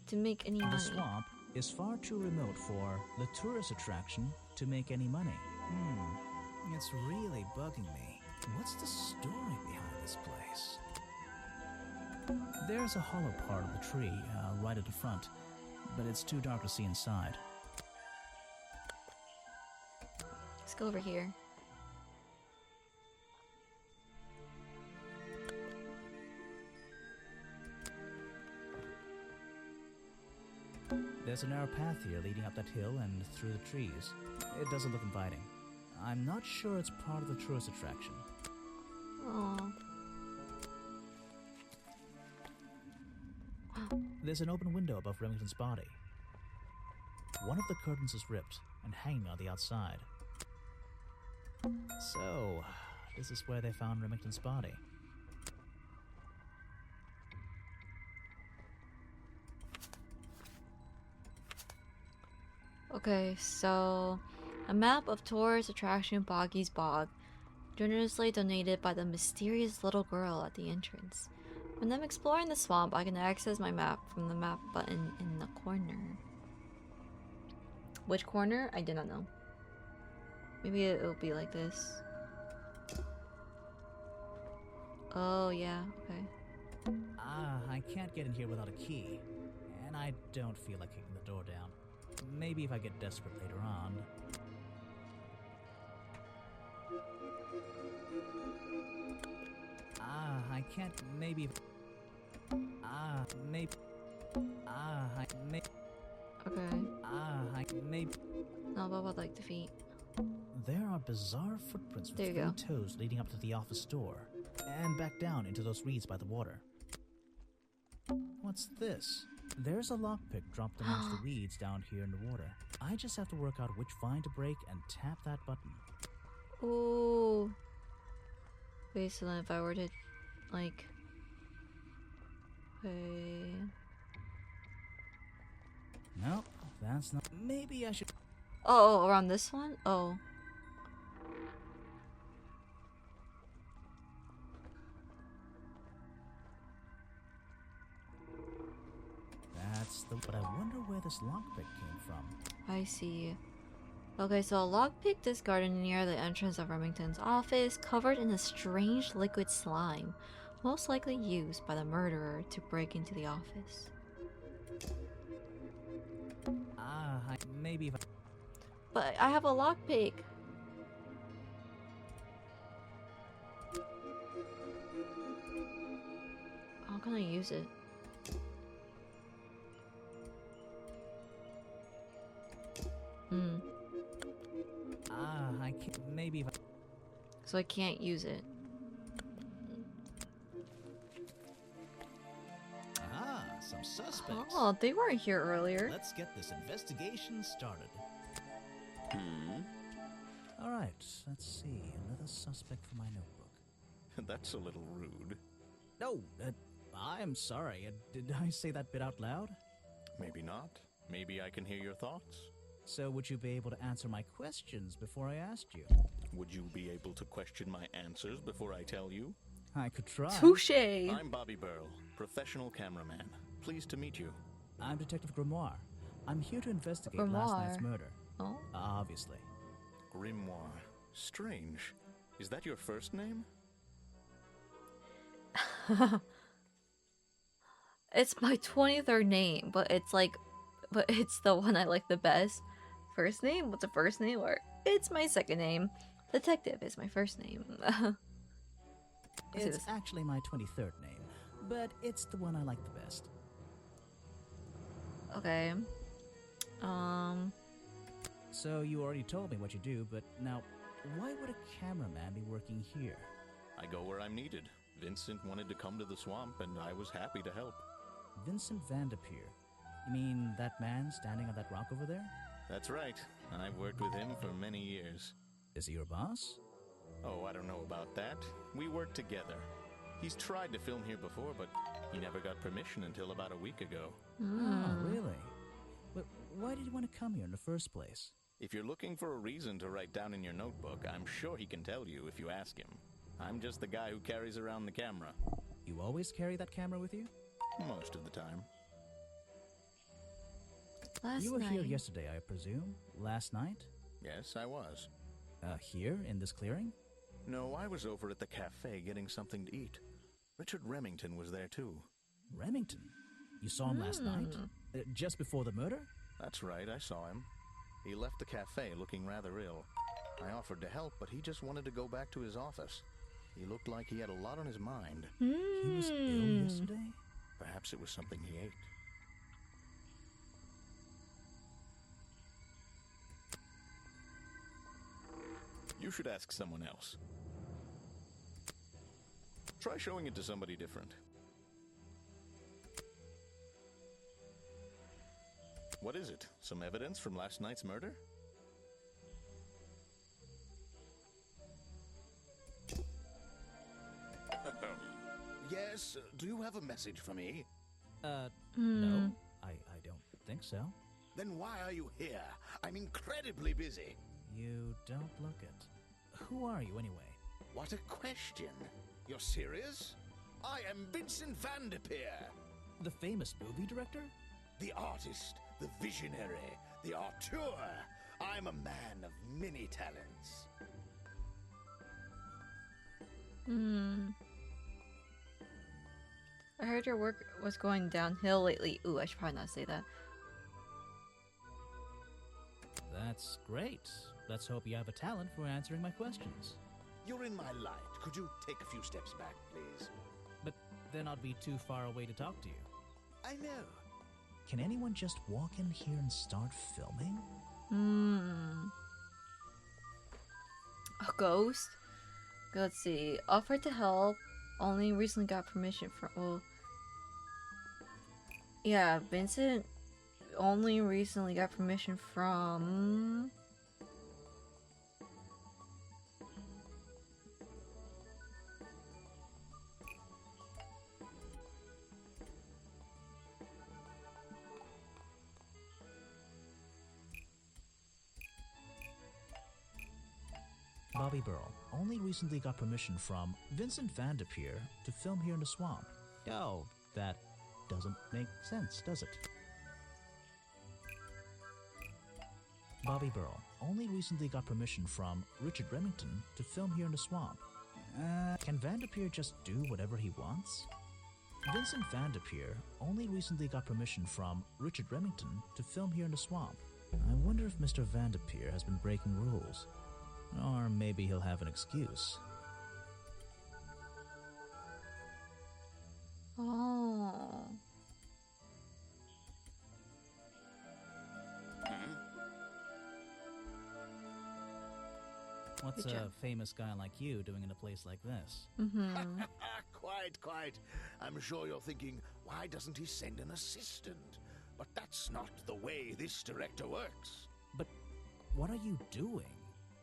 to make any money. The swamp is far too remote for the tourist attraction to make any money. It's really bugging me. What's the story behind this place? There's a hollow part of the tree right at the front, but it's too dark to see inside. Let's go over here. There's a narrow path here leading up that hill and through the trees. It doesn't look inviting. I'm not sure it's part of the tourist attraction. Oh. There's an open window above Remington's body. One of the curtains is ripped and hanging on the outside. So, this is where they found Remington's body. Okay, so a map of tourist attraction Boggy's Bog, generously donated by the mysterious little girl at the entrance. When I'm exploring the swamp, I can access my map from the map button in the corner. Which corner? I do not know. Maybe it'll be like this. Oh yeah, okay. I can't get in here without a key. And I don't feel like kicking the door down. Maybe if I get desperate later on. I can't. Maybe. Maybe. Okay. Maybe. Now what about like the feet? There are bizarre footprints with There you three go. toes leading up to the office door, and back down into those reeds by the water. What's this? There's a lockpick dropped amongst the weeds down here in the water. I just have to work out which vine to break and tap that button. Ooh. Wait, so then if I were to, like... Okay... No, that's not... Maybe I should... Oh, around this one? Oh. That's the... But I wonder where this lockpick came from. I see. Okay, so a lockpick discarded near the entrance of Remington's office, covered in a strange liquid slime, most likely used by the murderer to break into the office. Maybe if I... But I have a lockpick. How can I use it? I can't... Maybe if I... So I can't use it. Some suspects. Oh, they weren't here earlier. Let's get this investigation started. Alright, let's see. Another suspect for my notebook. That's a little rude. No, I'm sorry. Did I say that bit out loud? Maybe not. Maybe I can hear your thoughts. So would you be able to answer my questions before I asked you? Would you be able to question my answers before I tell you? I could try. Touche! I'm Bobby Burl, professional cameraman. Pleased to meet you. I'm Detective Grimoire. I'm here to investigate Grimoire. last night's murder. Oh? Obviously. Grimoire. Strange. Is that your first name? It's my 23rd name, but it's the one I like the best. First name? What's a first name? Or it's my second name. Detective is my first name. It's actually my 23rd name, but it's the one I like the best. Okay. So you already told me what you do, but now, why would a cameraman be working here? I go where I'm needed. Vincent wanted to come to the swamp, and I was happy to help. Vincent Vanderpeer. You mean that man standing on that rock over there? That's right. I've worked with him for many years. Is he your boss? Oh, I don't know about that. We work together. He's tried to film here before, but he never got permission until about a week ago. Oh, really? But why did you want to come here in the first place? If you're looking for a reason to write down in your notebook, I'm sure he can tell you if you ask him. I'm just the guy who carries around the camera. You always carry that camera with you? Most of the time. You were here yesterday, I presume? Last night? Yes, I was. Here, in this clearing? No, I was over at the cafe getting something to eat. Richard Remington was there too. Remington? You saw him last night? Just before the murder? That's right, I saw him. He left the cafe looking rather ill. I offered to help, but he just wanted to go back to his office. He looked like he had a lot on his mind. He was ill yesterday? Perhaps it was something he ate. You should ask someone else. Try showing it to somebody different. What is it? Some evidence from last night's murder? Yes, do you have a message for me? No. I don't think so. Then why are you here? I'm incredibly busy. You don't look it. Who are you, anyway? What a question. You're serious? I am Vincent Vanderpeer. The famous movie director? The artist, the visionary, the auteur. I'm a man of many talents. I heard your work was going downhill lately. Ooh, I should probably not say that. That's great. Let's hope you have a talent for answering my questions. You're in my light. Could you take a few steps back, please? But then I'd be too far away to talk to you. I know. Can anyone just walk in here and start filming? A ghost? Let's see. Offered to help. Only recently got permission from. Well, yeah, Vincent only recently got permission from. Bobby Burl only recently got permission from Vincent Vanderpeer to film here in the swamp. Oh, that doesn't make sense, does it? Bobby Burl only recently got permission from Richard Remington to film here in the swamp. Can Vanderpeer just do whatever he wants? Vincent Vanderpeer only recently got permission from Richard Remington to film here in the swamp. I wonder if Mr. Vanderpeer has been breaking rules. Or maybe he'll have an excuse. Oh. What's Good a job. famous guy like you doing in a place like this? Quite. I'm sure you're thinking, why doesn't he send an assistant? But that's not the way this director works. But what are you doing?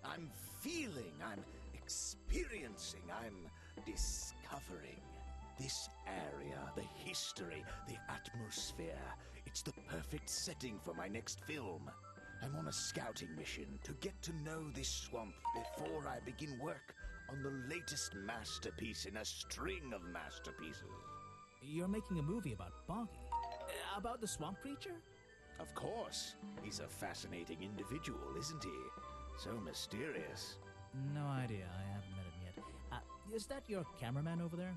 I'm feeling, I'm experiencing, I'm discovering. This area, the history, the atmosphere, it's the perfect setting for my next film. I'm on a scouting mission to get to know this swamp before I begin work on the latest masterpiece in a string of masterpieces. You're making a movie about Boggy? About the swamp creature? Of course. He's a fascinating individual, isn't he? So mysterious. No idea. I haven't met him yet. Is that your cameraman over there?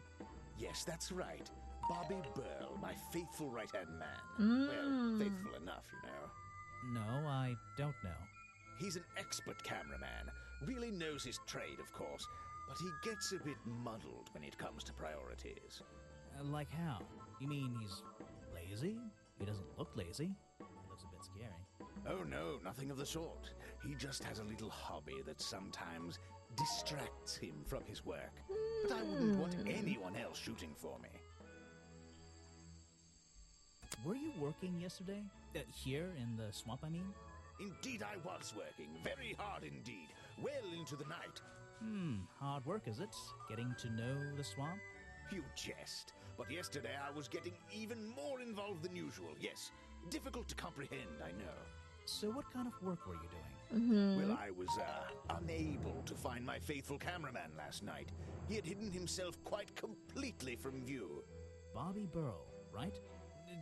Yes, that's right. Bobby Burl, my faithful right-hand man. Well, faithful enough, you know. No, I don't know. He's an expert cameraman. Really knows his trade, of course. But he gets a bit muddled when it comes to priorities. Like how? You mean he's lazy? He doesn't look lazy. He looks a bit scary. Oh no, nothing of the sort. He just has a little hobby that sometimes distracts him from his work. But I wouldn't want anyone else shooting for me. Were you working yesterday? Here in the swamp, I mean? Indeed I was working. Very hard indeed. Well into the night. Hard work, is it? Getting to know the swamp? You jest. But yesterday I was getting even more involved than usual. Yes, difficult to comprehend, I know. So what kind of work were you doing? Well, I was, unable to find my faithful cameraman last night. He had hidden himself quite completely from view. Bobby Burl, right?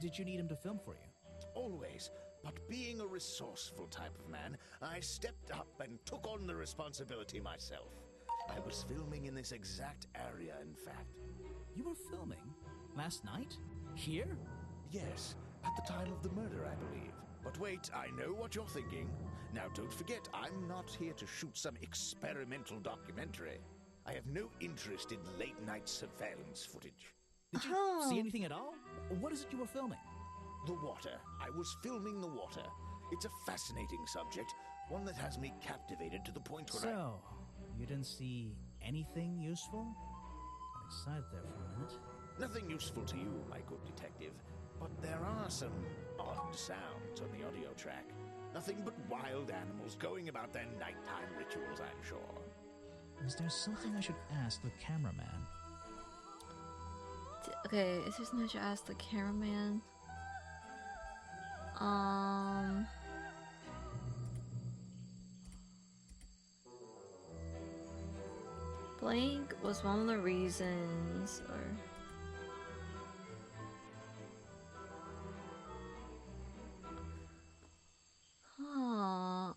Did you need him to film for you? Always. But being a resourceful type of man, I stepped up and took on the responsibility myself. I was filming in this exact area, in fact. You were filming? Last night? Here? Yes, at the time of the murder, I believe. But wait, I know what you're thinking. Now, don't forget, I'm not here to shoot some experimental documentary. I have no interest in late-night surveillance footage. Did you see anything at all? What is it you were filming? The water. I was filming the water. It's a fascinating subject, one that has me captivated to the point where So, you didn't see anything useful? Got excited there for a minute. Nothing useful to you, my good detective, but there are some odd sounds on the audio track. Nothing but wild animals going about their nighttime rituals, I'm sure. Is there something I should ask the cameraman? Okay, is there something I should ask the cameraman? Blank was one of the reasons, or... Huh...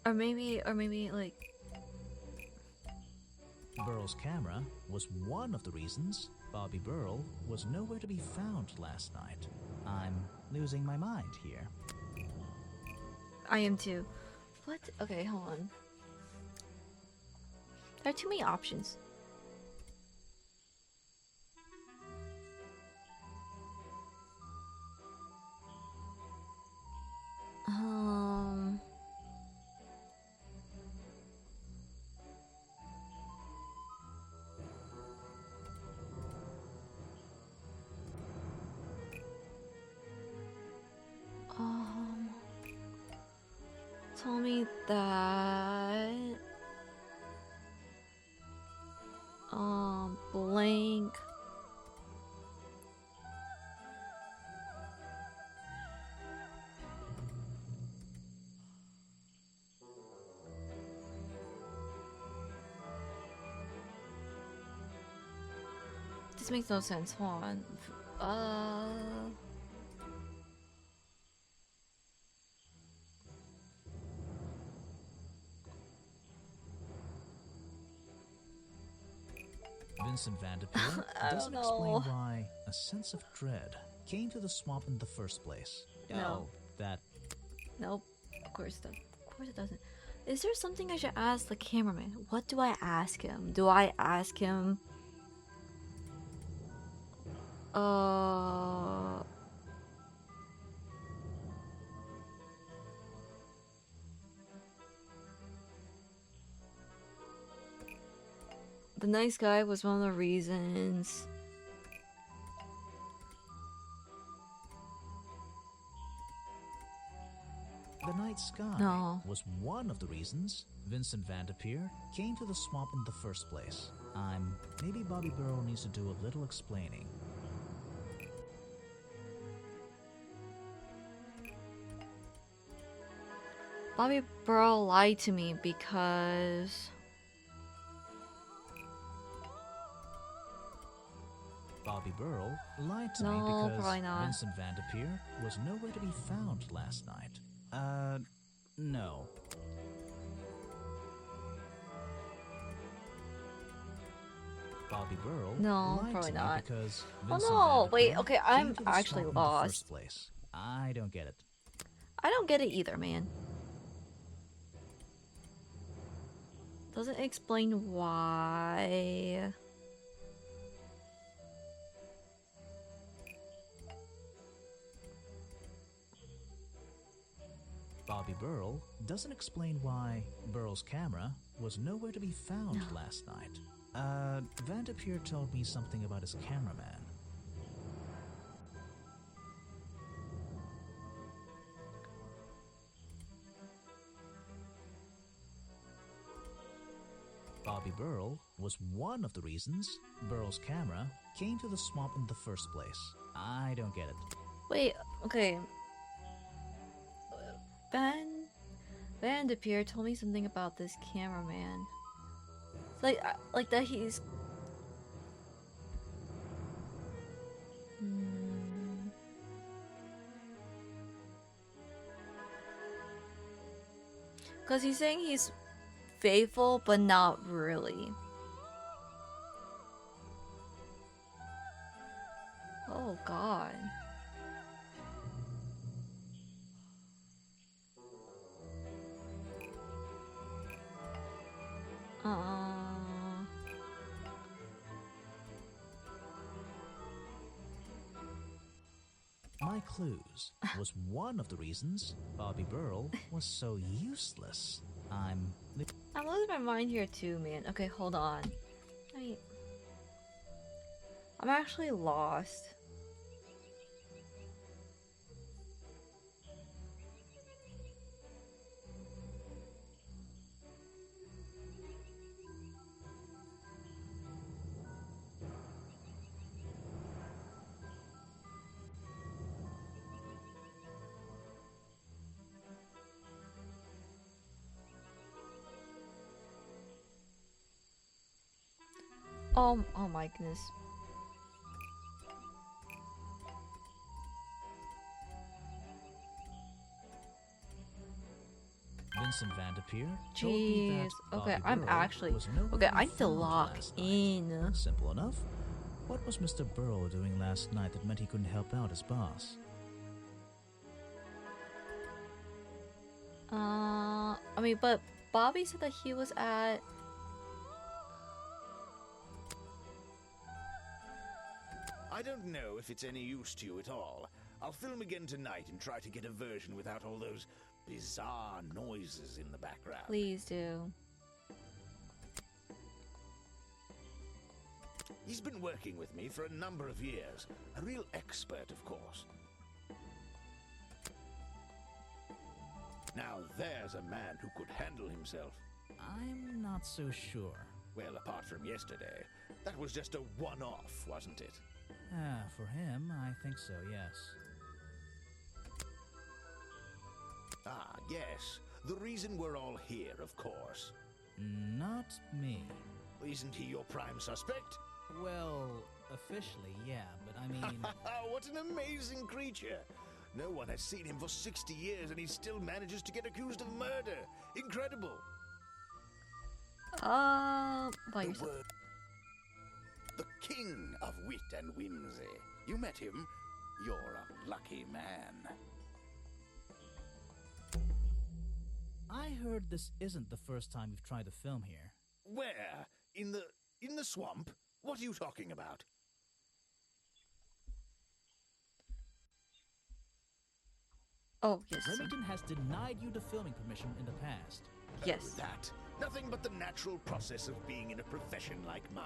Or maybe like... Burl's camera was one of the reasons Bobby Burl was nowhere to be found last night. I'm losing my mind here. I am too. What? Okay, hold on. There are too many options. Tell me that blank this makes no sense. Hold on. Vincent Vanderpool doesn't explain why a sense of dread came to the swamp in the first place. No. That... Nope. Of course it doesn't. Is there something I should ask the cameraman? What do I ask him? Do I ask him... The nice guy was one of the reasons. The night sky No. was one of the reasons Vincent Van de Peer came to the swamp in the first place. Maybe Bobby Burrow needs to do a little explaining. Bobby Burrow lied to me because... Bobby Burrow lied to me No, because probably not. Vincent Van de Peer was nowhere to be found last night. No. Bobby Burrow No, lied probably to me not. because Oh Vincent no, Van de wait, Peer okay, came I'm to the actually swamp in the lost. first place. I don't get it. I don't get it either, man. Doesn't explain why. Bobby Burrow doesn't explain why Burrow's camera was nowhere to be found last night. Van de Peer told me something about his cameraman. Bobby Burrow was one of the reasons Burrow's camera came to the swamp in the first place. I don't get it. Wait, okay. Van de Peer told me something about this cameraman. It's like that he's... Because he's saying he's faithful, but not really. Oh, God. My clues was one of the reasons Bobby Burrow was so useless. I'm losing my mind here too, man. Okay, hold on. I'm actually lost. Oh my goodness. Vincent Van de Peer told me Jeez. that Okay, Bobby I'm Burrow actually... was nowhere Okay, to be I need to found lock last night. in. Simple enough. What was Mr. Burrow doing last night that meant he couldn't help out his boss? I mean, but Bobby said that he was at... I don't know if it's any use to you at all. I'll film again tonight and try to get a version without all those bizarre noises in the background. Please do. He's been working with me for a number of years. A real expert, of course. Now there's a man who could handle himself. I'm not so sure. Well, apart from yesterday, that was just a one-off, wasn't it? For him, I think so, yes. Ah, yes. The reason we're all here, of course. Not me. Isn't he your prime suspect? Well, officially, yeah, but I mean... What an amazing creature! No one has seen him for 60 years and he still manages to get accused of murder. Incredible! By yourself. The king of wit and whimsy. You met him. You're a lucky man. I heard this isn't the first time you've tried to film here. Where? In the swamp? What are you talking about? Oh, yes. Remington has denied you the filming permission in the past. Yes. That. Nothing but the natural process of being in a profession like mine.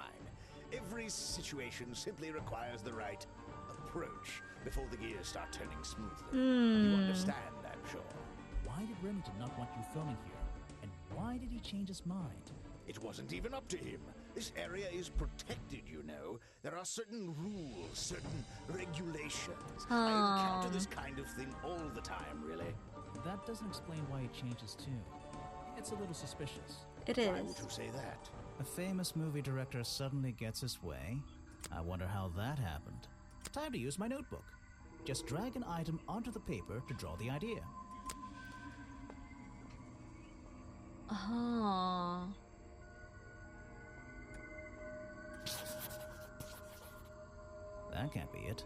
Every situation simply requires the right approach before the gears start turning smoothly. You understand, I'm sure. Why did Remington not want you filming here? And why did he change his mind? It wasn't even up to him. This area is protected, you know. There are certain rules, certain regulations. I encounter this kind of thing all the time, really. That doesn't explain why he changed his tune. It's a little suspicious. It Why would is. you say that? A famous movie director suddenly gets his way. I wonder how that happened. Time to use my notebook. Just drag an item onto the paper to draw the idea. Oh. That can't be it.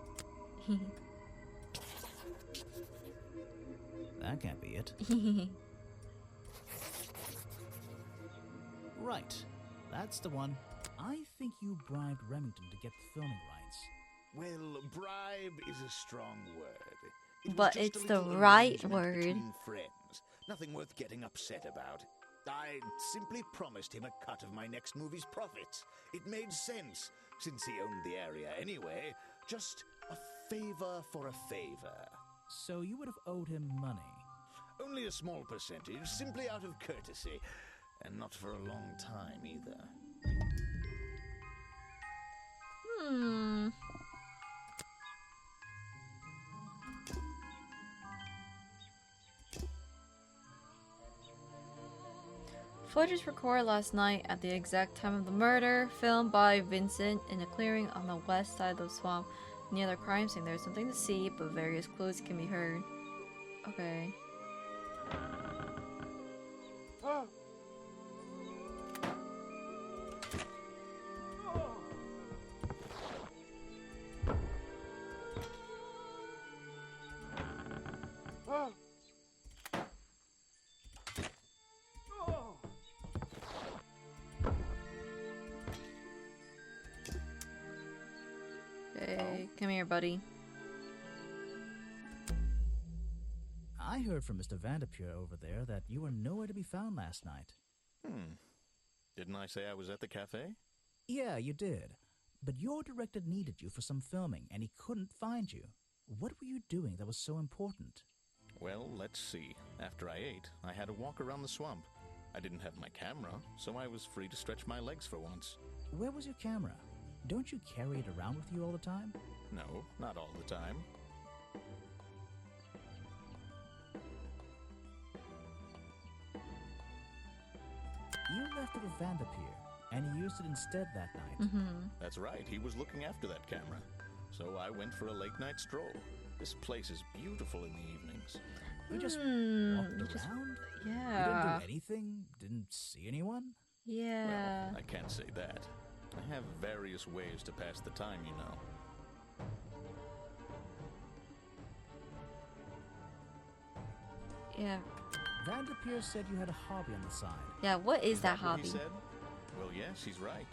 That can't be it. Right. That's the one. I think you bribed Remington to get the filming rights. Well, bribe is a strong word. It was But just a it's the little right arrangement word. between friends. Nothing worth getting upset about. I simply promised him a cut of my next movie's profits. It made sense, since he owned the area anyway. Just a favor for a favor. So you would have owed him money. Only a small percentage, simply out of courtesy. And not for a long time, either. Footage recorded last night at the exact time of the murder, filmed by Vincent in a clearing on the west side of the swamp near the crime scene. There's something to see, but various clues can be heard. Okay. Okay, come here, buddy. I heard from Mr. Vanderpure over there that you were nowhere to be found last night. Didn't I say I was at the cafe? Yeah, you did. But your director needed you for some filming, and he couldn't find you. What were you doing that was so important? Well, let's see. After I ate, I had a walk around the swamp. I didn't have my camera, so I was free to stretch my legs for once. Where was your camera? Don't you carry it around with you all the time? No, not all the time. You left it with Vanderpeer, and he used it instead that night. That's right, he was looking after that camera. So I went for a late-night stroll. This place is beautiful in the evenings. You just You walked just- around? You Yeah. didn't do anything? Didn't see anyone? Yeah. Well, I can't say that. I have various ways to pass the time, you know. Yeah. Vanderpeer said you had a hobby on the side. Yeah, what is that What hobby? he said? Well, yes, he's right.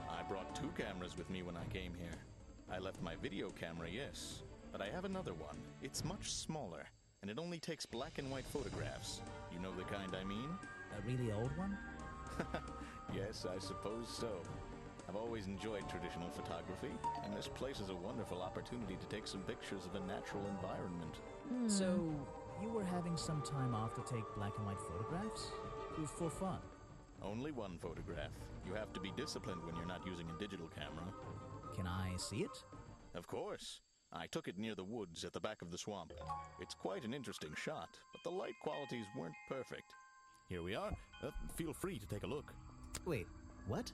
I brought 2 cameras with me when I came here. I left my video camera, yes, but I have another one. It's much smaller, and it only takes black and white photographs. You know the kind I mean? A really old one? Yes, I suppose so. I've always enjoyed traditional photography, and this place is a wonderful opportunity to take some pictures of a natural environment. So, you were having some time off to take black and white photographs? For fun? Only one photograph. You have to be disciplined when you're not using a digital camera. Can I see it? Of course. I took it near the woods at the back of the swamp. It's quite an interesting shot, but the light qualities weren't perfect. Here we are. Feel free to take a look. Wait, what?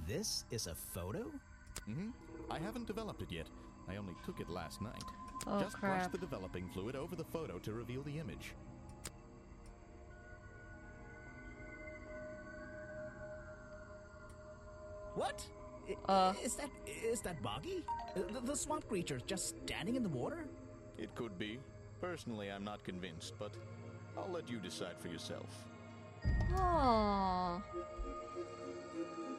This is a photo? I haven't developed it yet. I only took it last night. Oh, Just brush crap. the developing fluid over the photo to reveal the image. What? Is that Boggy? The swamp creature just standing in the water? It could be. Personally, I'm not convinced, but I'll let you decide for yourself. Oh.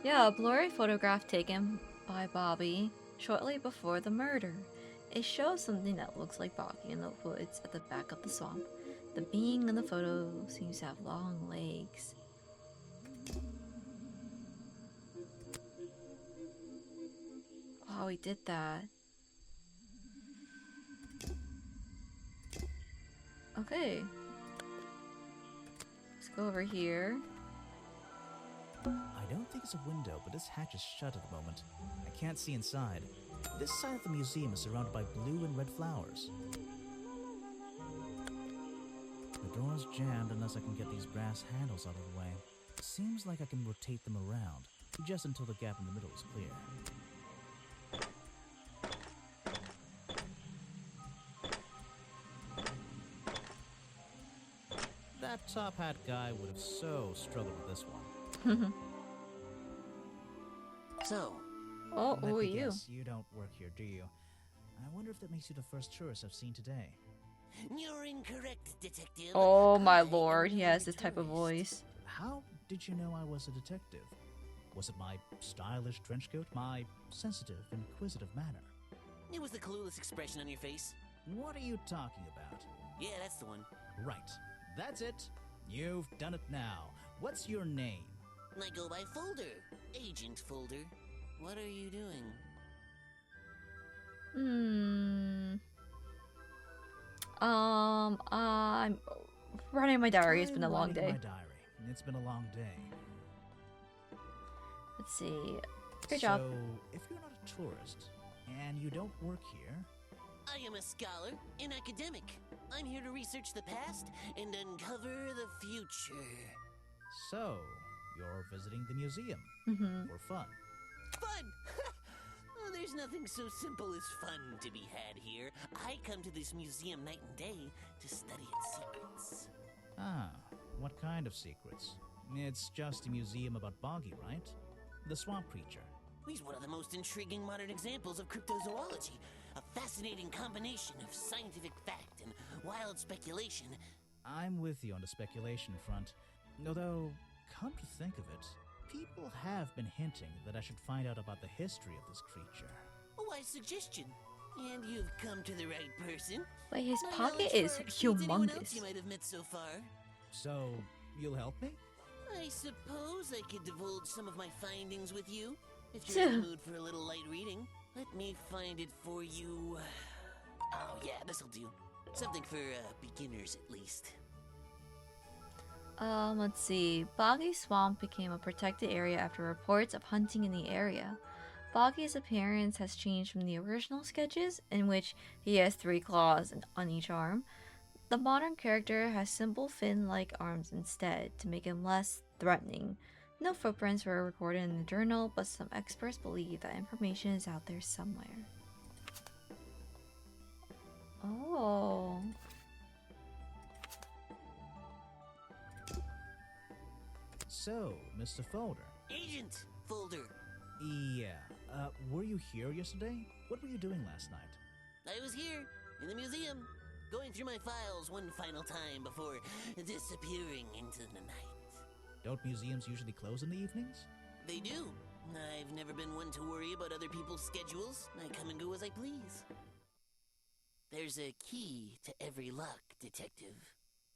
Yeah, a blurry photograph taken by Bobby shortly before the murder. It shows something that looks like Bobby in the woods at the back of the swamp. The being in the photo seems to have long legs. Oh, he did that. Okay. Let's go over here. I don't think it's a window, but this hatch is shut at the moment. I can't see inside. This side of the museum is surrounded by blue and red flowers. The door's jammed unless I can get these brass handles out of the way. Seems like I can rotate them around, just until the gap in the middle is clear. That top hat guy would have so struggled with this one. So, Oh, Let who are me you? guess, you don't work here, do you? I wonder if that makes you the first tourist I've seen today. you're incorrect, detective. Oh my I am lord, he not has a this type of tourist. voice. How did you know I was a detective? Was it my stylish trench coat, my sensitive, inquisitive manner? It was the clueless expression on your face. What are you talking about? Yeah, that's the one. Right, that's it. You've done it now. What's your name? I go by Folder. Agent Folder. What are you doing? I'm running my diary. It's been a I'm long writing day. My diary. It's been a long day. Let's see. Good job. So, if you're not a tourist and you don't work here, I am a scholar, an academic. I'm here to research the past and uncover the future. so you're visiting the museum Mm-hmm. for fun. Fun! Oh, there's nothing so simple as fun to be had here. I come to this museum night and day to study its secrets. Ah, what kind of secrets? It's just a museum about Boggy, right? The swamp creature. He's one of the most intriguing modern examples of cryptozoology. A fascinating combination of scientific fact and wild speculation. I'm with you on the speculation front. Although, come to think of it, people have been hinting that I should find out about the history of this creature. A wise suggestion. And you've come to the right person. But his My pocket knowledge is far exceeds anyone else humongous. you might have met so far. So, you'll help me? I suppose I could divulge some of my findings with you. If you're in the mood for a little light reading, let me find it for you. Oh yeah, this'll do. Something for beginners at least. Let's see. Boggy Swamp became a protected area after reports of hunting in the area. Boggy's appearance has changed from the original sketches, in which he has 3 claws on each arm. The modern character has simple fin-like arms instead, to make him less threatening. No footprints were recorded in the journal, but some experts believe that information is out there somewhere. Oh. So, Mr. Folder. Agent Folder. Yeah, were you here yesterday? What were you doing last night? I was here, in the museum, going through my files one final time before disappearing into the night. Don't museums usually close in the evenings? They do. I've never been one to worry about other people's schedules. I come and go as I please. There's a key to every lock, Detective.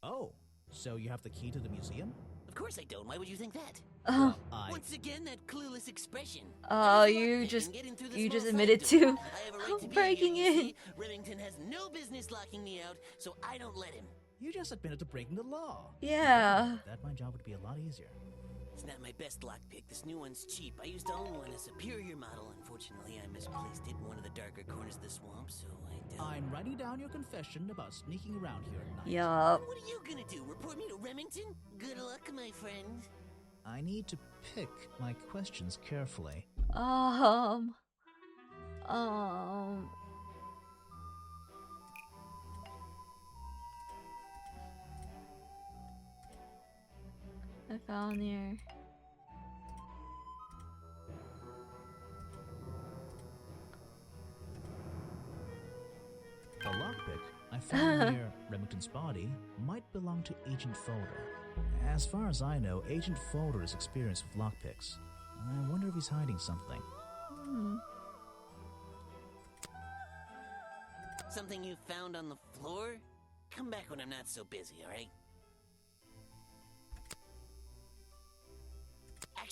Oh, so you have the key to the museum? Of course I don't. Why would you think that? Oh. Once again, that clueless expression. Oh, I was you lockpicked just- and getting through the you small just side admitted door. to I have a right to be breaking here, you in. see. Remington has no business locking me out, so I don't let him. You just admitted to breaking the law. Yeah. That my job would be a lot easier. It's not my best lockpick. This new one's cheap. I used to own one, a superior model. Unfortunately, I misplaced it in one of the darker corners of the swamp, so I don't. I'm writing down your confession about sneaking around here at night. Yup. What are you gonna do? Report me to Remington? Good luck, my friend. I need to pick my questions carefully. Um. I found here. The lockpick I found near Remington's body might belong to Agent Folder. As far as I know, Agent Folder is experienced with lockpicks. I wonder if he's hiding something. Something you found on the floor? Come back when I'm not so busy, alright?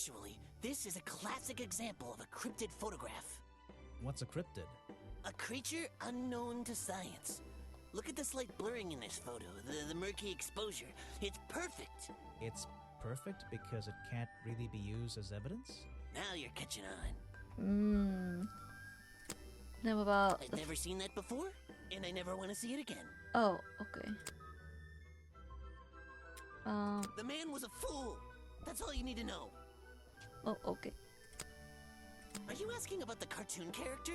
Actually, this is a classic example of a cryptid photograph. What's a cryptid? A creature unknown to science. Look at the slight blurring in this photo, the murky exposure. It's perfect. It's perfect because it can't really be used as evidence? Now you're catching on. Now about I've never seen that before, and I never want to see it again. Oh, okay. The man was a fool. That's all you need to know. Oh, okay. Are you asking about the cartoon character?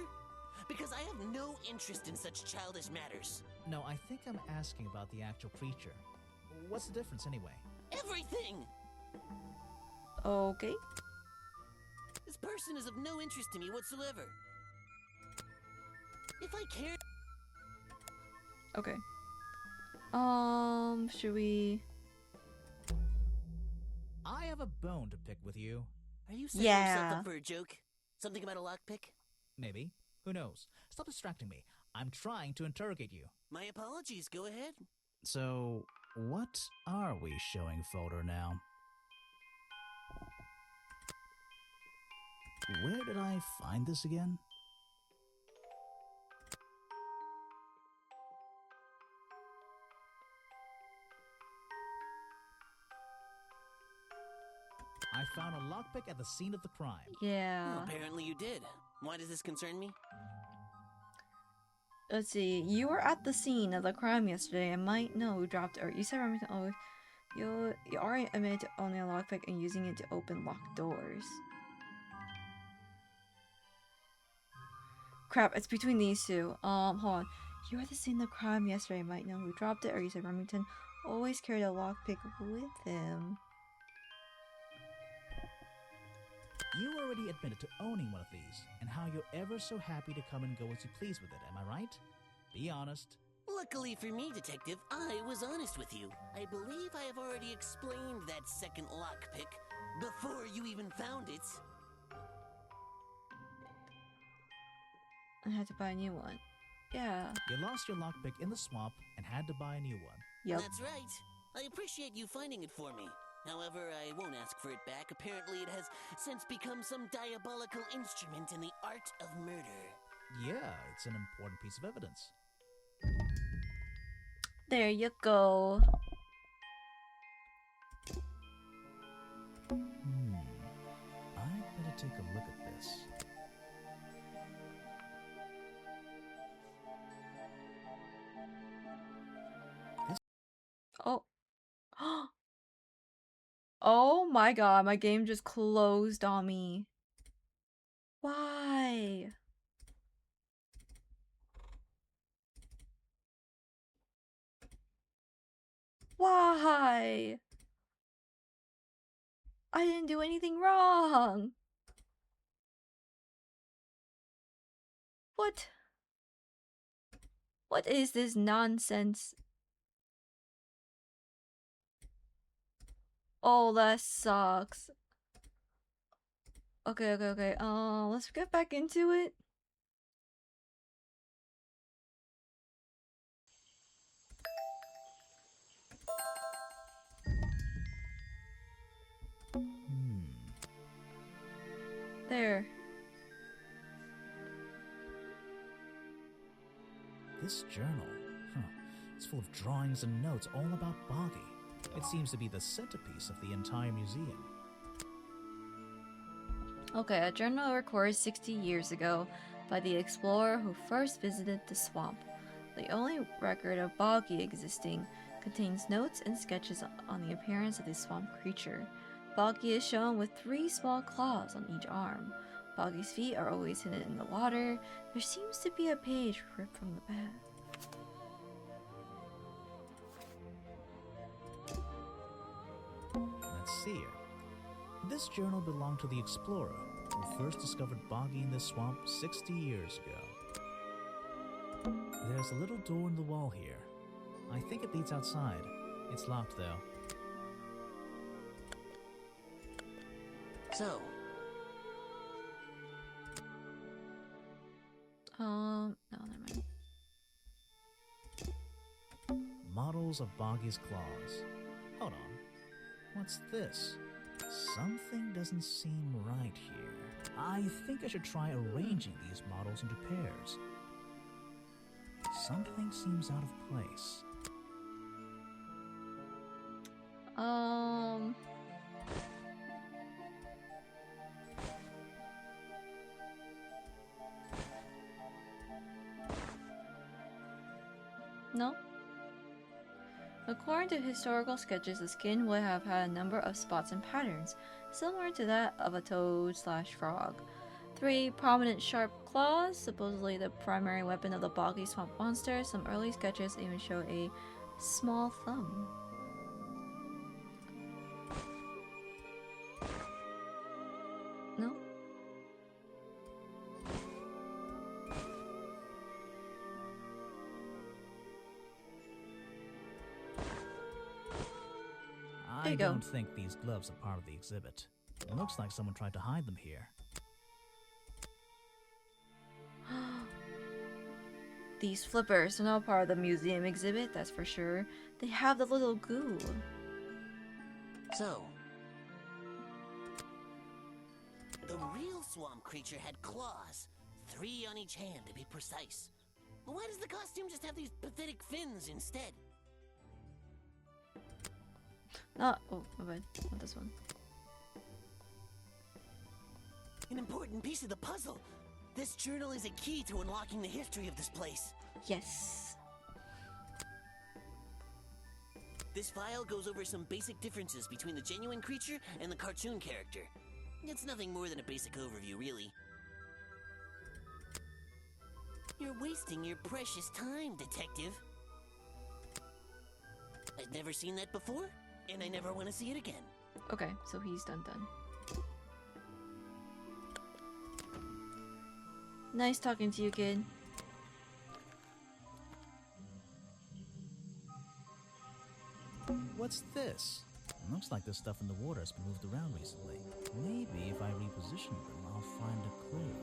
Because I have no interest in such childish matters. No, I think I'm asking about the actual creature. What's the difference anyway? Everything! Okay. This person is of no interest to me whatsoever. If I cared... Okay. Should we... I have a bone to pick with you. Are you setting yourself up for a joke? Something about a lockpick? Maybe. Who knows? Stop distracting me. I'm trying to interrogate you. My apologies, go ahead. So, what are we showing photo now? Where did I find this again? I found a lockpick at the scene of the crime. Yeah. Well, apparently you did. Why does this concern me? Let's see. You were at the scene of the crime yesterday and might know who dropped it. Or you said Remington. Oh, you already admitted to owning a lockpick and using it to open locked doors. Crap, it's between these two. Hold on. You were at the scene of the crime yesterday and might know who dropped it. Or you said Remington always carried a lockpick with him. You already admitted to owning one of these, and how you're ever so happy to come and go as you please with it, am I right? Be honest. Luckily for me, Detective, I was honest with you. I believe I have already explained that second lockpick before you even found it. I had to buy a new one. Yeah. You lost your lockpick in the swamp and had to buy a new one. Yep. That's right. I appreciate you finding it for me. However, I won't ask for it back. Apparently, it has since become some diabolical instrument in the art of murder. Yeah, it's an important piece of evidence. There you go. I'd better take a look at this. Oh. Oh my god, my game just closed on me. Why? Why? I didn't do anything wrong. What? What is this nonsense? Oh, that sucks. Okay. Let's get back into it. There. This journal, it's full of drawings and notes all about Boggy. It seems to be the centerpiece of the entire museum. Okay, a journal recorded 60 years ago by the explorer who first visited the swamp. The only record of Boggy existing contains notes and sketches on the appearance of the swamp creature. Boggy is shown with 3 small claws on each arm. Boggy's feet are always hidden in the water. There seems to be a page ripped from the back. Let's see here. This journal belonged to the explorer who first discovered Boggy in the swamp 60 years ago. There's a little door in the wall here. I think it leads outside. It's locked though. So, No, never mind. Models of Boggy's claws. Hold on. What's this? Something doesn't seem right here. I think I should try arranging these models into pairs. Something seems out of place. No? According to historical sketches, the skin would have had a number of spots and patterns, similar to that of a toad/frog. 3 prominent sharp claws, supposedly the primary weapon of the boggy swamp monster. Some early sketches even show a small thumb. No? I don't think these gloves are part of the exhibit. It looks like someone tried to hide them here. These flippers are not part of the museum exhibit, that's for sure. They have the little goo. So, the real swamp creature had claws, 3 on each hand to be precise. But why does the costume just have these pathetic fins instead? Oh, my bad. Not this one. An important piece of the puzzle. This journal is a key to unlocking the history of this place. Yes. This file goes over some basic differences between the genuine creature and the cartoon character. It's nothing more than a basic overview, really. You're wasting your precious time, detective. I've never seen that before, and I never want to see it again. Okay, so he's done. Nice talking to you, kid. What's this? It looks like this stuff in the water has been moved around recently. Maybe if I reposition them, I'll find a clue.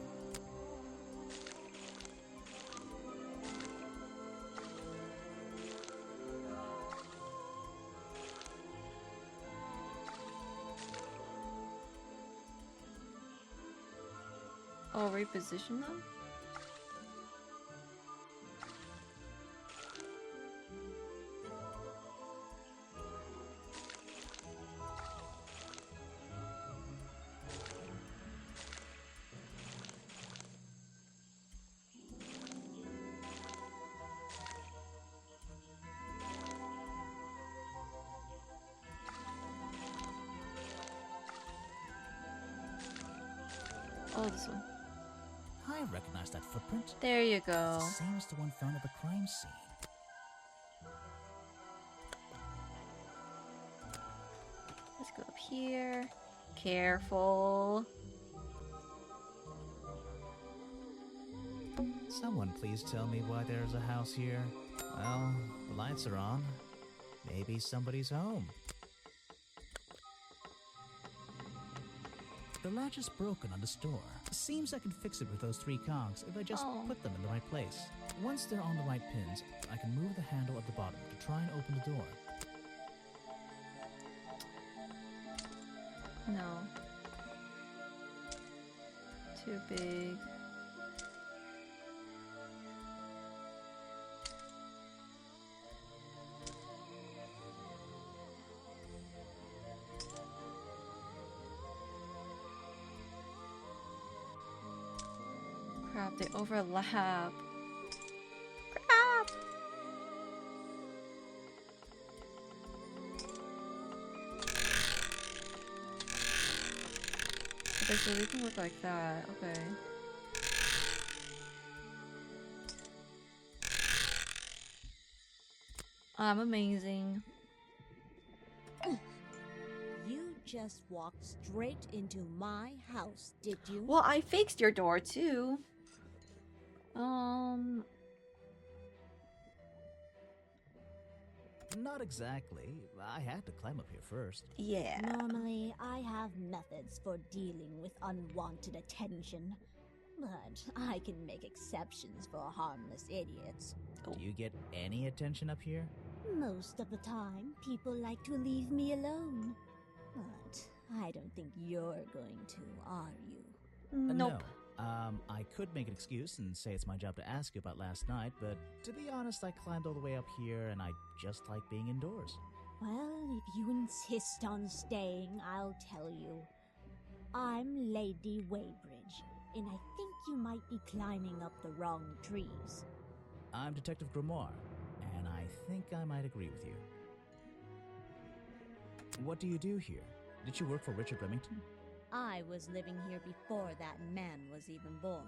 Oh, reposition them? Oh, this one. I recognize that footprint. There you go. It's the same as the one found at the crime scene. Let's go up here. Careful. Someone please tell me why there's a house here. Well, the lights are on. Maybe somebody's home. The latch is broken on the store. Seems I can fix it with those 3 cogs if I just put them in the right place. Once they're on the right pins, I can move the handle at the bottom to try and open the door. No. Too big. Crap, they overlap. Crap! Okay, so they can look like that. Okay. I'm amazing. You just walked straight into my house, did you? Well, I fixed your door too. Not exactly. I had to climb up here first. Yeah. Normally, I have methods for dealing with unwanted attention, but I can make exceptions for harmless idiots. Do you get any attention up here? Most of the time, people like to leave me alone. But I don't think you're going to, are you? Nope. No. I could make an excuse and say it's my job to ask you about last night, but to be honest, I climbed all the way up here and I just like being indoors. Well, if you insist on staying, I'll tell you. I'm Lady Weybridge, and I think you might be climbing up the wrong trees. I'm Detective Grimoire, and I think I might agree with you. What do you do here? Did you work for Richard Remington? I was living here before that man was even born,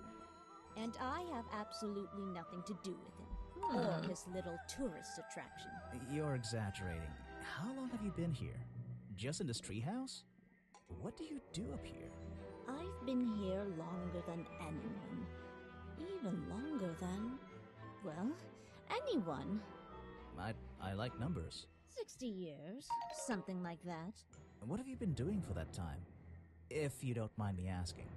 and I have absolutely nothing to do with him, or his little tourist attraction. You're exaggerating. How long have you been here? Just in this treehouse? What do you do up here? I've been here longer than anyone. Even longer than, well, anyone. I like numbers. 60 years, something like that. What have you been doing for that time? If you don't mind me asking.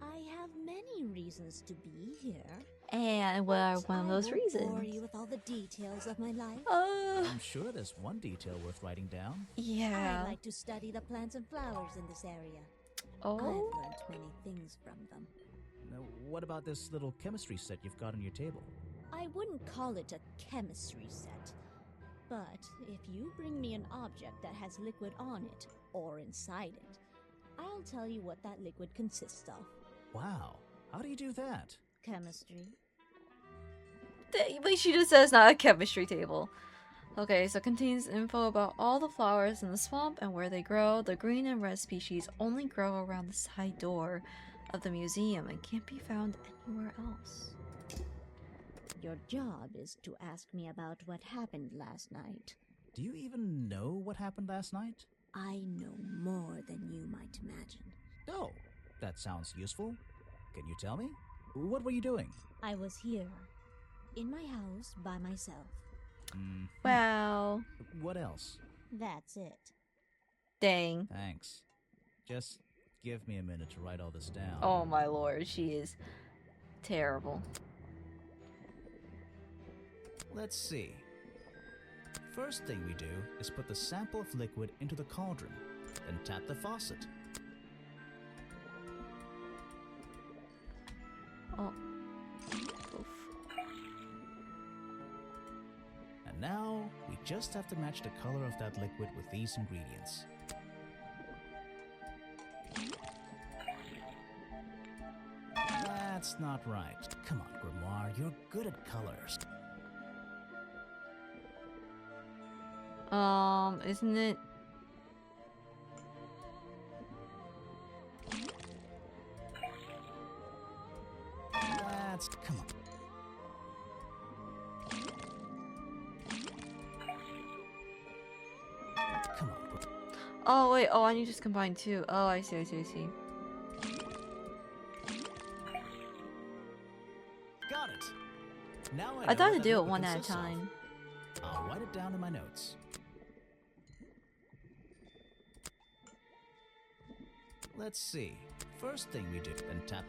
I have many reasons to be here. And what are one of those I won't bore reasons? you with all the details of my life. I'm sure there's one detail worth writing down. Yeah. I like to study the plants and flowers in this area. Oh. I've learned many things from them. Now, what about this little chemistry set you've got on your table? I wouldn't call it a chemistry set. But if you bring me an object that has liquid on it, or inside it, I'll tell you what that liquid consists of. Wow, how do you do that? Chemistry. But she just says not a chemistry table. Okay, so it contains info about all the flowers in the swamp and where they grow. The green and red species only grow around the side door of the museum and can't be found anywhere else. Your job is to ask me about what happened last night. Do you even know what happened last night? I know more than you might imagine. Oh, that sounds useful. Can you tell me? What were you doing? I was here, in my house, by myself. Wow. What else? That's it. Dang. Thanks. Just give me a minute to write all this down. Oh my lord, she is terrible. Let's see. First thing we do is put the sample of liquid into the cauldron, then tap the faucet. Oh. Oof. And now, we just have to match the color of that liquid with these ingredients. That's not right. Come on, Grimoire, you're good at colors. Isn't it? Come on. Come on. Oh wait, oh I need to just combine two. Oh, I see. Got it. Now I know thought to what do it liquid one at a consists of. time. I'll write it down in my notes. Let's see. First thing we do, then tap.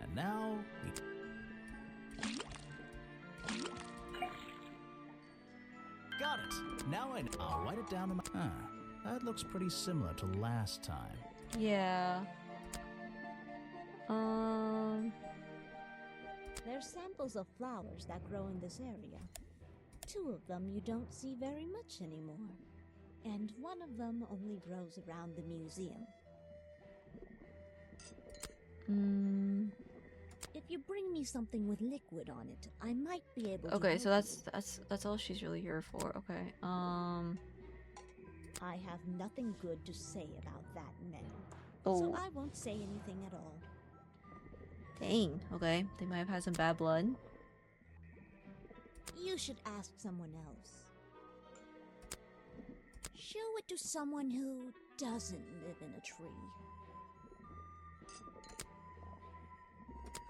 And now we. Got it. Now I'll write it down in my. That looks pretty similar to last time. Yeah. They're samples of flowers that grow in this area. 2 of them you don't see very much anymore. And 1 of them only grows around the museum. If you bring me something with liquid on it, I might be able to. Okay, so help that's all she's really here for. Okay. I have nothing good to say about that man. Oh. So I won't say anything at all. Dang. Okay, they might have had some bad blood. You should ask someone else. Show it to someone who doesn't live in a tree.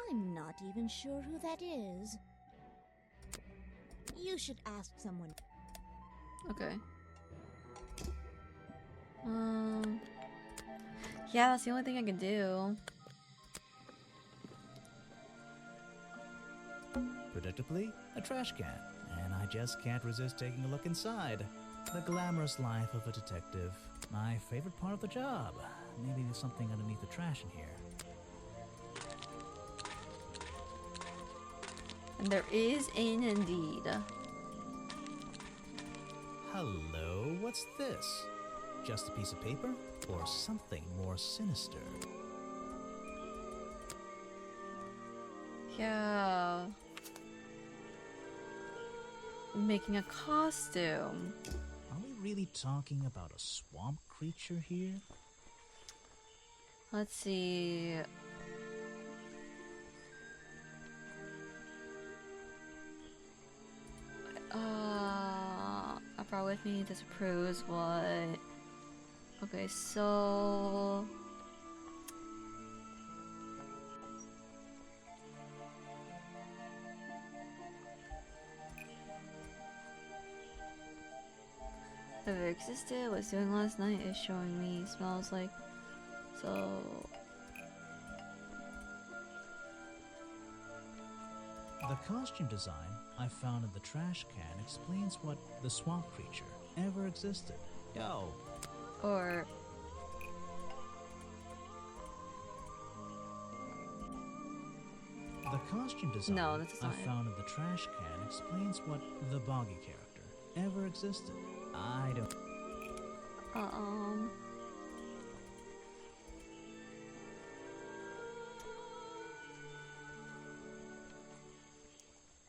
I'm not even sure who that is. You should ask someone. Okay. Yeah, that's the only thing I can do. Predictably, a trash can, and I just can't resist taking a look inside. The glamorous life of a detective. My favorite part of the job. Maybe there's something underneath the trash in here. And there is indeed. Hello, what's this? Just a piece of paper? Or something more sinister? Yeah. Making a costume. Are we really talking about a swamp creature here? Let's see. I brought with me disapproves what. Okay, so. If it existed, what's doing last night is showing me smells like. So. The costume design I found in the trash can explains what the swamp creature ever existed. Yo. Or. The costume design No, that's I not it. found in the trash can explains what the boggy character ever existed. I don't.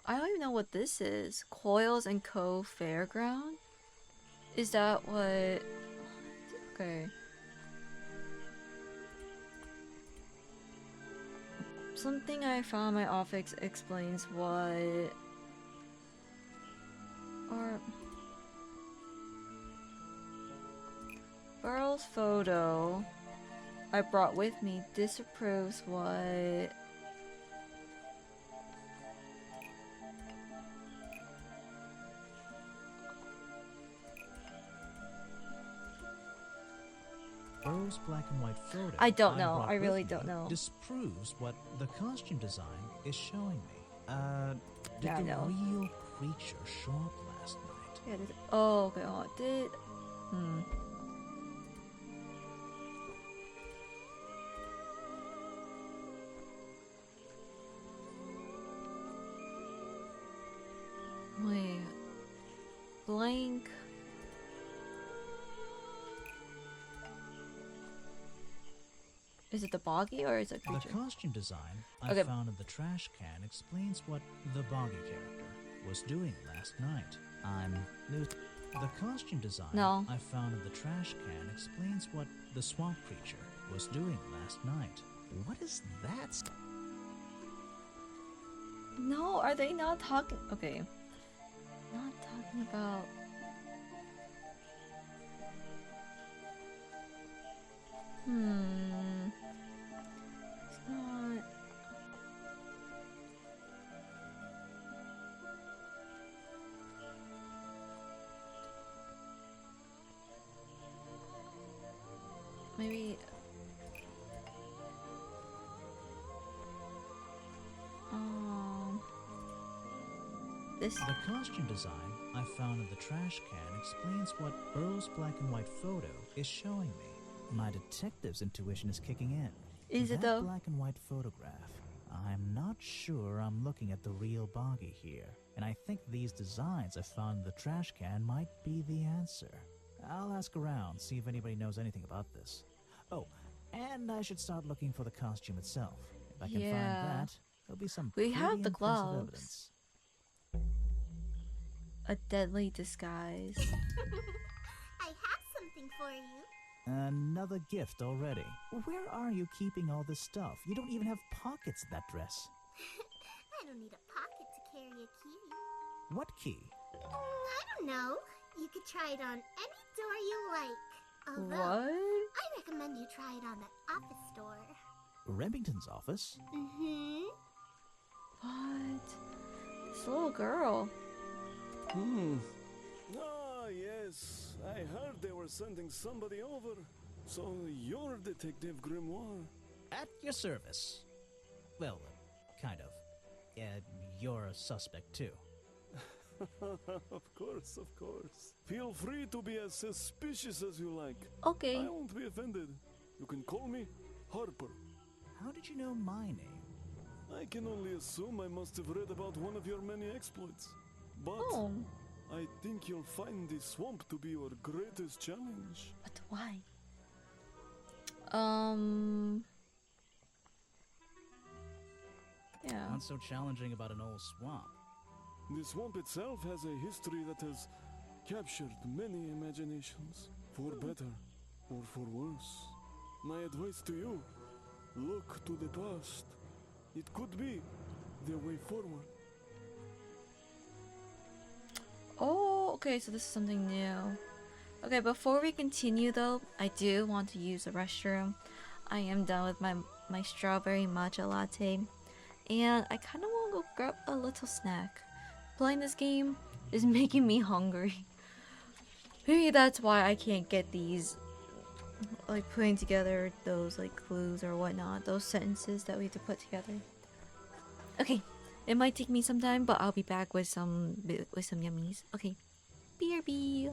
I don't even know what this is. Coils and Co. Fairground? Is that what? Okay. Something I found in my office explains what. Or. Burl's photo I brought with me disapproves what. Burrow's black and white photo I don't know. brought I really with don't me know. disproves what the costume design is showing me. Did Yeah, I the know. real creature show up last night? Yeah, oh, okay. Oh, it did. Wait. Blank. Is it the boggy or is it The creature? costume design I Okay. found in the trash can explains what the boggy character was doing last night. I'm new. The costume design No. I found in the trash can explains what the swamp creature was doing last night. What is that? No, are they not talking? Okay. Not talking about. It's not. Maybe. This. The costume design I found in the trash can explains what Burrow's black and white photo is showing me. My detective's intuition is kicking in. Is it That though? black and white photograph. I'm not sure I'm looking at the real boggy here, and I think these designs I found in the trash can might be the answer. I'll ask around, see if anybody knows anything about this. Oh, and I should start looking for the costume itself. If I can Yeah. find that, there'll be some We have pretty the impressive gloves. evidence. A deadly disguise. I have something for you. Another gift already. Where are you keeping all this stuff? You don't even have pockets in that dress. I don't need a pocket to carry a key. What key? I don't know. You could try it on any door you like. Although, What? I recommend you try it on the office door. Remington's office? Mm-hmm. What? This little girl. Ah, yes. I heard they were sending somebody over. So you're Detective Grimoire. At your service. Well, kind of. You're a suspect too. Of course, of course. Feel free to be as suspicious as you like. Okay. I won't be offended. You can call me Harper. How did you know my name? I can only assume I must have read about one of your many exploits. But Oh, I think you'll find the swamp to be your greatest challenge. but why? Yeah. Not so challenging about an old swamp. The swamp itself has a history that has captured many imaginations, for better or for worse. My advice to you, look to the past. It could be the way forward. Oh, okay, so this is something new. Okay, before we continue though, I do want to use the restroom. I am done with my strawberry matcha latte. And I kind of want to go grab a little snack. Playing this game is making me hungry. Maybe that's why I can't get these, like putting together those like clues or whatnot, those sentences that we have to put together. Okay, it might take me some time, but I'll be back with some yummies. Okay, BRB.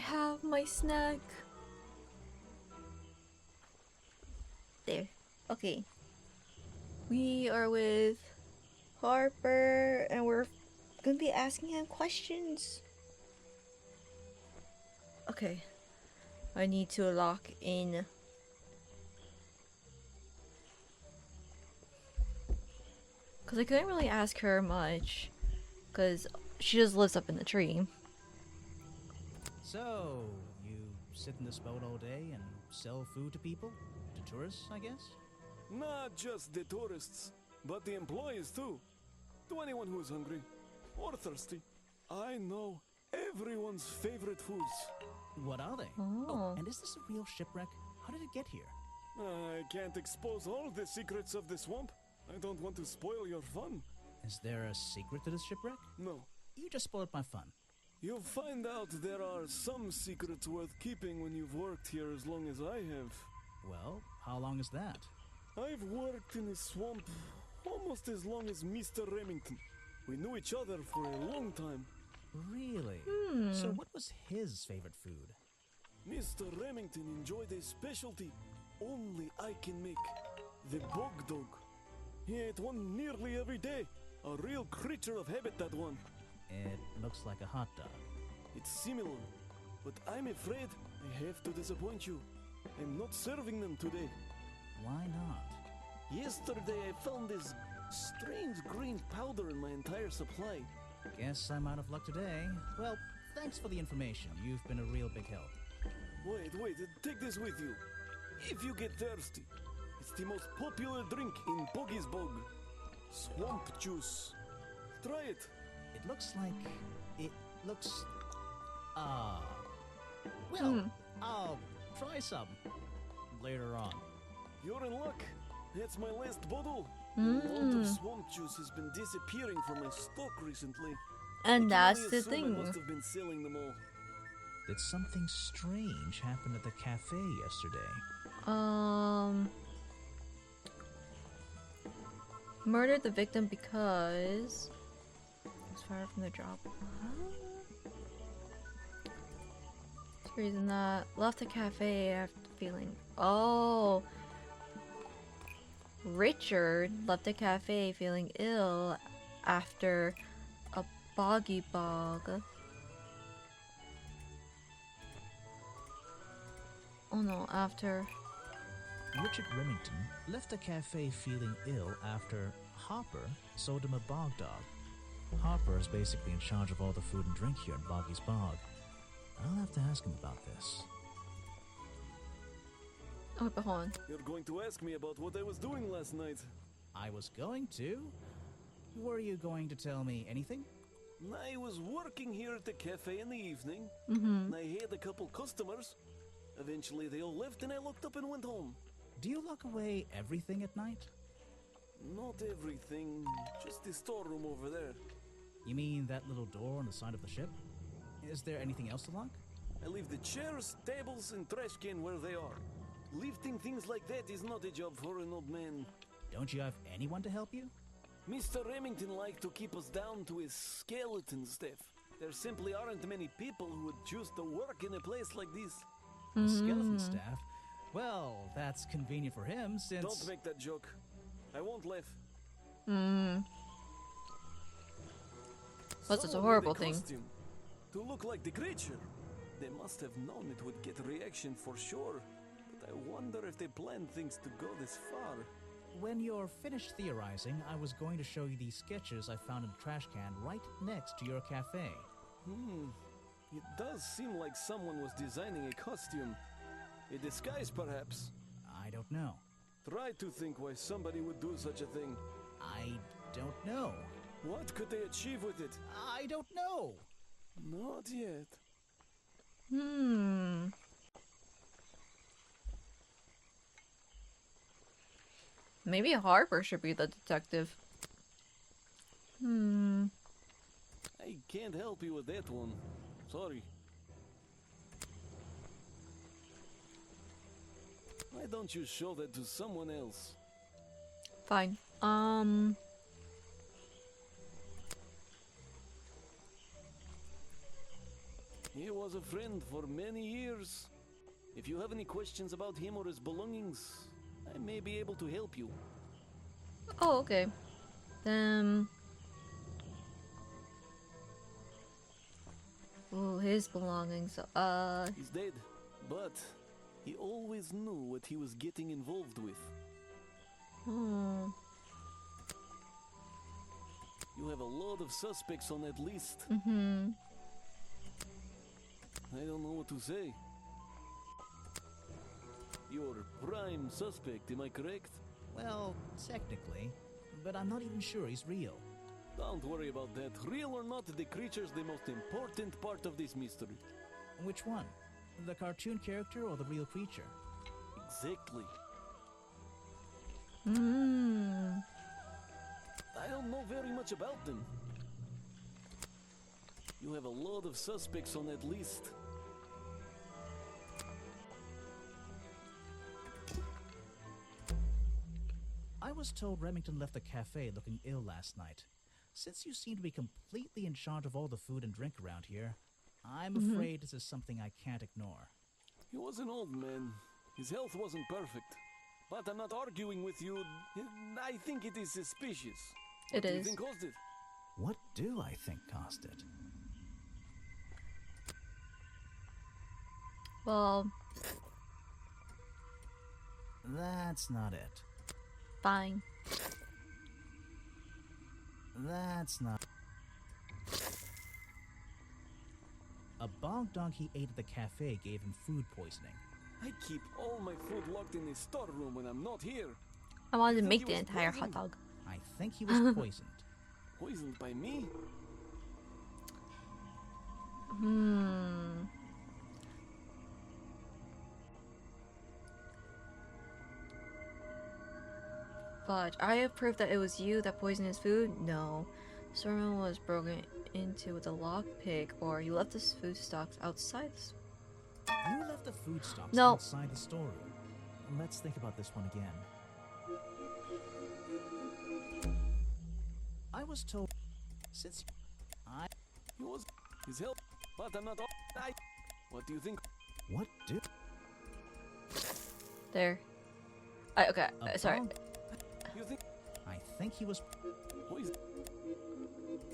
have my snack. There. Okay. We are with Harper and we're gonna be asking him questions. Okay. I need to lock in. Because I couldn't really ask her much. Because she just lives up in the tree. So, you sit in this boat all day and sell food to people? To tourists, I guess? Not just the tourists, but the employees too. To anyone who's hungry or thirsty. I know everyone's favorite foods. What are they? Oh. And is this a real shipwreck? How did it get here? I can't expose all the secrets of the swamp. I don't want to spoil your fun. Is there a secret to this shipwreck? No. You just spoiled my fun. You'll find out there are some secrets worth keeping when you've worked here as long as I have. Well, how long is that? I've worked in the swamp almost as long as Mr. Remington. We knew each other for a long time. Really? So what was his favorite food? Mr. Remington enjoyed a specialty only I can make. The bog dog. He ate one nearly every day. A real creature of habit, that one. It looks like a hot dog. It's similar, but I'm afraid I have to disappoint you. I'm not serving them today. Why not? Yesterday I found this strange green powder in my entire supply. Guess I'm out of luck today. Well, thanks for the information. You've been a real big help. Wait, take this with you. If you get thirsty, it's the most popular drink in Boggy's Bog. Swamp juice. Try it. It looks like... It looks... Well, I'll try some later on. You're in luck. That's my last bottle. A lot of swamp juice has been disappearing from my stock recently. And I can that's only the assume I thing. must have been selling them all. Did something strange happen at the cafe yesterday? Murdered the victim because was fired from the drop. That's the reason that left the cafe after feeling. Oh, Richard left the cafe feeling ill after a boggy bog. Oh no, after. Richard Remington left the cafe feeling ill after Hopper sold him a bog dog. Hopper is basically in charge of all the food and drink here in Boggy's Bog. I'll have to ask him about this. Oh, but hold on. You're going to ask me about what I was doing last night. I was going to. Were you going to tell me anything? I was working here at the cafe in the evening. Mm-hmm. I had a couple customers. Eventually they all left and I locked up and went home. Do you lock away everything at night? Not everything, just the storeroom over there. You mean that little door on the side of the ship? Is there anything else to lock? I leave the chairs, tables, and trash can where they are. Lifting things like that is not a job for an old man. Don't you have anyone to help you? Mr. Remington liked to keep us down to his skeleton staff. There simply aren't many people who would choose to work in a place like this. The skeleton staff? Well, that's convenient for him since... Don't make that joke. I won't laugh. What's such a Someone horrible with a thing? costume to look like the creature. They must have known it would get a reaction for sure. But I wonder if they planned things to go this far. When you're finished theorizing, I was going to show you these sketches I found in a trash can right next to your cafe. It does seem like someone was designing a costume. A disguise, perhaps. I don't know. Try to think why somebody would do such a thing. I don't know. What could they achieve with it? I don't know. Not yet. Maybe Harper should be the detective. I can't help you with that one. Sorry. Why don't you show that to someone else? Fine. He was a friend for many years. If you have any questions about him or his belongings, I may be able to help you. Oh, okay. Oh, his belongings. He's dead, but he always knew what he was getting involved with. Hmm. You have a lot of suspects on that list. Mm-hmm. I don't know what to say. You're prime suspect, am I correct? Well, technically, but I'm not even sure he's real. Don't worry about that. Real or not, the creature's the most important part of this mystery. Which one? The cartoon character or the real creature? Exactly. Hmm. I don't know very much about them. You have a lot of suspects on that list. I was told Remington left the cafe looking ill last night. Since you seem to be completely in charge of all the food and drink around here, I'm afraid this is something I can't ignore. He was an old man. His health wasn't perfect. But I'm not arguing with you. I think it is suspicious. What do you think caused it? What do I think caused it? Well, That's not it. fine. That's not... A bog dog he ate at the cafe gave him food poisoning. I keep all my food locked in the storeroom when I'm not here. I wanted to think make he the was entire hot poisoned? dog. I think he was poisoned. Poisoned by me? Hmm. Fudge. I have proof that it was you that poisoned his food? No. Storeroom was broken into with a lockpick, or you left the food stocks outside the You left the food stocks No. outside the storeroom. Let's think about this one again. I was told... Since... He was his help, but I'm not. What do you think? What do... There. Okay, A sorry. bog- You think I think he was... poison?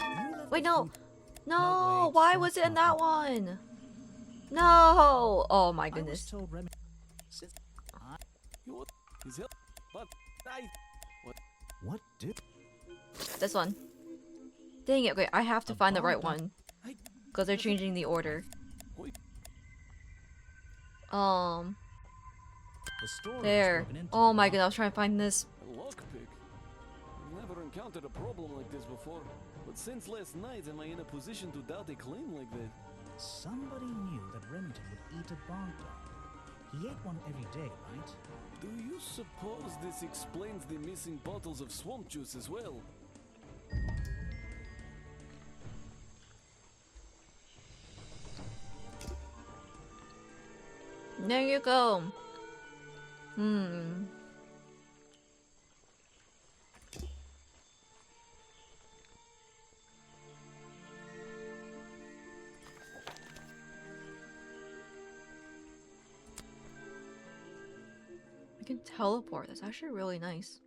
You left Wait, the no! food- No! wait, Why that's was it in not that one? No! Oh my I was goodness. told Remy... Since... He was his help, but What do... This one. Dang it, okay, I have to A find the bog right dog- one. Because they're changing the order. Wait. The storeroom was There. broken into Oh with a my lock- god, I was trying to find this. A lockpick. I've never encountered a problem like this before. But since last night, am I in a position to doubt a claim like that? Somebody knew that Remington would eat a bog dog. He ate one every day, right? Do you suppose this explains the missing bottles of swamp juice as well? There you go. Hmm. I can teleport. That's actually really nice.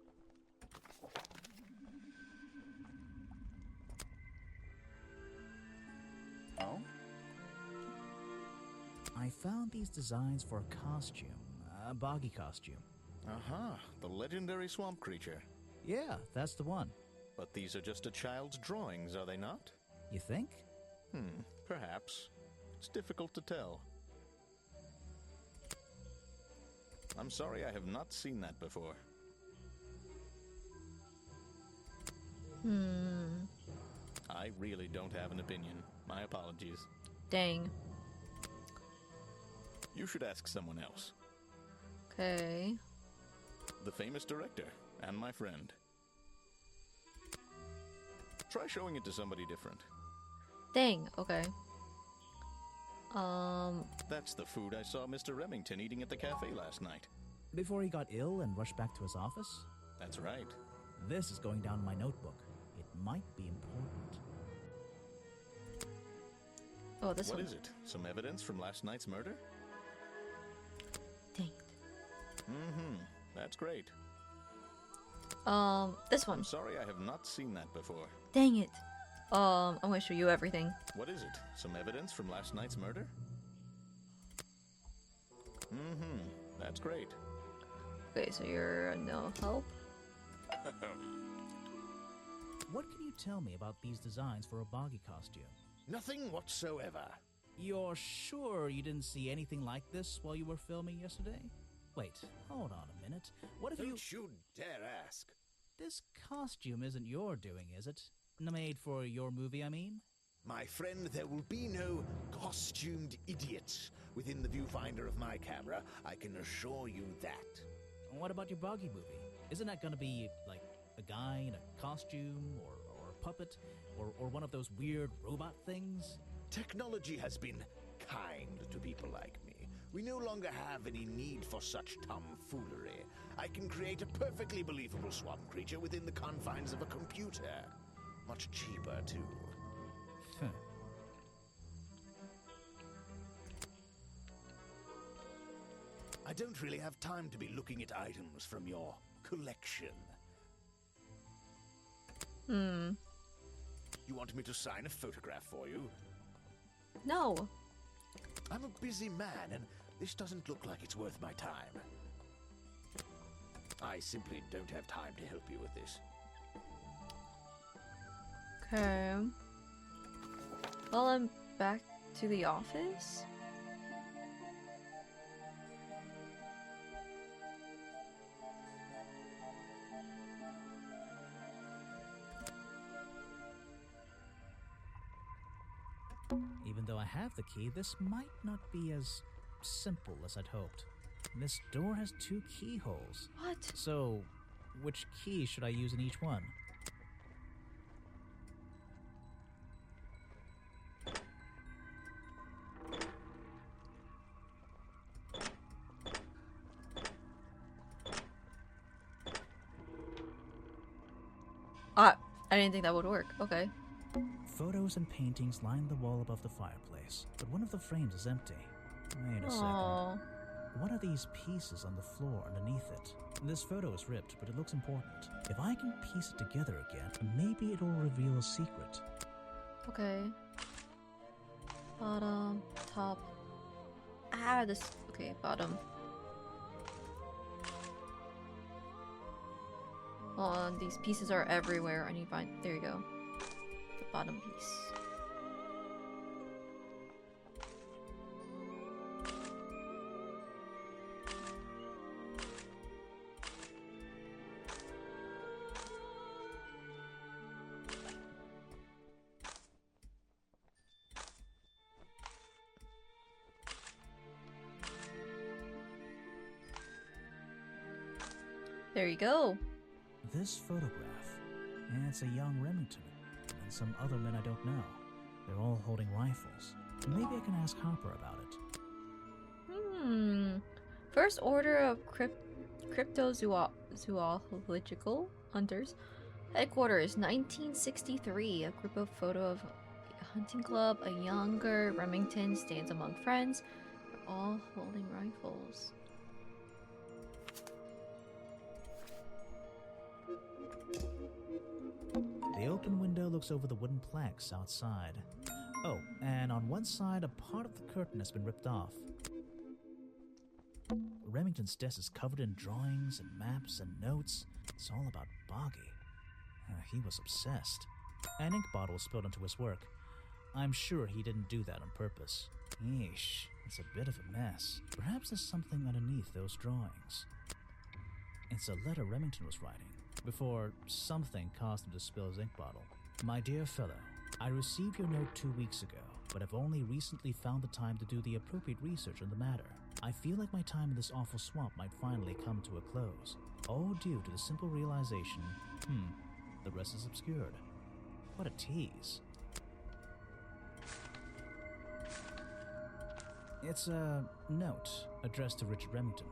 Oh? I found these designs for a costume. A boggy costume. Aha, the legendary swamp creature. Yeah, that's the one. But these are just a child's drawings, are they not? You think? Perhaps. It's difficult to tell. I'm sorry, I have not seen that before. I really don't have an opinion. My apologies. Dang. You should ask someone else. Okay. The famous director, and my friend. Try showing it to somebody different. Dang, okay. That's the food I saw Mr. Remington eating at the cafe last night. Before he got ill and rushed back to his office? That's right. This is going down in my notebook. It might be important. Oh, this What one. is it? Some evidence from last night's murder? Dang. That's great. This one. I'm sorry I have not seen that before. Dang it. I'm gonna show you everything. What is it? Some evidence from last night's murder? That's great. Okay, so you're no help. What can you tell me about these designs for a boggy costume? Nothing whatsoever. You're sure you didn't see anything like this while you were filming yesterday? Wait, hold on a minute. What if Don't you dare ask. This costume isn't your doing, is it? Made for your movie, I mean? My friend, there will be no costumed idiots within the viewfinder of my camera. I can assure you that. What about your boggy movie? Isn't that gonna be, like, a guy in a costume, or a puppet, or one of those weird robot things? Technology has been kind to people like me. We no longer have any need for such tomfoolery. I can create a perfectly believable swamp creature within the confines of a computer. Much cheaper, too. Huh. I don't really have time to be looking at items from your collection. You want me to sign a photograph for you? No. I'm a busy man, and this doesn't look like it's worth my time. I simply don't have time to help you with this. Okay. Well, I'm back to the office. Even though I have the key, this might not be as simple as I'd hoped. This door has 2 keyholes. What? So, which key should I use in each one? I didn't think that would work. Okay. Photos and paintings line the wall above the fireplace, but one of the frames is empty. Wait a second. Aww. What are these pieces on the floor underneath it? This photo is ripped, but it looks important. If I can piece it together again, maybe it'll reveal a secret. Okay. Bottom, top. This. Okay, bottom. Oh, these pieces are everywhere. I need to find. There you go. The bottom piece. There you go. This photograph, it's a young Remington, and some other men I don't know. They're all holding rifles. Maybe I can ask Hopper about it. First order of cryptozoological hunters. Headquarters, 1963. A group of photo of a hunting club. A younger Remington stands among friends. They're all holding rifles. The open window looks over the wooden planks outside. Oh, and on one side, a part of the curtain has been ripped off. Remington's desk is covered in drawings and maps and notes. It's all about Boggy. He was obsessed. An ink bottle was spilled into his work. I'm sure he didn't do that on purpose. Yeesh, it's a bit of a mess. Perhaps there's something underneath those drawings. It's a letter Remington was writing before something caused him to spill his ink bottle. My dear fellow, I received your note 2 weeks ago, but have only recently found the time to do the appropriate research on the matter. I feel like my time in this awful swamp might finally come to a close, all due to the simple realization, the rest is obscured. What a tease. It's a note addressed to Richard Remington.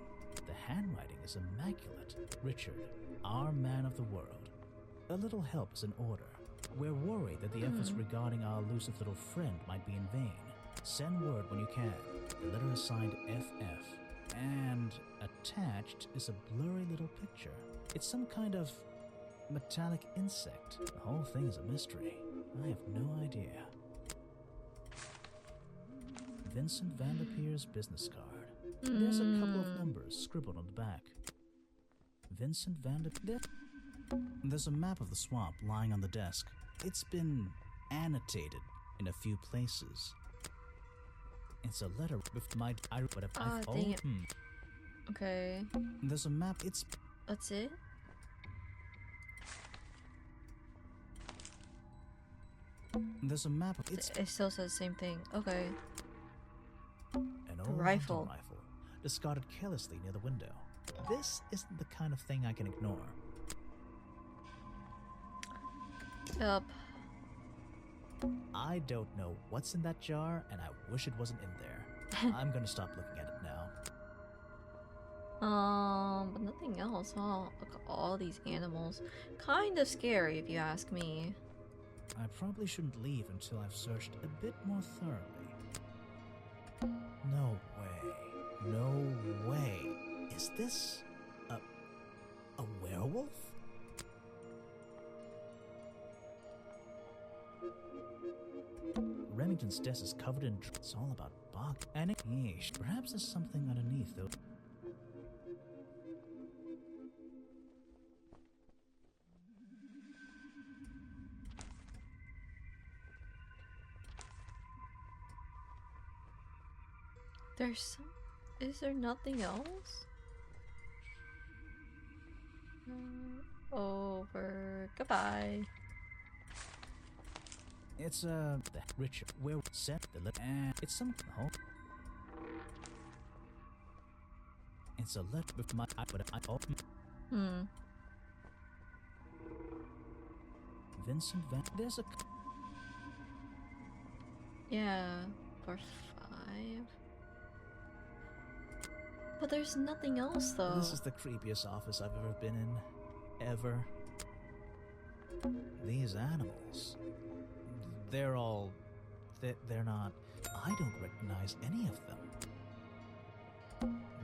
The handwriting is immaculate. Richard, our man of the world. A little help is in order. We're worried that the efforts regarding our elusive little friend might be in vain. Send word when you can. The letter is signed FF. And attached is a blurry little picture. It's some kind of metallic insect. The whole thing is a mystery. I have no idea. Vincent Vanderpeer's business card. There's a couple of numbers scribbled on the back. Vincent Vanderpeer. There's a map of the swamp lying on the desk. It's been annotated in a few places. It's a letter with my dang it. Okay. There's a map. That's it? There's a map. It still says the same thing. Okay. An old rifle. rifle, discarded carelessly near the window. This isn't the kind of thing I can ignore. Yup. I don't know what's in that jar, and I wish it wasn't in there. I'm gonna stop looking at it now. But nothing else, huh? Look at all these animals. Kind of scary, if you ask me. I probably shouldn't leave until I've searched a bit more thoroughly. No way. No way. Is this a werewolf? Remington's desk is covered in it's all about bog and yeesh. Perhaps there's something underneath though. There's some... Is there nothing else? Over. Goodbye. It's the Richard where set the letter and it's some it's a letter with my Vincent Van there's a Yeah, for 5. But there's nothing else though. This is the creepiest office I've ever been in. Ever. These animals. They're all... They're not... I don't recognize any of them.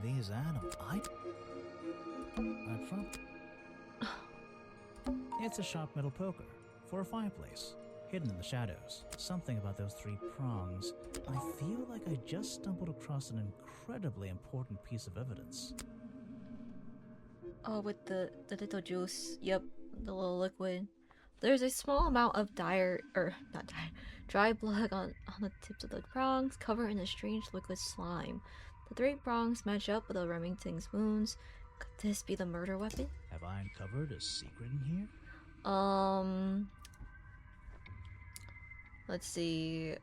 These animals... I probably... It's a sharp metal poker. For a fireplace. Hidden in the shadows. Something about those 3 prongs. I feel like I just stumbled across an incredibly important piece of evidence. Oh, with the little juice. Yep, the little liquid. There's a small amount of dry blood on the tips of the prongs, covered in a strange liquid slime. The 3 prongs match up with the Remington's wounds. Could this be the murder weapon? Have I uncovered a secret in here? Let's see.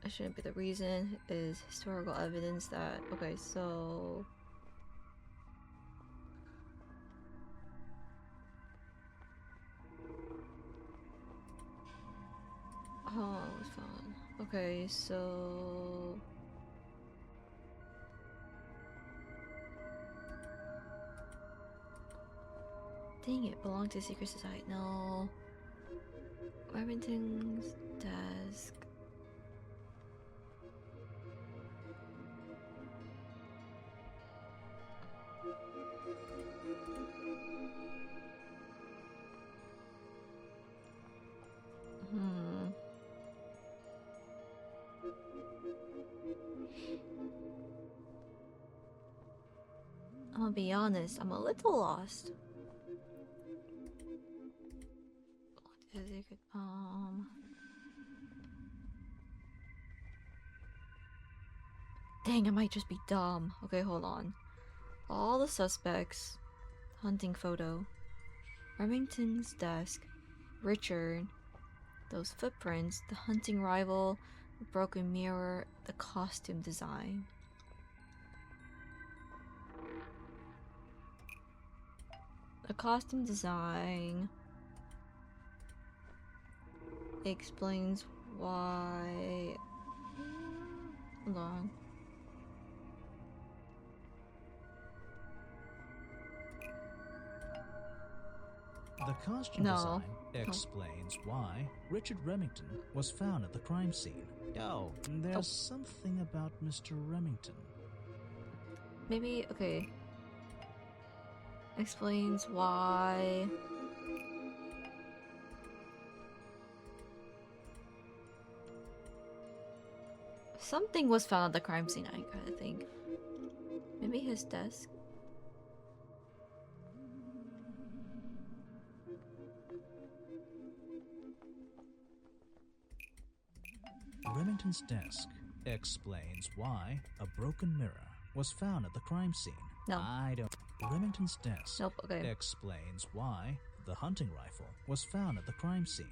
That shouldn't be the reason. Is historical evidence that... Okay, so... Oh, it was fun. Okay, so... Dang it, belong to secret society. No. Remington's desk. I'm gonna be honest, I'm a little lost. Dang, I might just be dumb. Okay, hold on. All the suspects. Hunting photo. Remington's desk. Richard. Those footprints. The hunting rival. The broken mirror. The costume design. The costume design explains why... Hold on. The costume No. design explains why Richard Remington was found at the crime scene. Oh, there's something about Mr. Remington. Maybe, okay. Explains why. Something was found at the crime scene, I kind of think. Maybe his desk. Remington's desk explains why a broken mirror was found at the crime scene. No. I don't. Remington's desk Nope, okay. explains why the hunting rifle was found at the crime scene.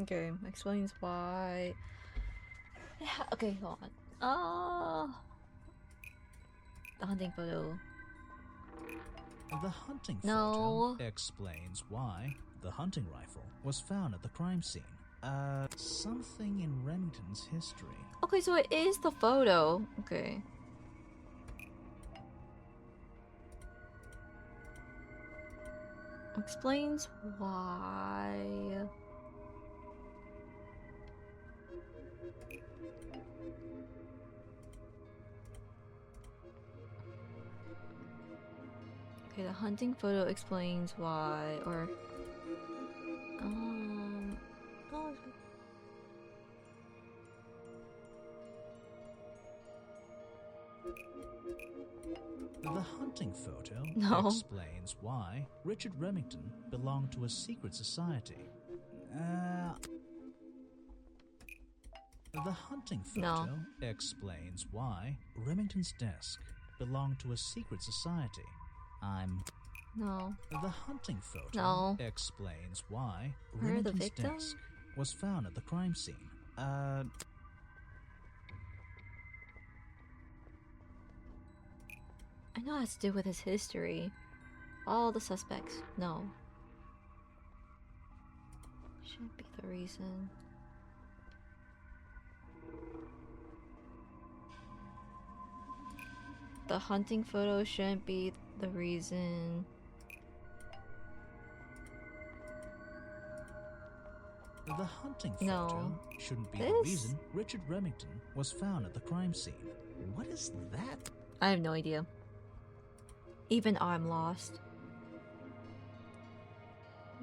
Okay, explains why. Yeah, okay, hold on. The hunting photo. The hunting No. photo explains why the hunting rifle was found at the crime scene. Something in Remington's history. Okay, so it is the photo. Okay. Explains why. Okay, the hunting photo explains why, or oh, The hunting photo No. explains why Richard Remington belonged to a secret society. The hunting photo explains why Remington's desk belonged to a secret society. no. The hunting photo No. explains why Where are the Remington's victims? desk was found at the crime scene. I know it has to do with his history. All the suspects. No. Shouldn't be the reason. The hunting photo shouldn't be the reason. The hunting photo No. shouldn't be the This? reason Richard Remington was found at the crime scene. What is that? I have no idea. Even I'm lost.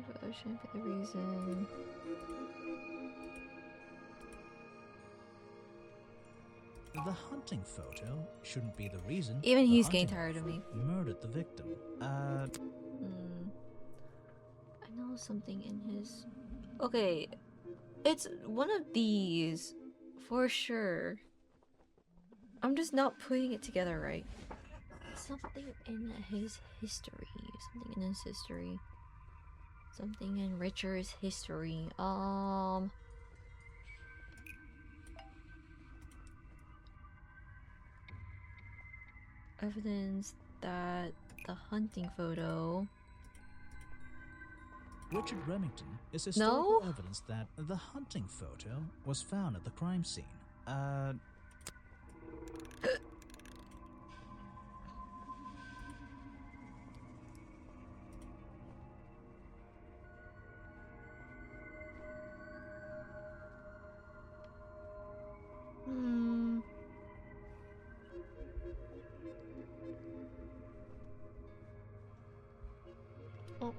Photo shouldn't be the reason. The hunting photo shouldn't be the reason. Even the he's hunting getting tired of me. rifle murdered the victim. I know something in his. Okay, it's one of these for sure. I'm just not putting it together right. Something in his history. Something in his history. Something in Richard's history. Evidence that the hunting photo. Richard Remington is historical No? evidence that the hunting photo was found at the crime scene. Oh.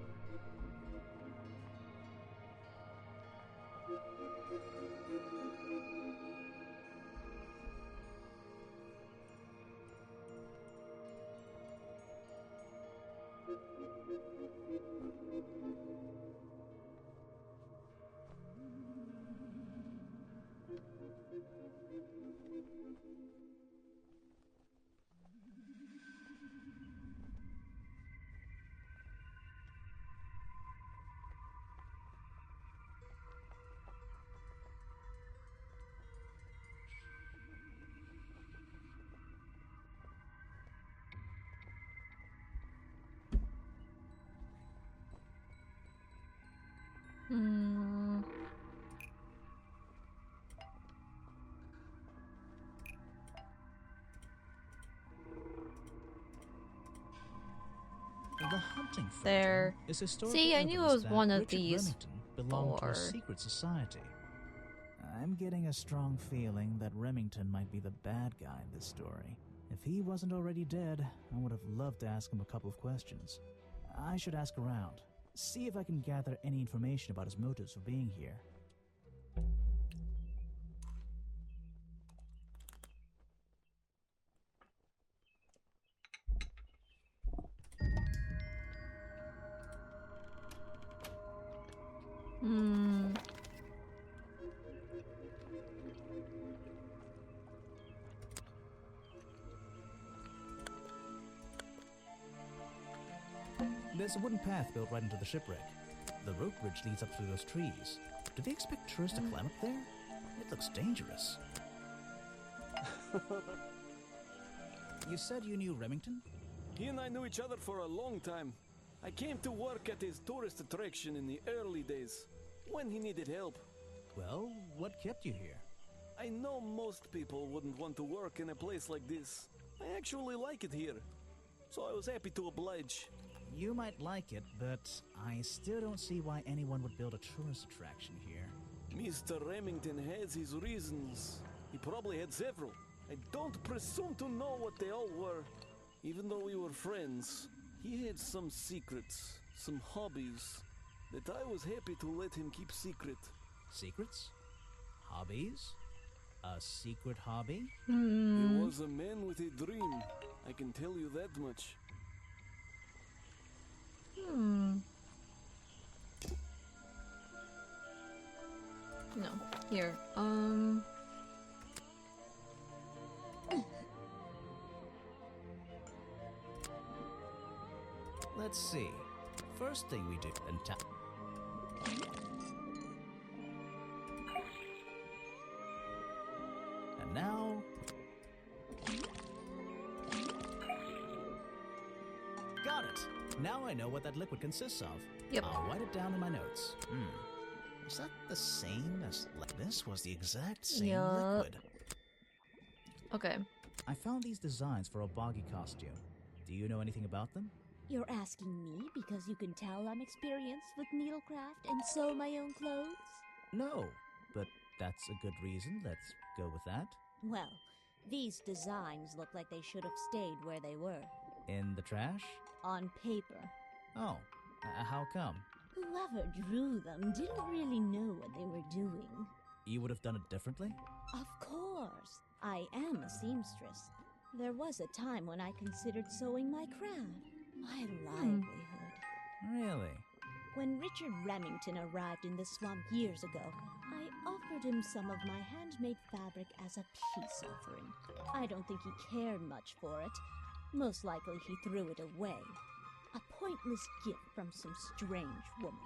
hunting photo there. is historical See, I knew it evidence was that one of Richard these Remington belonged to a 4. secret society. I'm getting a strong feeling that Remington might be the bad guy in this story. If he wasn't already dead, I would have loved to ask him a couple of questions. I should ask around, see if I can gather any information about his motives for being here. There's a wooden path built right into the shipwreck. The rope bridge leads up through those trees. Do they expect tourists to climb up there? It looks dangerous. You said you knew Remington? He and I knew each other for a long time. I came to work at his tourist attraction in the early days, when he needed help. Well, what kept you here? I know most people wouldn't want to work in a place like this. I actually like it here, so I was happy to oblige. You might like it, but I still don't see why anyone would build a tourist attraction here. Mr. Remington has his reasons. He probably had several. I don't presume to know what they all were. Even though we were friends, he had some secrets, some hobbies, that I was happy to let him keep secret. Secrets? Hobbies? A secret hobby? He was a man with a dream. I can tell you that much. No. Here. Let's see. First thing we do and and now got it. Now I know what that liquid consists of. Yep. I'll write it down in my notes. Is that the same as this was the exact same Yup. liquid? Okay. I found these designs for a boggy costume. Do you know anything about them? You're asking me because you can tell I'm experienced with needlecraft and sew my own clothes? No, but that's a good reason. Let's go with that. Well, these designs look like they should have stayed where they were. In the trash? On paper. Oh, how come? Whoever drew them didn't really know what they were doing. You would have done it differently? Of course. I am a seamstress. There was a time when I considered sewing my craft, my livelihood. Really? When Richard Remington arrived in the swamp years ago, I offered him some of my handmade fabric as a peace offering. I don't think he cared much for it. Most likely he threw it away. A pointless gift from some strange woman.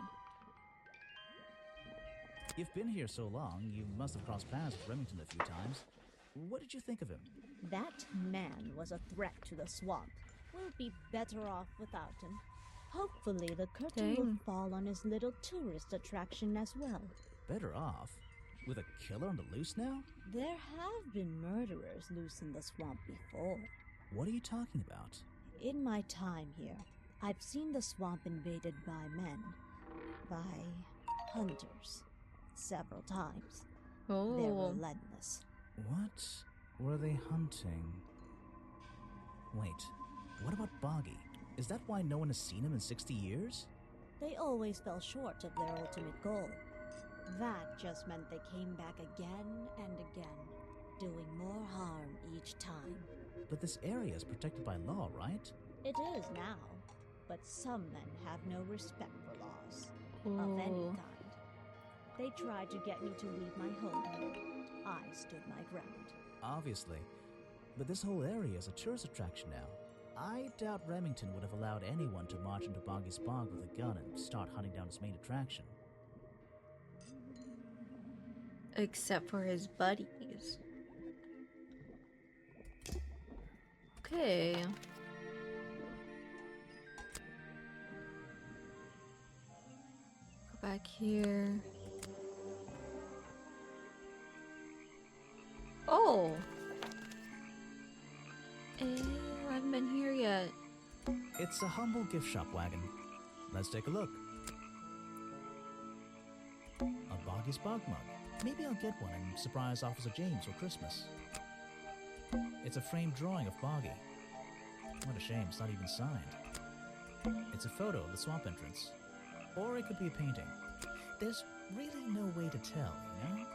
You've been here so long, you must have crossed paths with Remington a few times. What did you think of him? That man was a threat to the swamp. We'll be better off without him. Hopefully the curtain will fall on his little tourist attraction as well. Better off? With a killer on the loose now? There have been murderers loose in the swamp before. What are you talking about? In my time here, I've seen the swamp invaded by men. By hunters. Several times. They're relentless. What were they hunting? Wait, what about Boggy? Is that why no one has seen him in 60 years? They always fell short of their ultimate goal. That just meant they came back again and again, doing more harm each time. But this area is protected by law, right? It is now, but some men have no respect for laws, of any kind. They tried to get me to leave my home here. I stood my ground. Obviously. But this whole area is a tourist attraction now. I doubt Remington would have allowed anyone to march into Boggy's Bog with a gun and start hunting down his main attraction. Except for his buddies. Okay. Go back here. Oh! I haven't been here yet. It's a humble gift shop wagon. Let's take a look. A Boggy's Bog mug. Maybe I'll get one and surprise Officer James for Christmas. It's a framed drawing of Boggy. What a shame, it's not even signed. It's a photo of the swamp entrance. Or it could be a painting. There's really no way to tell, you know?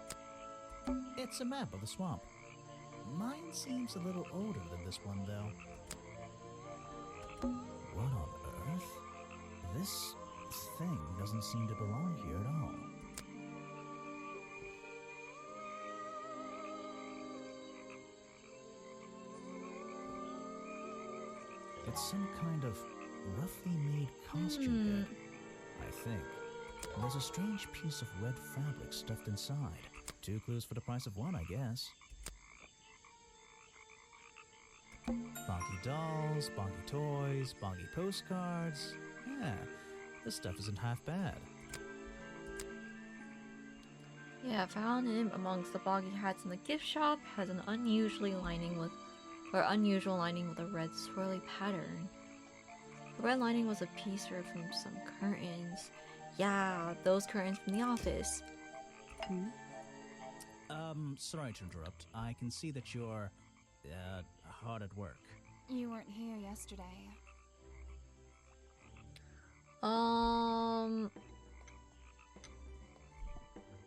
It's a map of the swamp. Mine seems a little older than this one, though. What on earth? This thing doesn't seem to belong here at all. It's some kind of roughly made costume head, I think. There's a strange piece of red fabric stuffed inside. 2 clues for the price of 1, I guess. Boggy dolls, boggy toys, boggy postcards. Yeah, this stuff isn't half bad. Yeah, found him amongst the boggy hats in the gift shop. Has an unusual lining with a red swirly pattern. The red lining was a piece ripped from some curtains. Yeah, those curtains from the office. Sorry to interrupt. I can see that you're, hard at work. You weren't here yesterday.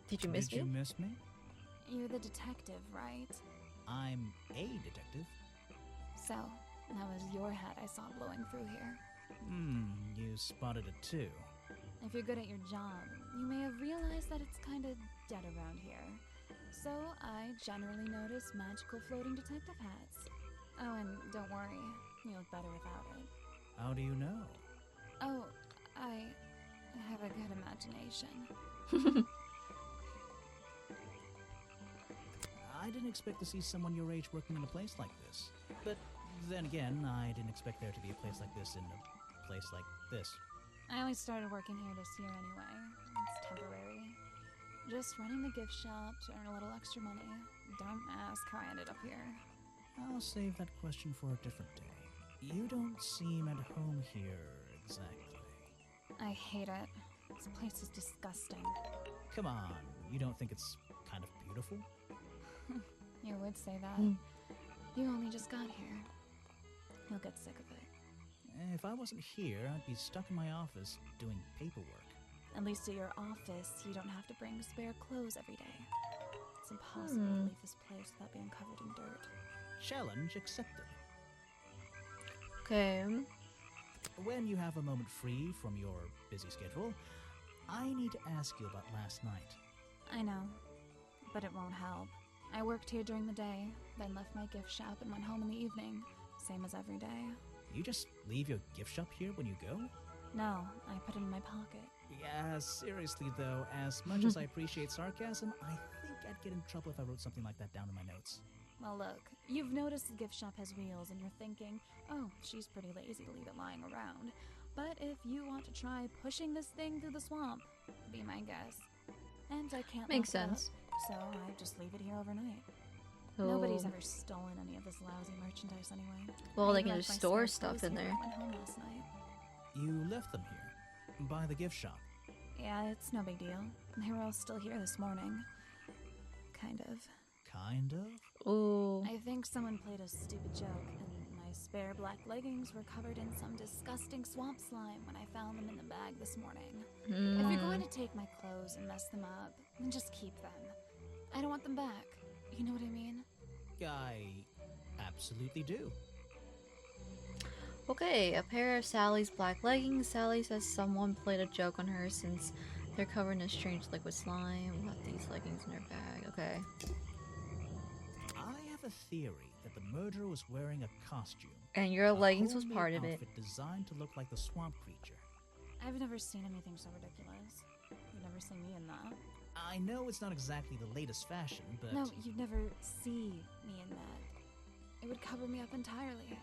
Did you miss me? Did you miss me? You're the detective, right? I'm a detective. So, that was your hat I saw blowing through here. You spotted it too. If you're good at your job, you may have realized that it's kind of dead around here. So, I generally notice magical floating detective hats. Oh, and don't worry, you look better without it. How do you know? Oh, I have a good imagination. I didn't expect to see someone your age working in a place like this. But then again, I didn't expect there to be a place like this in a place like this. I only started working here this year anyway. It's temporary. Just running the gift shop to earn a little extra money. Don't ask how I ended up here. I'll save that question for a different day. You don't seem at home here, exactly. I hate it. This place is disgusting. Come on, you don't think it's kind of beautiful? You would say that. You only just got here. You'll get sick of it. If I wasn't here, I'd be stuck in my office doing paperwork. At least at your office, you don't have to bring spare clothes every day. It's impossible to leave this place without being covered in dirt. Challenge accepted. Okay. When you have a moment free from your busy schedule, I need to ask you about last night. I know, but it won't help. I worked here during the day, then left my gift shop and went home in the evening, same as every day. You just leave your gift shop here when you go? No, I put it in my pocket. Yeah, seriously though, as much as I appreciate sarcasm, I think I'd get in trouble if I wrote something like that down in my notes. Well, look, you've noticed the gift shop has wheels and you're thinking, oh, she's pretty lazy to leave it lying around. But if you want to try pushing this thing through the swamp, be my guest. And I can't Makes lock it sense. up, so I just leave it here overnight. Oh. Nobody's ever stolen any of this lousy merchandise anyway. Well, I they even can left just my store spare stuff clothes in here there. when I went home last night. You left them here, by the gift shop. Yeah, it's no big deal. They were all still here this morning. Kind of. Kind of? Ooh. I think someone played a stupid joke, and my spare black leggings were covered in some disgusting swamp slime when I found them in the bag this morning. If you're going to take my clothes and mess them up, then just keep them. I don't want them back. You know what I mean? I absolutely do. Okay, a pair of Sally's black leggings. Sally says someone played a joke on her since they're covered in a strange liquid slime. Left these leggings in her bag. Okay. I have a theory that the murderer was wearing a costume. And your leggings was homemade part of it. outfit designed to look like the swamp creature. I've never seen anything so ridiculous. You've never seen me in that. I know it's not exactly the latest fashion, but... No, you'd never see me in that. It would cover me up entirely.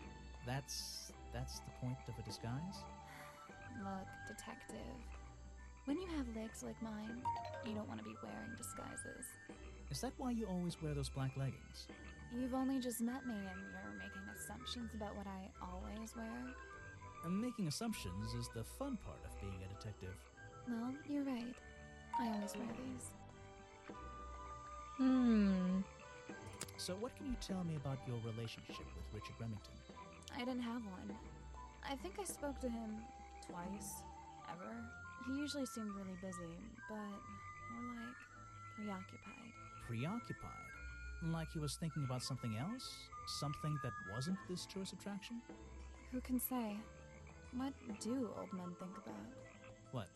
That's the point of a disguise? Look, detective. When you have legs like mine, you don't want to be wearing disguises. Is that why you always wear those black leggings? You've only just met me and you're making assumptions about what I always wear. And making assumptions is the fun part of being a detective. Well, you're right. I always wear these. So what can you tell me about your relationship with Richard Remington? I didn't have one. I think I spoke to him twice, ever. He usually seemed really busy, but more like preoccupied. Preoccupied? Like he was thinking about something else? Something that wasn't this tourist attraction? Who can say? What do old men think about? What?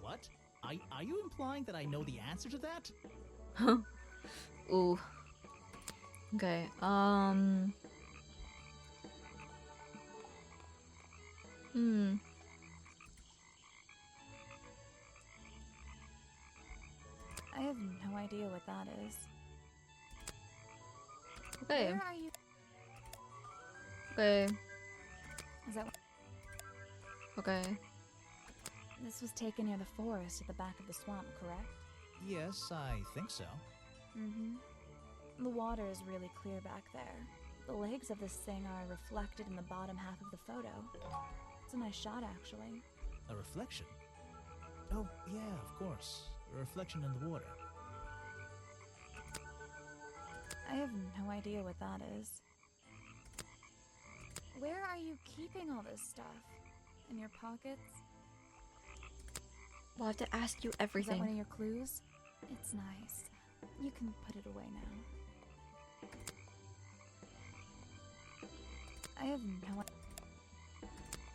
What? Are you implying that I know the answer to that? Ooh. Okay, I have no idea what that is. Okay. Where are you? Okay. Is that Okay. This was taken near the forest at the back of the swamp, correct? Yes, I think so. Mm-hmm. The water is really clear back there. The legs of this thing are reflected in the bottom half of the photo. It's a nice shot, actually. A reflection? Oh, yeah, of course. A reflection in the water. I have no idea what that is. Where are you keeping all this stuff? In your pockets? We'll have to ask you Is that everything. one of your clues? It's nice. You can put it away now. I have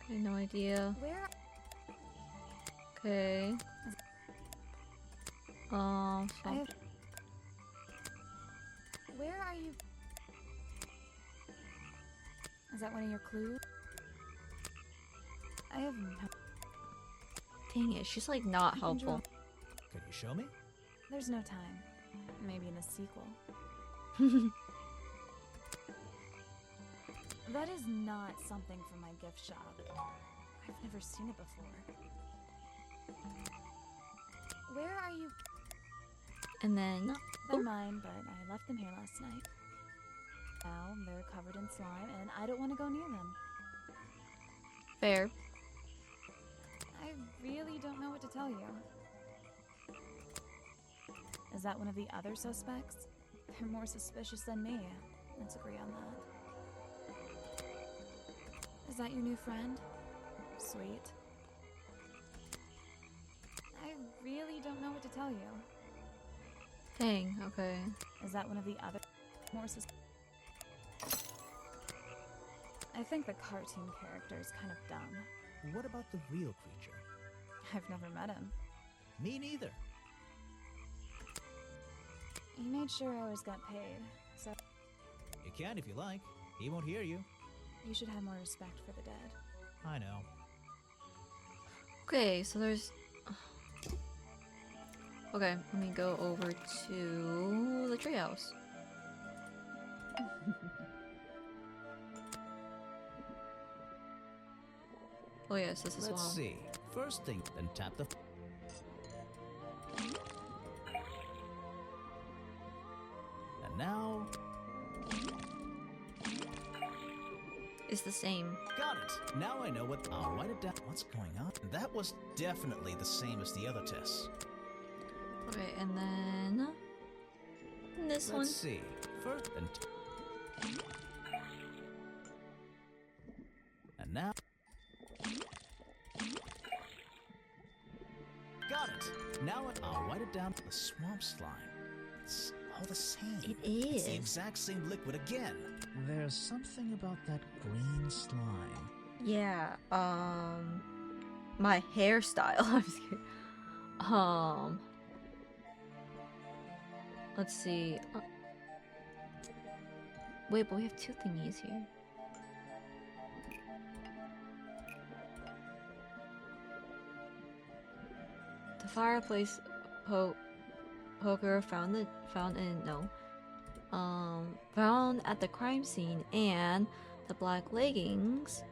No idea. Where? Okay. I So have... Where are you? Is that one of your clues? I have no... dang it, she's like not You can draw. helpful. Can you show me? There's no time. Maybe in the sequel. That is not something from my gift shop. I've never seen it before. Where are you? And then They're mine, but I left them here last night. Now they're covered in slime, and I don't want to go near them. fair. I really don't know what to tell you. Is that one of the other suspects? They're more suspicious than me. Let's agree on that. Is that your new friend? Sweet. I really don't know what to tell you. Dang, okay. Is that one of the other more I think the cartoon character is kind of dumb. What about the real creature? I've never met him. Me neither. He made sure I always got paid, so You can if you like. He won't hear you. you should have more respect for the dead. I know. Okay, so there's... Okay, let me go over to the treehouse. Oh yes, this is Let's one. see. First thing, then tap the... And now... It's the same. Got it! Now I know what... I'll write it down. What's going on? That was definitely the same as the other tests. Okay, and then... this one. Let's see. First, then... And now... Got it! Now I'll write it down. The swamp slime. It's all the same. It It's the is. exact same liquid again. There's something about that green slime. Yeah, my hairstyle. I'm just kidding. Let's see. Wait, but we have two thingies here. The fireplace poker found at the crime scene, and the black leggings.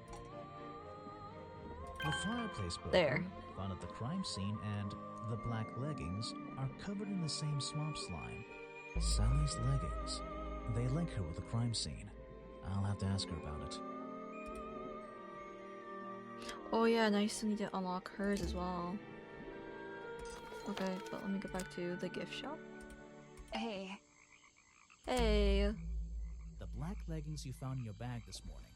The fireplace poker There. found at the crime scene and the black leggings are covered in the same swamp slime. Sally's leggings. They link her with the crime scene. I'll have to ask her about it. Oh yeah, and I still need to unlock hers as well. Okay, but let me go back to the gift shop. Hey. Hey. The black leggings you found in your bag this morning.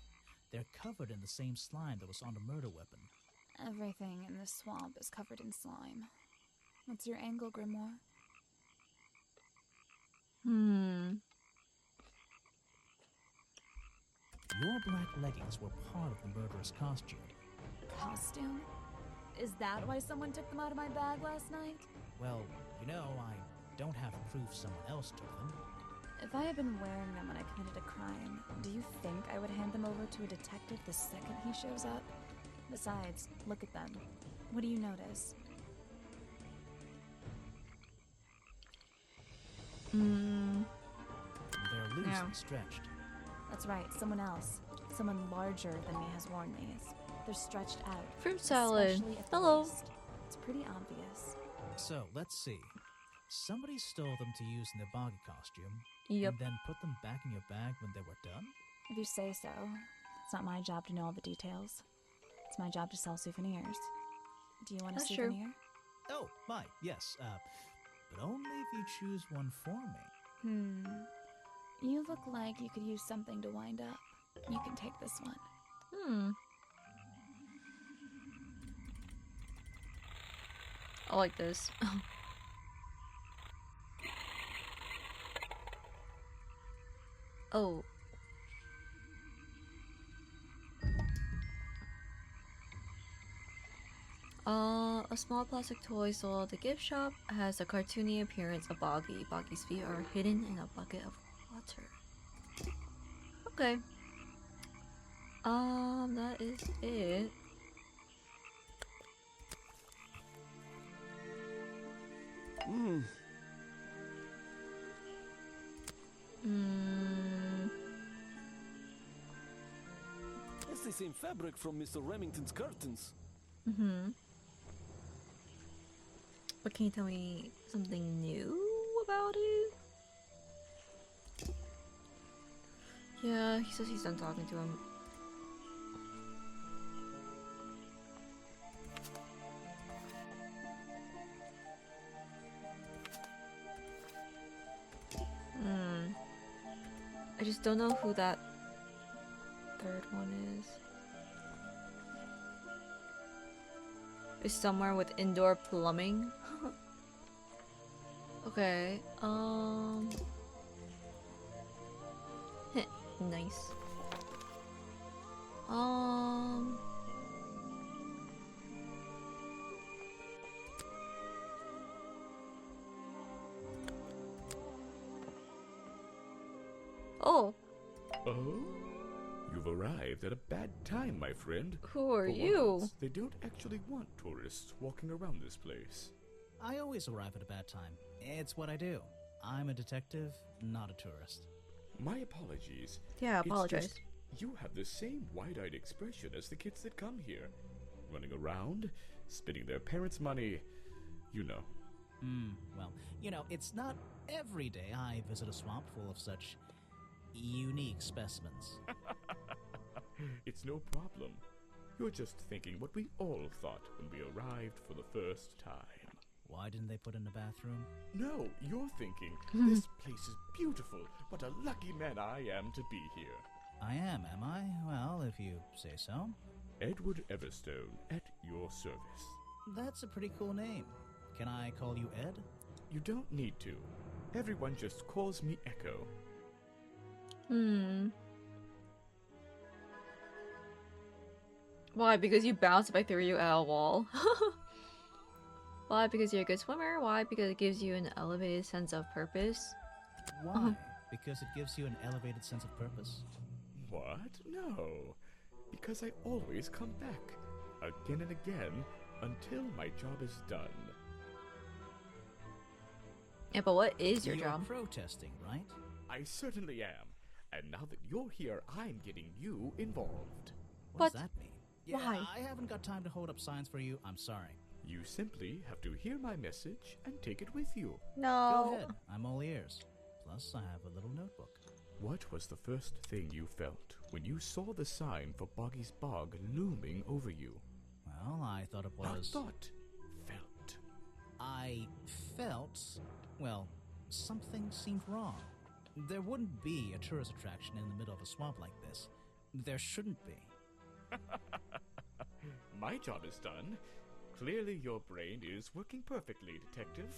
They're covered in the same slime that was on the murder weapon. Everything in this swamp is covered in slime. What's your angle, Grimoire? Your black leggings were part of the murderous costume. Costume? Is that why someone took them out of my bag last night? Well, you know, I don't have proof someone else took them. If I had been wearing them when I committed a crime, do you think I would hand them over to a detective the second he shows up? Besides, look at them. What do you notice? They're loose and stretched. That's right, someone else. Someone larger than me has worn these. They're stretched out. Fruit salad. Especially at the Hello. waist. It's pretty obvious. So, let's see. Somebody stole them to use in their boggy costume, Yep. and then put them back in your bag when they were done? If you say so. It's not my job to know all the details. It's my job to sell souvenirs. Do you want a That's true. souvenir? Oh, my, yes, but only if you choose one for me. You look like you could use something to wind up. You can take this one. I like this. Oh. A small plastic toy sold at the gift shop has a cartoony appearance of Boggy. Boggy's feet are hidden in a bucket of water. Okay. That is it. It's the same fabric from Mr. Remington's curtains. But can you tell me something new about it? Yeah, he says he's done talking to him. I just don't know who that third one is. Is somewhere with indoor plumbing. Okay, nice. Oh, You've arrived at a bad time, my friend. who are For you? once, they don't actually want tourists walking around this place. I always arrive at a bad time. It's what I do. I'm a detective, not a tourist. My apologies. Yeah, It's apologize. just you have the same wide-eyed expression as the kids that come here. Running around, spending their parents' money, you know. Well, you know, it's not every day I visit a swamp full of such unique specimens. It's no problem. You're just thinking what we all thought when we arrived for the first time. Why didn't they put in a bathroom? No, you're thinking, this place is beautiful. What a lucky man I am to be here. I am I? Well, if you say so. Edward Everstone, at your service. That's a pretty cool name. Can I call you Ed? You don't need to. Everyone just calls me Echo. Why? Because you bounced if I threw you at a wall. Why? Because you're a good swimmer? Why? Because it gives you an elevated sense of purpose? Why? Because it gives you an elevated sense of purpose? What? No. Because I always come back. Again and again. Until my job is done. Yeah, but what is your You're job? protesting, right? I certainly am. And now that you're here, I'm getting you involved. What does What? that mean? Yeah, Why? I haven't got time to hold up signs for you. I'm sorry. You simply have to hear my message and take it with you. No. Go ahead. I'm all ears. Plus, I have a little notebook. What was the first thing you felt when you saw the sign for Boggy's Bog looming over you? Well, I thought it Not was... thought. Felt. I felt... Well, something seemed wrong. There wouldn't be a tourist attraction in the middle of a swamp like this. There shouldn't be. My job is done. Clearly your brain is working perfectly, Detective.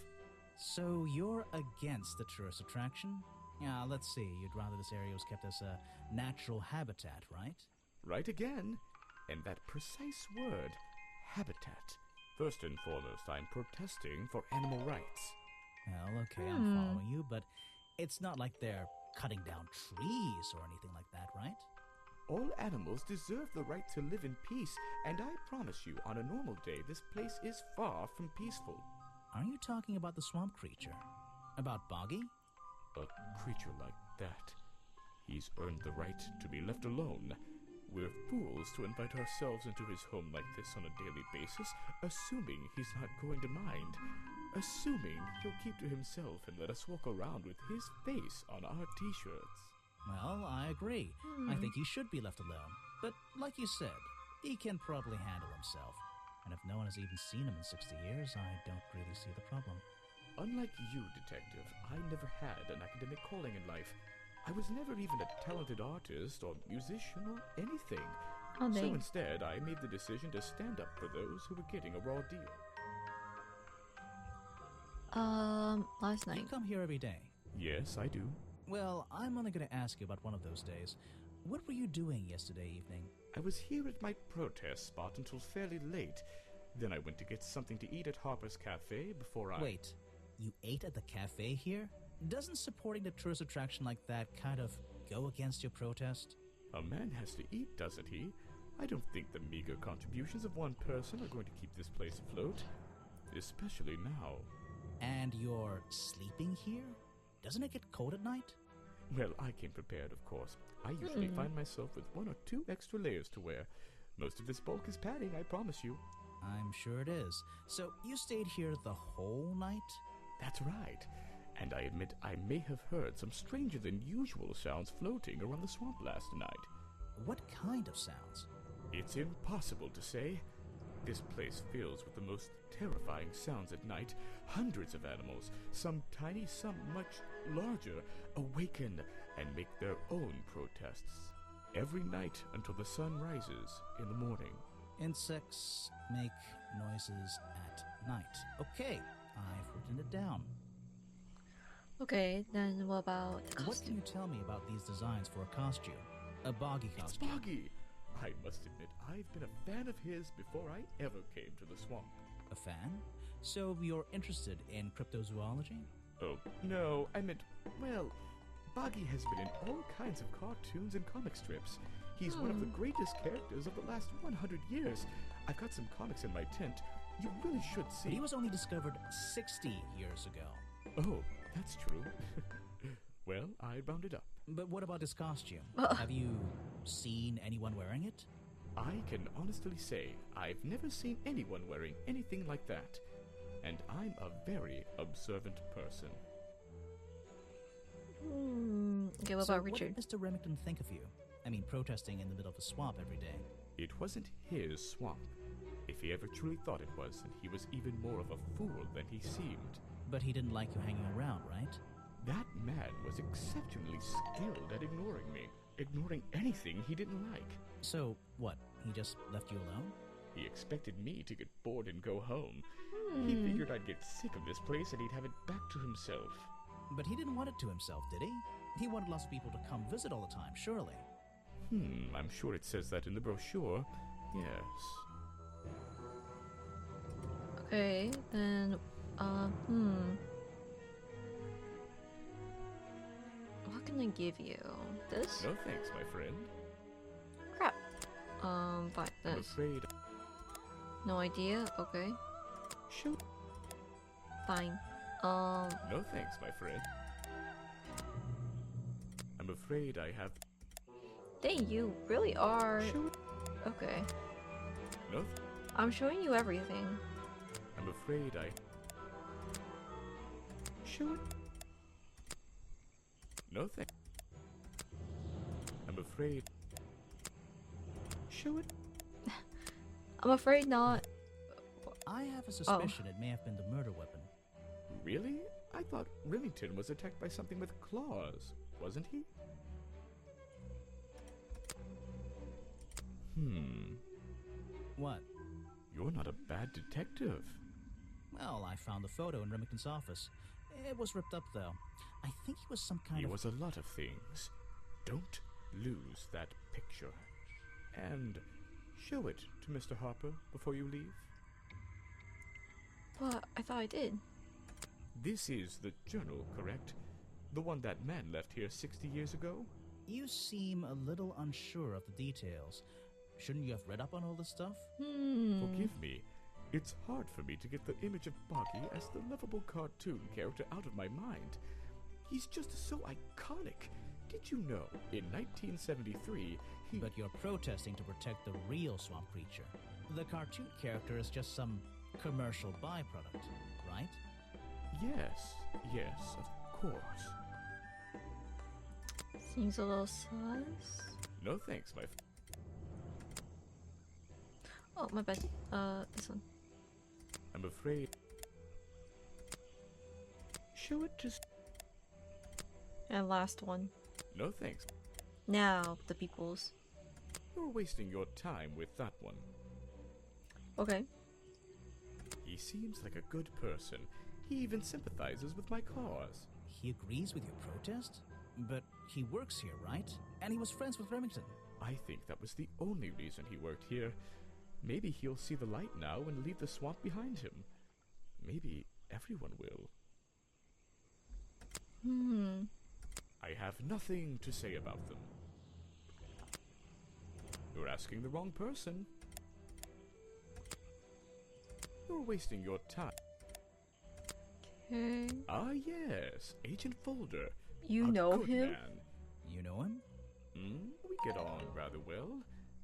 So you're against the tourist attraction? Yeah, let's see. You'd rather this area was kept as a natural habitat, right? Right again. And that precise word, habitat. First and foremost, I'm protesting for animal rights. Well, okay, I'm following you, but it's not like they're cutting down trees or anything like that, right? All animals deserve the right to live in peace, and I promise you, on a normal day, this place is far from peaceful. Are you talking about the swamp creature? About Boggy? A creature like that. He's earned the right to be left alone. We're fools to invite ourselves into his home like this on a daily basis, assuming he's not going to mind. Assuming he'll keep to himself and let us walk around with his face on our t-shirts. Well, I agree. I think he should be left alone. But like you said, he can probably handle himself. And if no one has even seen him in 60 years, I don't really see the problem. Unlike you, Detective, I never had an academic calling in life. I was never even a talented artist or musician or anything. Oh, So dang. instead, I made the decision to stand up for those who were getting a raw deal. Last You night. come here every day. Yes, I do. Well, I'm only going to ask you about one of those days. What were you doing yesterday evening? I was here at my protest spot until fairly late. Then I went to get something to eat at Harper's Cafe before I... Wait, you ate at the cafe here? Doesn't supporting the tourist attraction like that kind of go against your protest? A man has to eat, doesn't he? I don't think the meager contributions of one person are going to keep this place afloat. Especially now. And you're sleeping here? Doesn't it get cold at night? Well, I came prepared, of course. I usually find myself with 1 or 2 extra layers to wear. Most of this bulk is padding, I promise you. I'm sure it is. So you stayed here the whole night? That's right. And I admit I may have heard some stranger than usual sounds floating around the swamp last night. What kind of sounds? It's impossible to say. This place fills with the most terrifying sounds at night. Hundreds of animals, some tiny, some much larger, awaken and make their own protests. Every night until the sun rises in the morning. Insects make noises at night. Okay, I've written it down. Okay, then what about the What can costume? you tell me about these designs for a costume? A Boggy It's costume. Boggy! I must admit, I've been a fan of his before I ever came to the swamp. A fan? So you're interested in cryptozoology? Oh, no, I meant, well, Boggy has been in all kinds of cartoons and comic strips. He's one of the greatest characters of the last 100 years. I've got some comics in my tent. You really should see. But he was only discovered 60 years ago. Oh, that's true. Well, I rounded up. But what about his costume? Have you seen anyone wearing it? I can honestly say I've never seen anyone wearing anything like that. And I'm a very observant person. Okay, what So about Richard? What did Mr. Remington think of you? I mean, protesting in the middle of a swamp every day. It wasn't his swamp. If he ever truly thought it was, then he was even more of a fool than he seemed. But he didn't like you hanging around, right? That man was exceptionally skilled at ignoring me. Ignoring anything he didn't like. So, what? He just left you alone? He expected me to get bored and go home. He figured I'd get sick of this place and he'd have it back to himself. But he didn't want it to himself, did he? He wanted lots of people to come visit all the time, surely. I'm sure it says that in the brochure. Yes. Okay, then, what can I give you? This? No thanks, my friend. Crap. Fine, I'm this. afraid... No idea? Okay. Shoot. Fine. No thanks, my friend. I'm afraid I have... Dang, you really are... Shoot. Okay. No, I'm showing you everything. I'm afraid I... Shoot. No thanks. I'm afraid... Shoot. I'm afraid not. I have a suspicion it may have been the murder weapon. Really? I thought Remington was attacked by something with claws, wasn't he? What? You're not a bad detective. Well, I found the photo in Remington's office. It was ripped up, though. I think he was some kind He of... was a lot of things. Don't lose that picture. And show it to Mr. Harper before you leave. But I thought I did. This is the journal, correct? The one that man left here 60 years ago? You seem a little unsure of the details. Shouldn't you have read up on all this stuff? Forgive me. It's hard for me to get the image of Boggy as the lovable cartoon character out of my mind. He's just so iconic. Did you know, in 1973, he... But you're protesting to protect the real swamp creature. The cartoon character is just some commercial byproduct, right? Yes, of course. Seems a little sus. No thanks, my Oh, my bad. This one. I'm afraid... Show it to... And last one. No thanks. Now, the peoples. You're wasting your time with that one. Okay. He seems like a good person. He even sympathizes with my cause. He agrees with your protest? But he works here, right? And he was friends with Remington. I think that was the only reason he worked here. Maybe he'll see the light now and leave the swamp behind him. Maybe everyone will. I have nothing to say about them. You're asking the wrong person. You're wasting your time. Okay. Ah, yes, Agent Folder. You A know good him? Man. You know him? We get on rather well,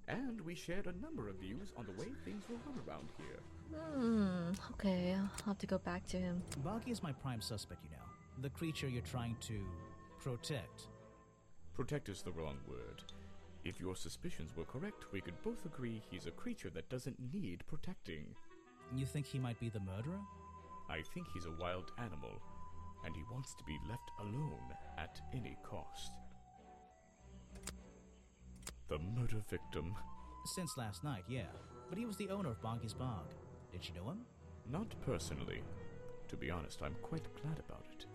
and we shared a number of views on the way things will run around here. Okay, I'll have to go back to him. Boggy is my prime suspect, you know. The creature you're trying to protect. Protect is the wrong word. If your suspicions were correct, we could both agree he's a creature that doesn't need protecting. You think he might be the murderer? I think he's a wild animal, and he wants to be left alone at any cost. The murder victim. Since last night, yeah. But he was the owner of Boggy's Bog. Did you know him? Not personally. To be honest, I'm quite glad about it.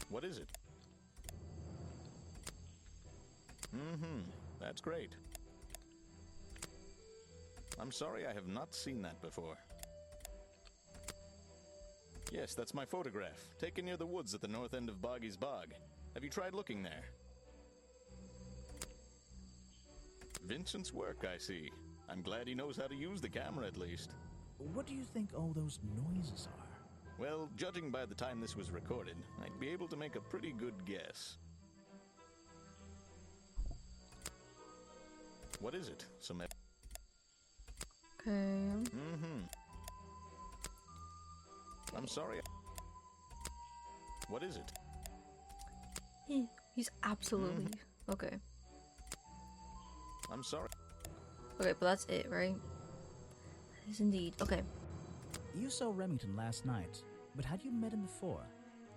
What is it? That's great. I'm sorry I have not seen that before. Yes, that's my photograph, taken near the woods at the north end of Boggy's Bog. Have you tried looking there? Vincent's work, I see. I'm glad he knows how to use the camera at least. What do you think all those noises are? Well, judging by the time this was recorded, I'd be able to make a pretty good guess. What is it? Okay. I'm sorry. What is it? He's absolutely... Okay. I'm sorry. Okay, but that's it, right? Yes, indeed. Okay. You saw Remington last night, but had you met him before?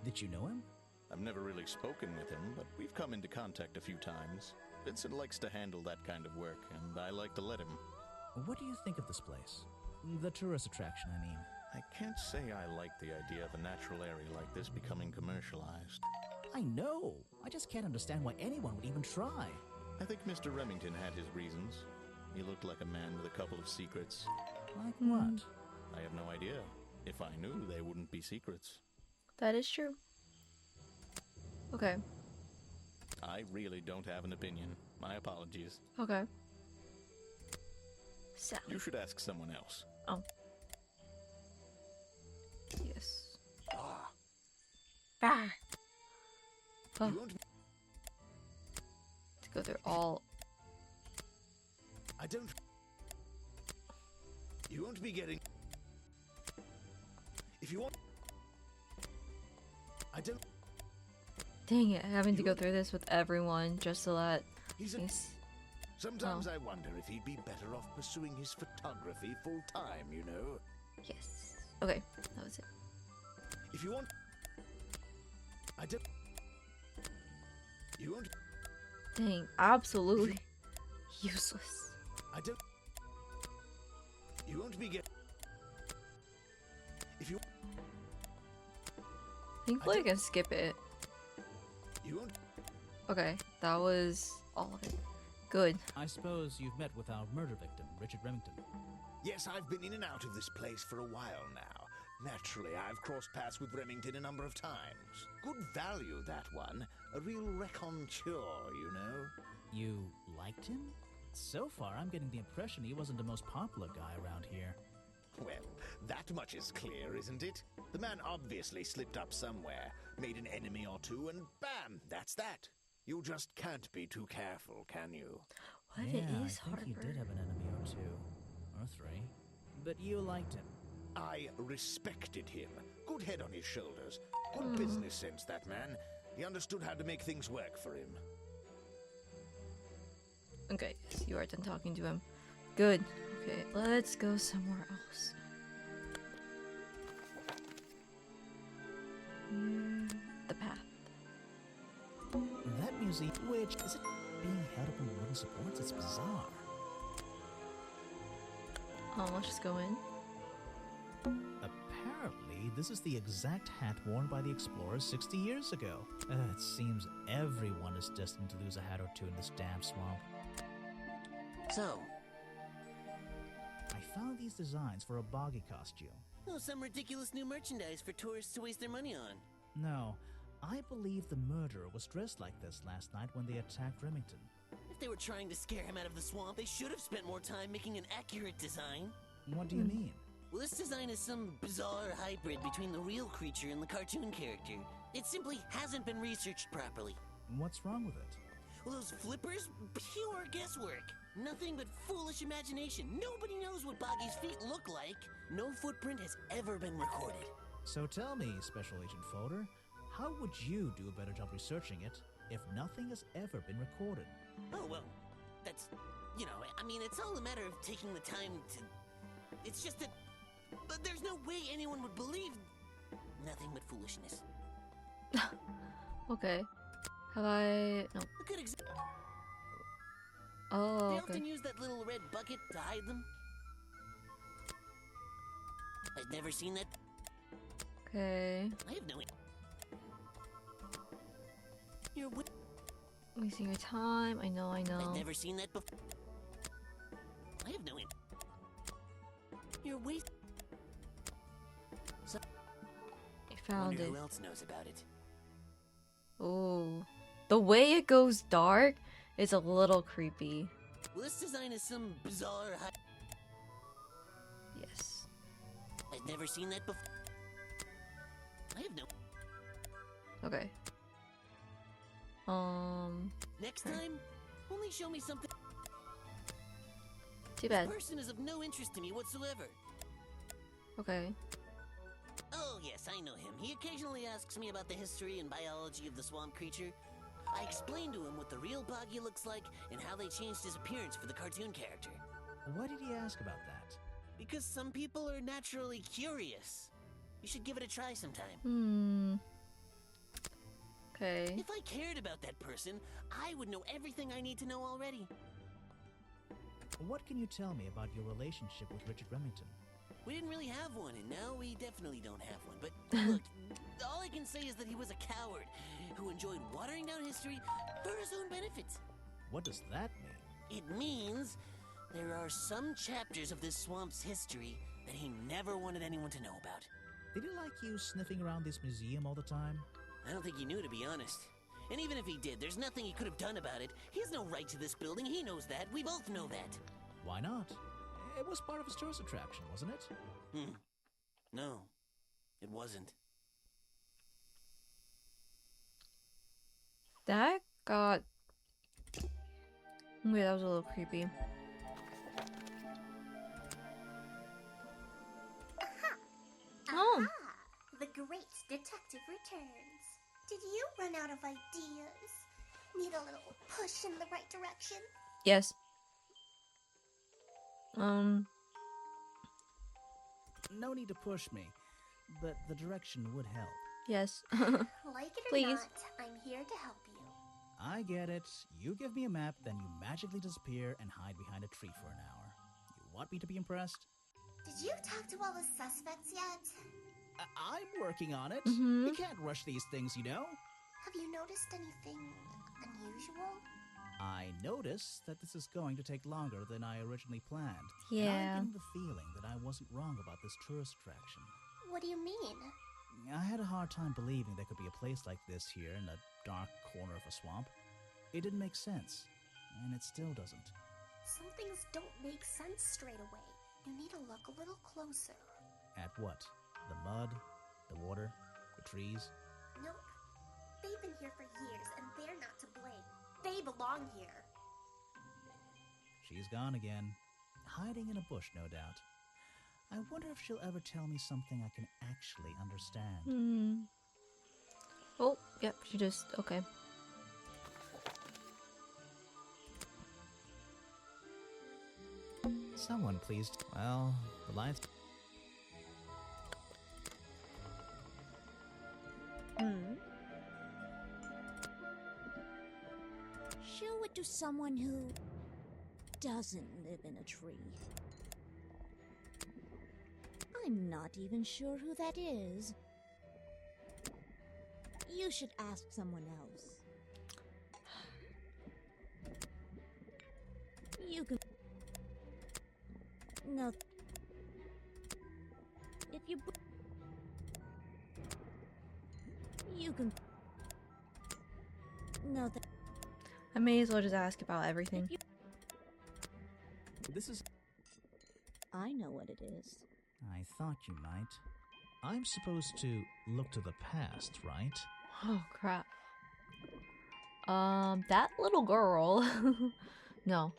Did you know him? I've never really spoken with him, but we've come into contact a few times. Vincent likes to handle that kind of work, and I like to let him. What do you think of this place? The tourist attraction, I mean. I can't say I like the idea of a natural area like this becoming commercialized. I know! I just can't understand why anyone would even try. I think Mr. Remington had his reasons. He looked like a man with a couple of secrets. Like what? I have no idea. If I knew, they wouldn't be secrets. That is true. Okay. I really don't have an opinion. My apologies. Okay. Sally. You should ask someone else. Oh. Yes. Ah. Oh. You won't... To go through all... I don't... You won't be getting... If you want... I don't... Dang it, having to go through this with everyone just to let... Sometimes I wonder if he'd be better off pursuing his photography full time, you know? Yes. Okay, that was it. If you want... I don't... You won't... Dang, absolutely useless. I don't... You won't be get... If you... Thankfully I can skip it. You won't... Okay, that was all of it. Good. I suppose you've met with our murder victim, Richard Remington. Yes, I've been in and out of this place for a while now. Naturally, I've crossed paths with Remington a number of times. Good value, that one. A real raconteur, you know. You liked him? So far, I'm getting the impression he wasn't the most popular guy around here. Well, that much is clear, isn't it? The man obviously slipped up somewhere, made an enemy or two, and bam, that's that. You just can't be too careful, can you? What Yeah, it is, I think he did have an enemy or two. Or three. But you liked him. I respected him. Good head on his shoulders. Good business sense, that man. He understood how to make things work for him. Okay, yes, you are done talking to him. Good. Okay, let's go somewhere else. The path. That museum, which is it being held up on wooden supports? It's bizarre. Let's just go in. Apparently, this is the exact hat worn by the explorers 60 years ago. It seems everyone is destined to lose a hat or two in this damn swamp. So, I found these designs for a boggy costume. oh, some ridiculous new merchandise for tourists to waste their money on. No, I believe the murderer was dressed like this last night when they attacked Remington. If they were trying to scare him out of the swamp, they should have spent more time making an accurate design. What do you mean? Well, this design is some bizarre hybrid between the real creature and the cartoon character. It simply hasn't been researched properly. What's wrong with it? Well, those flippers? Pure guesswork. Nothing but foolish imagination. Nobody knows what Boggy's feet look like. No footprint has ever been recorded. So tell me, Special Agent Folder, how would you do a better job researching it if nothing has ever been recorded? Oh, well, that's... You know, I mean, it's all a matter of taking the time to... It's just that... But there's no way anyone would believe... Nothing but foolishness. Okay. Have I... No. A good example. Oh, They okay. often use that little red bucket to hide them. I've never seen that. Okay. I have no... You're... Wasting your time. I know, I know. I've never seen that before. I have no... You're wasting... So... I found Wonder it. who else knows about it. Oh. The way it goes dark is a little creepy. Well, this design is some bizarre... Yes. I've never seen that before. I have no... Okay. Next time, only show me something... Too bad. This person is of no interest to me whatsoever. Okay. Oh, yes, I know him. He occasionally asks me about the history and biology of the swamp creature. I explained to him what the real Boggy looks like and how they changed his appearance for the cartoon character. Why did he ask about that? Because some people are naturally curious. You should give it a try sometime. Okay. If I cared about that person, I would know everything I need to know already. What can you tell me about your relationship with Richard Remington? We didn't really have one, and now we definitely don't have one. But look, all I can say is that he was a coward who enjoyed watering down history for his own benefit. What does that mean? It means there are some chapters of this swamp's history that he never wanted anyone to know about. Did he like you sniffing around this museum all the time? I don't think he knew, to be honest. And even if he did, there's nothing he could have done about it. He has no right to this building. He knows that. We both know that. Why not? It was part of his tourist attraction, wasn't it? No, it wasn't. That got... Wait, that was a little creepy. Oh! Great detective returns. Did you run out of ideas? Need a little push in the right direction? Yes. No need to push me, but the direction would help. Yes. Like it or Please. not, I'm here to help you. I get it. You give me a map, then you magically disappear and hide behind a tree for an hour. You want me to be impressed? Did you talk to all the suspects yet? I'm working on it. Mhm. We can't rush these things, you know? Have you noticed anything unusual? I notice that this is going to take longer than I originally planned. Yeah. And I'm getting the feeling that I wasn't wrong about this tourist attraction. What do you mean? I had a hard time believing there could be a place like this here in a dark corner of a swamp. It didn't make sense, and it still doesn't. Some things don't make sense straight away. You need to look a little closer. At what? The mud? The water? The trees? Nope. They've been here for years, and they're not to blame. They belong here. She's gone again. Hiding in a bush, no doubt. I wonder if she'll ever tell me something I can actually understand. Oh, yep, she just... Okay. Someone please... Well, the lights... Show it to someone who doesn't live in a tree. I'm not even sure who that is. You should ask someone else. You can... No. If you... You can... No, that... I may as well just ask about everything. This is... I know what it is. I thought you might. I'm supposed to look to the past, right? Oh, crap. That little girl... No.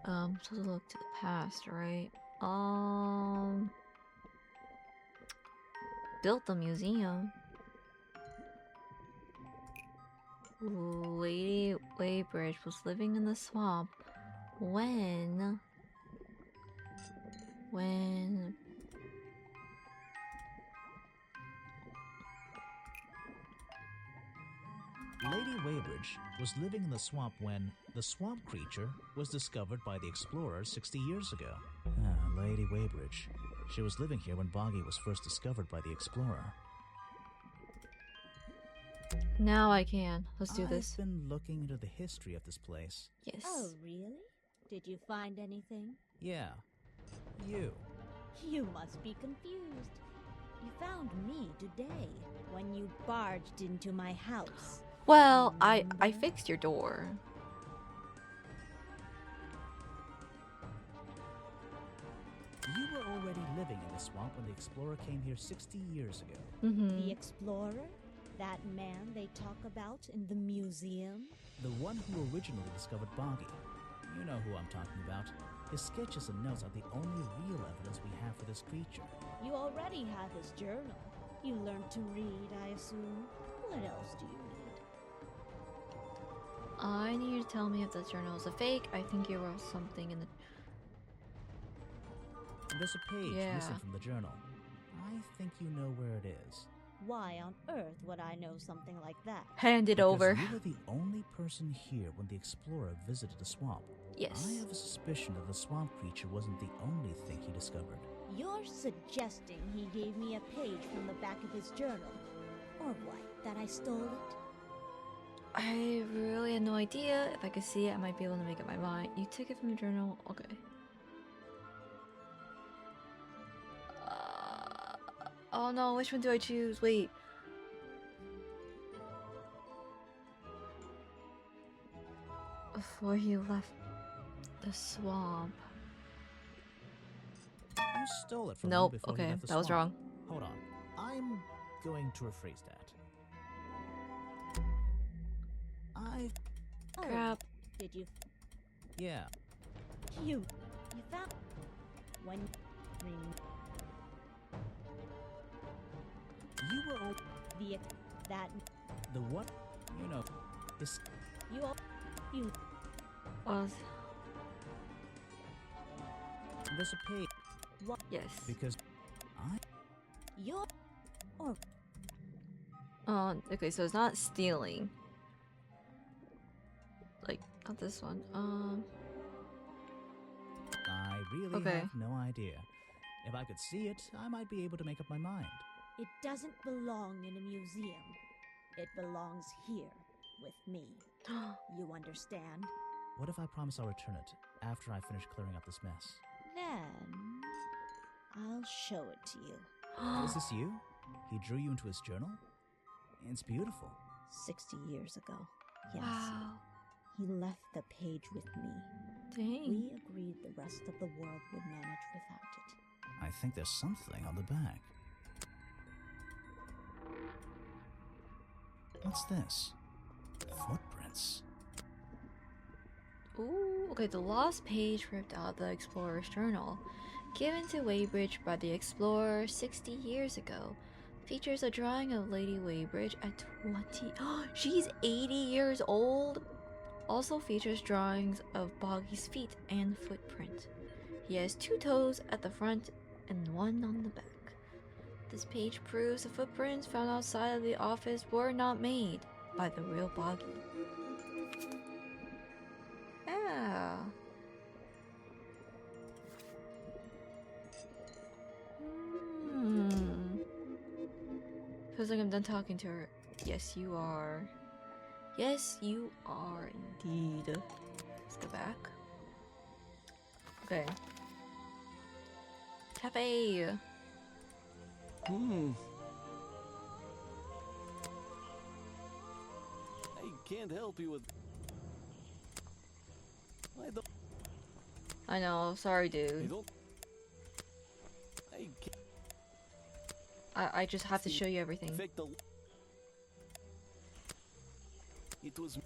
So look to the past, right? Built the museum. Lady Waybridge was living in the swamp when Lady Waybridge was living in the swamp when the swamp creature was discovered by the explorers 60 years ago. Lady Waybridge. She was living here when Boggy was first discovered by the explorer. Now I can. Let's do this. I've been looking into the history of this place. Yes. Oh, really? Did you find anything? Yeah. You. You must be confused. You found me today when you barged into my house. Well, I fixed your door. You were already living in the swamp when the explorer came here 60 years ago. The explorer? That man they talk about in the museum? The one who originally discovered Boggy. You know who I'm talking about. His sketches and notes are the only real evidence we have for this creature. You already have his journal. You learned to read, I assume. What else do you need? I need you to tell me if the journal is a fake. I think you wrote something in the... There's a page Yeah. missing from the journal. I think you know where it is. Why on earth would I know something like that? Hand it Because over. you were the only person here when the explorer visited the swamp. Yes. I have a suspicion that the swamp creature wasn't the only thing he discovered. You're suggesting he gave me a page from the back of his journal? Or what, that I stole it? I really had no idea. If I could see it, I might be able to make up my mind. You took it from the journal? Okay. Oh no, which one do I choose? Wait. Before you left the swamp. You stole it from Nope, him before he okay, left the that was swamp. wrong. Hold on. I'm going to rephrase that. Oh, Crap. did you... Yeah. You found... When... You were... that The what? You know, this. you Was There's a page yes. because I. you're or Okay, so it's not stealing. Like, not this one. I really Okay. have no idea. If I could see it, I might be able to make up my mind. it doesn't belong in a museum. It belongs here with me. You understand? What if I promise I'll return it after I finish clearing up this mess? Then I'll show it to you. Is this you? He drew you into his journal? It's beautiful. 60 years ago. Yes. Wow. He left the page with me. Dang. We agreed the rest of the world would manage without it. I think there's something on the back. What's this? Footprints. Ooh, okay, the lost page ripped out the explorer's journal, given to Weybridge by the explorer 60 years ago, features a drawing of Lady Weybridge at 20. She's 80 years old. Also features drawings of Boggy's feet and footprint. He has 2 toes at the front and 1 on the back. This page proves the footprints found outside of the office were not made by the real Boggy. Yeah. Feels like I'm done talking to her. Yes, you are. Yes, you are indeed. Let's go back. Okay. Cafe. I can't help you with. I know. Sorry, I dude. don't. I can't. I just have to show you everything. Affect the. It was.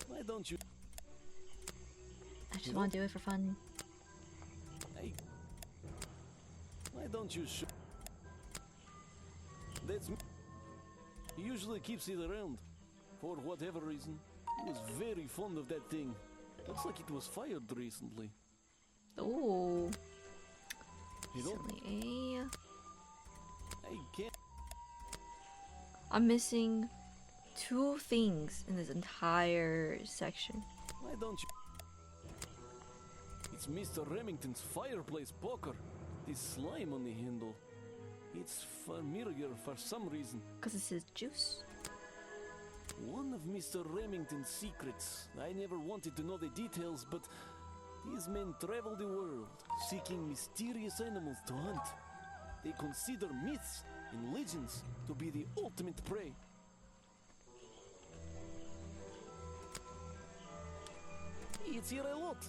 Why don't you? I just want to do it for fun. Why don't you show? That's me. He usually keeps it around, for whatever reason. He was very fond of that thing. Looks like it was fired recently. Ooh. You don't. Silly. I can't. I'm missing 2 things in this entire section. Why don't you? It's Mr. Remington's fireplace poker. This slime on the handle. It's familiar for some reason. Because it's his juice. One of Mr. Remington's secrets. I never wanted to know the details, but these men travel the world, seeking mysterious animals to hunt. They consider myths and legends to be the ultimate prey. It's here a lot.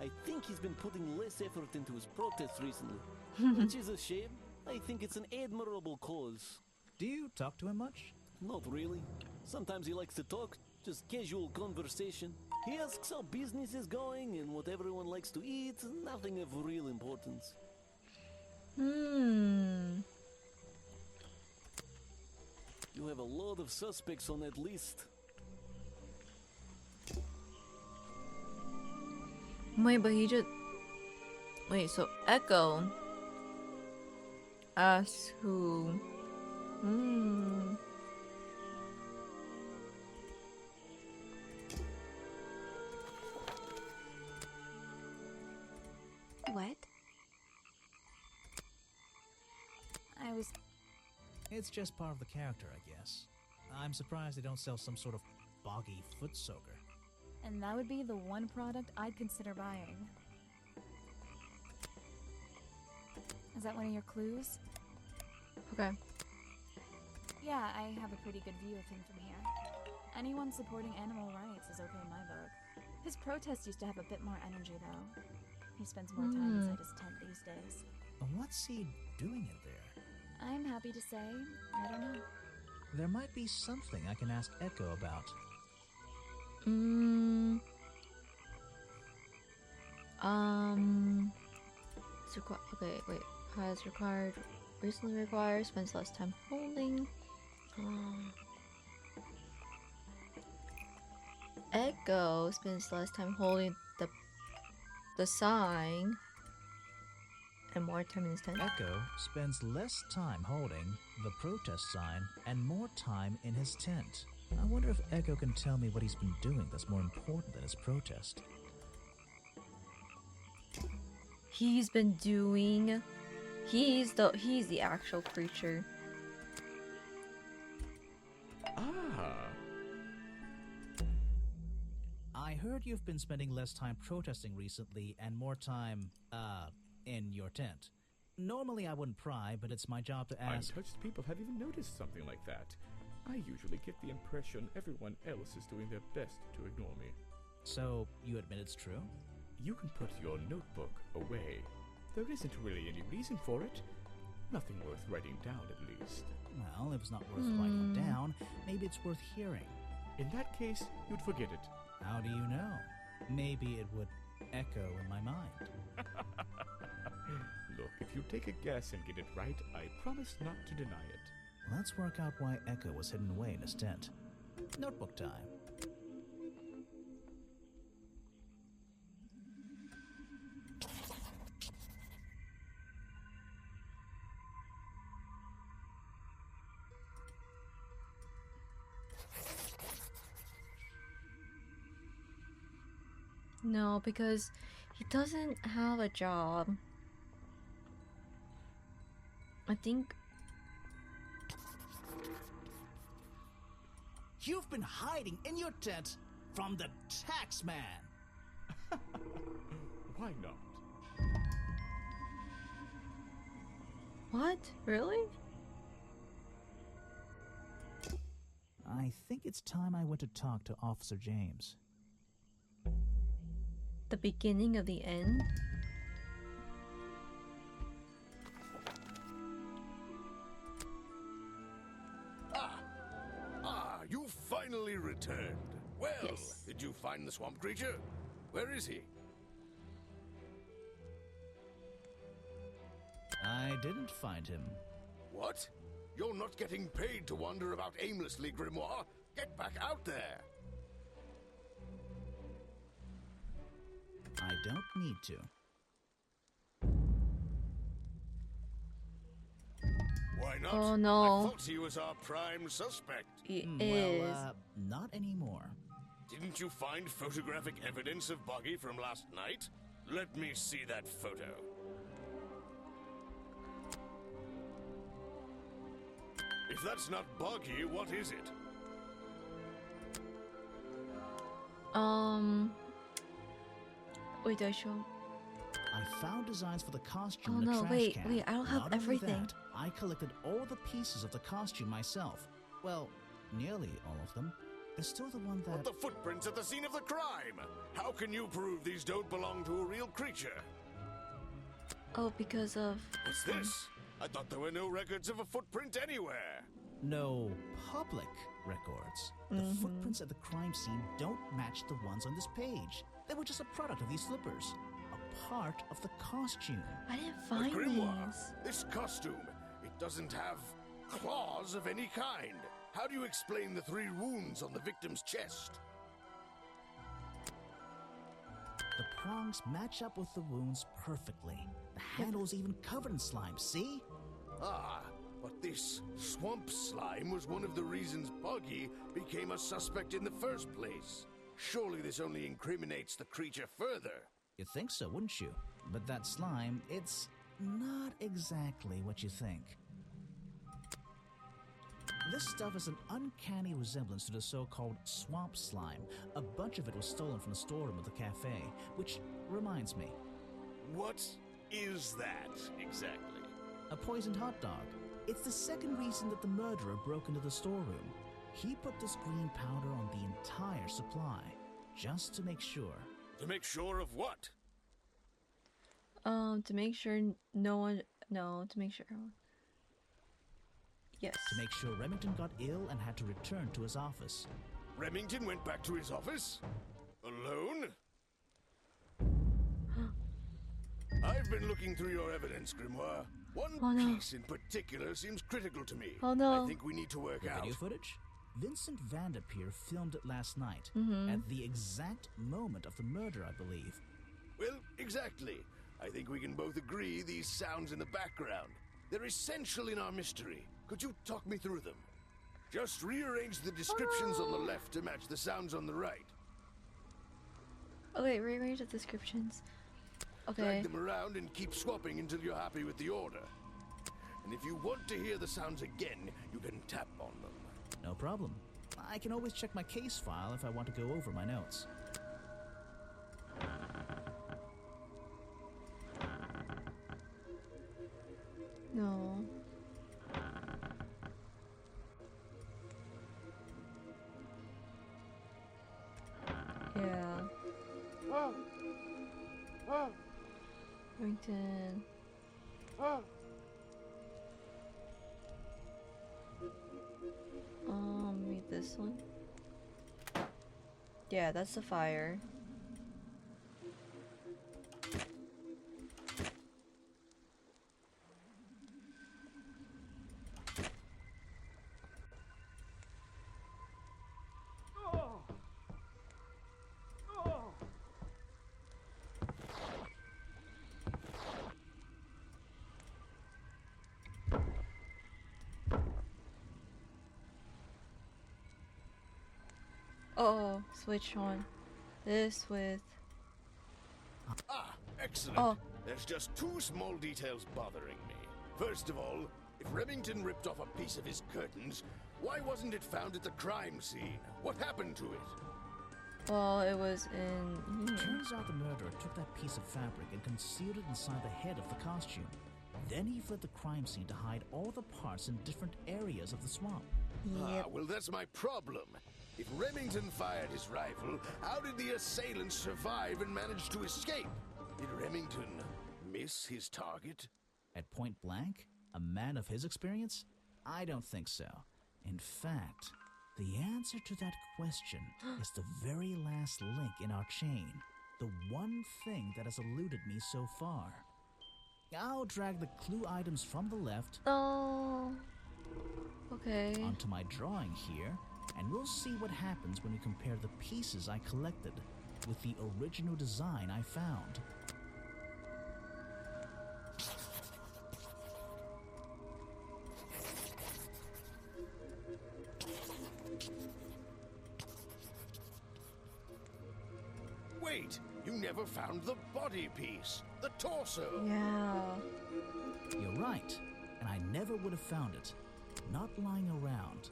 I think he's been putting less effort into his protests recently, which is a shame. I think it's an admirable cause. Do you talk to him much? Not really. Sometimes he likes to talk, just casual conversation. He asks how business is going and what everyone likes to eat, nothing of real importance. Hmm. You have a lot of suspects on that list. Wait, but he just... Wait, so Echo asks who... Hmm... What? I was. It's just part of the character, I guess. I'm surprised they don't sell some sort of boggy foot soaker. And that would be the one product I'd consider buying. Is that one of your clues? Okay. Yeah, I have a pretty good view of him from here. Anyone supporting animal rights is okay in my book. His protests used to have a bit more energy, though. He spends more time inside his tent these days. What's he doing in there? I'm happy to say, I don't know. There might be something I can ask Echo about. It's okay, wait. Has required recently requires, spends less time holding. Echo spends less time holding the sign and more time in his tent. Echo spends less time holding the protest sign and more time in his tent. I wonder if Echo can tell me what he's been doing that's more important than his protest. He's been doing. He's the actual creature. I heard you've been spending less time protesting recently and more time, in your tent. Normally I wouldn't pry, but it's my job to ask. Untouched people have even noticed something like that. I usually get the impression everyone else is doing their best to ignore me. So, you admit it's true? You can put your notebook away. There isn't really any reason for it. Nothing worth writing down, at least. Well, if it's not worth writing down, maybe it's worth hearing. In that case, you'd forget it. How do you know? Maybe it would echo in my mind. Look, if you take a guess and get it right, I promise not to deny it. Let's work out why Echo was hidden away in his tent. Notebook time. No, because he doesn't have a job. I think. You've been hiding in your tent from the tax man. Why not? What? Really? I think it's time I went to talk to Officer James. The beginning of the end? You finally returned. Well, yes. Did you find the swamp creature? Where is he? I didn't find him. What? You're not getting paid to wander about aimlessly, Grimoire. Get back out there. I don't need to. Why not? Oh no. I thought he was our prime suspect. He is. Well, not anymore. Didn't you find photographic evidence of Buggy from last night? Let me see that photo. If that's not Buggy, what is it? Wait, do I show? I found designs for the costume Oh in a no, trash wait, can. wait, I don't have Not only everything. that, I collected all the pieces of the costume myself. Well, nearly all of them. There's still the one But that... the footprints at the scene of the crime! How can you prove these don't belong to a real creature? Oh, because of. What's this? I thought there were no records of a footprint anywhere. No public records. The footprints at the crime scene don't match the ones on this page. They were just a product of these slippers. A part of the costume. I didn't But find Grimoire, these. this costume, it doesn't have claws of any kind. How do you explain the 3 wounds on the victim's chest? The prongs match up with the wounds perfectly. The handle's even covered in slime, see? Ah, but this swamp slime was one of the reasons Buggy became a suspect in the first place. Surely this only incriminates the creature further. You'd think so, wouldn't you? But that slime, it's not exactly what you think. This stuff is an uncanny resemblance to the so-called swamp slime. A bunch of it was stolen from the storeroom of the cafe, which reminds me. What is that exactly? A poisoned hot dog. It's the second reason that the murderer broke into the storeroom. He put this green powder on the entire supply, just to make sure. To make sure of what? To make sure no one. No, to make sure. Yes. To make sure Remington got ill and had to return to his office. Remington went back to his office? Alone? I've been looking through your evidence, Grimoire. One piece in particular seems critical to me. Oh no. I think we need to work out. Video footage? Vincent Vanderpeer filmed it last night, Mm-hmm. at the exact moment of the murder, I believe. Well, exactly. I think we can both agree these sounds in the background. They're essential in our mystery. Could you talk me through them? Just rearrange the descriptions on the left to match the sounds on the right. Okay, rearrange the descriptions. Okay. Drag them around and keep swapping until you're happy with the order. And if you want to hear the sounds again, you can tap on them. No problem. I can always check my case file if I want to go over my notes. No. Yeah. Rington. Read this one. Yeah, that's the fire. Oh, switch on this with. Ah, excellent. Oh. There's just two small details bothering me. First of all, if Remington ripped off a piece of his curtains, why wasn't it found at the crime scene? What happened to it? Well, it was in. Turns out the murderer took that piece of fabric and concealed it inside the head of the costume. Then he fled the crime scene to hide all the parts in different areas of the swamp. Yep. Ah, well, that's my problem. If Remington fired his rifle, how did the assailant survive and manage to escape? Did Remington miss his target? At point blank? A man of his experience? I don't think so. In fact, the answer to that question is the very last link in our chain. The one thing that has eluded me so far. I'll drag the clue items from the left Oh. Okay. onto my drawing here, and we'll see what happens when we compare the pieces I collected with the original design I found. Wait, you never found the body piece, the torso. Yeah. You're right, and I never would have found it. Not lying around.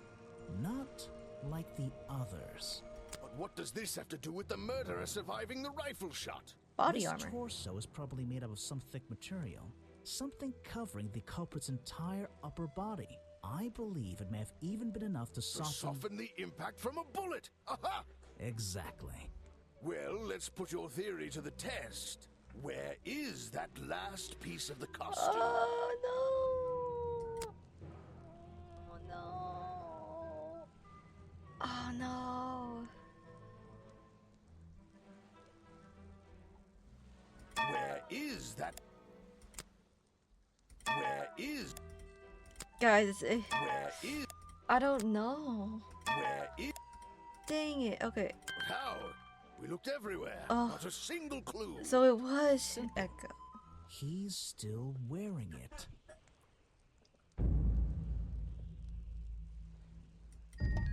Not like the others. But what does this have to do with the murderer surviving the rifle shot? Body This armor. torso is probably made up of some thick material. Something covering the culprit's entire upper body. I believe it may have even been enough to To soften... soften the impact from a bullet. Aha! Exactly. Well, let's put your theory to the test. Where is that last piece of the costume? Oh no! Oh no! Oh no! Where is that? Where is? Guys, Where is? I don't know. Where is? Dang it. Okay. How? We looked everywhere. Oh. Not a single clue. So it was an echo. He's still wearing it.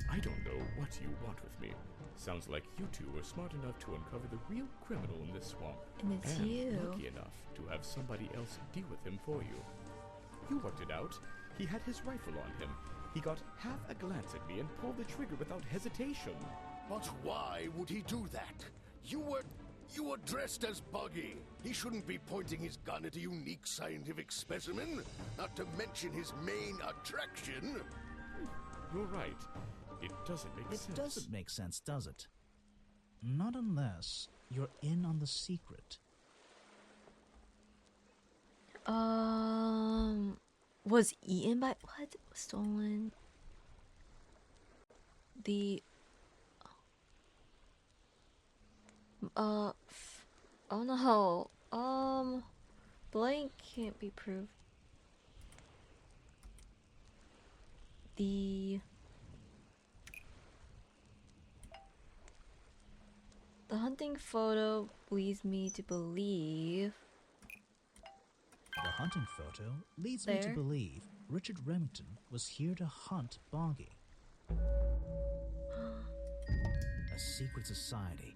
I don't know what you want with me. Sounds like you two were smart enough to uncover the real criminal in this swamp. And it's you. Lucky enough to have somebody else deal with him for you. You worked it out. He had his rifle on him. He got half a glance at me and pulled the trigger without hesitation. But why would he do that? You were dressed as Buggy. He shouldn't be pointing his gun at a unique scientific specimen, not to mention his main attraction. You're right. It doesn't make sense. It doesn't make sense, does it? Not unless you're in on the secret. Was eaten by what? Stolen. The. Oh no. Blank can't be proved. The hunting photo leads me to believe. The hunting photo leads me to believe Richard Remington was here to hunt Boggy. A secret society,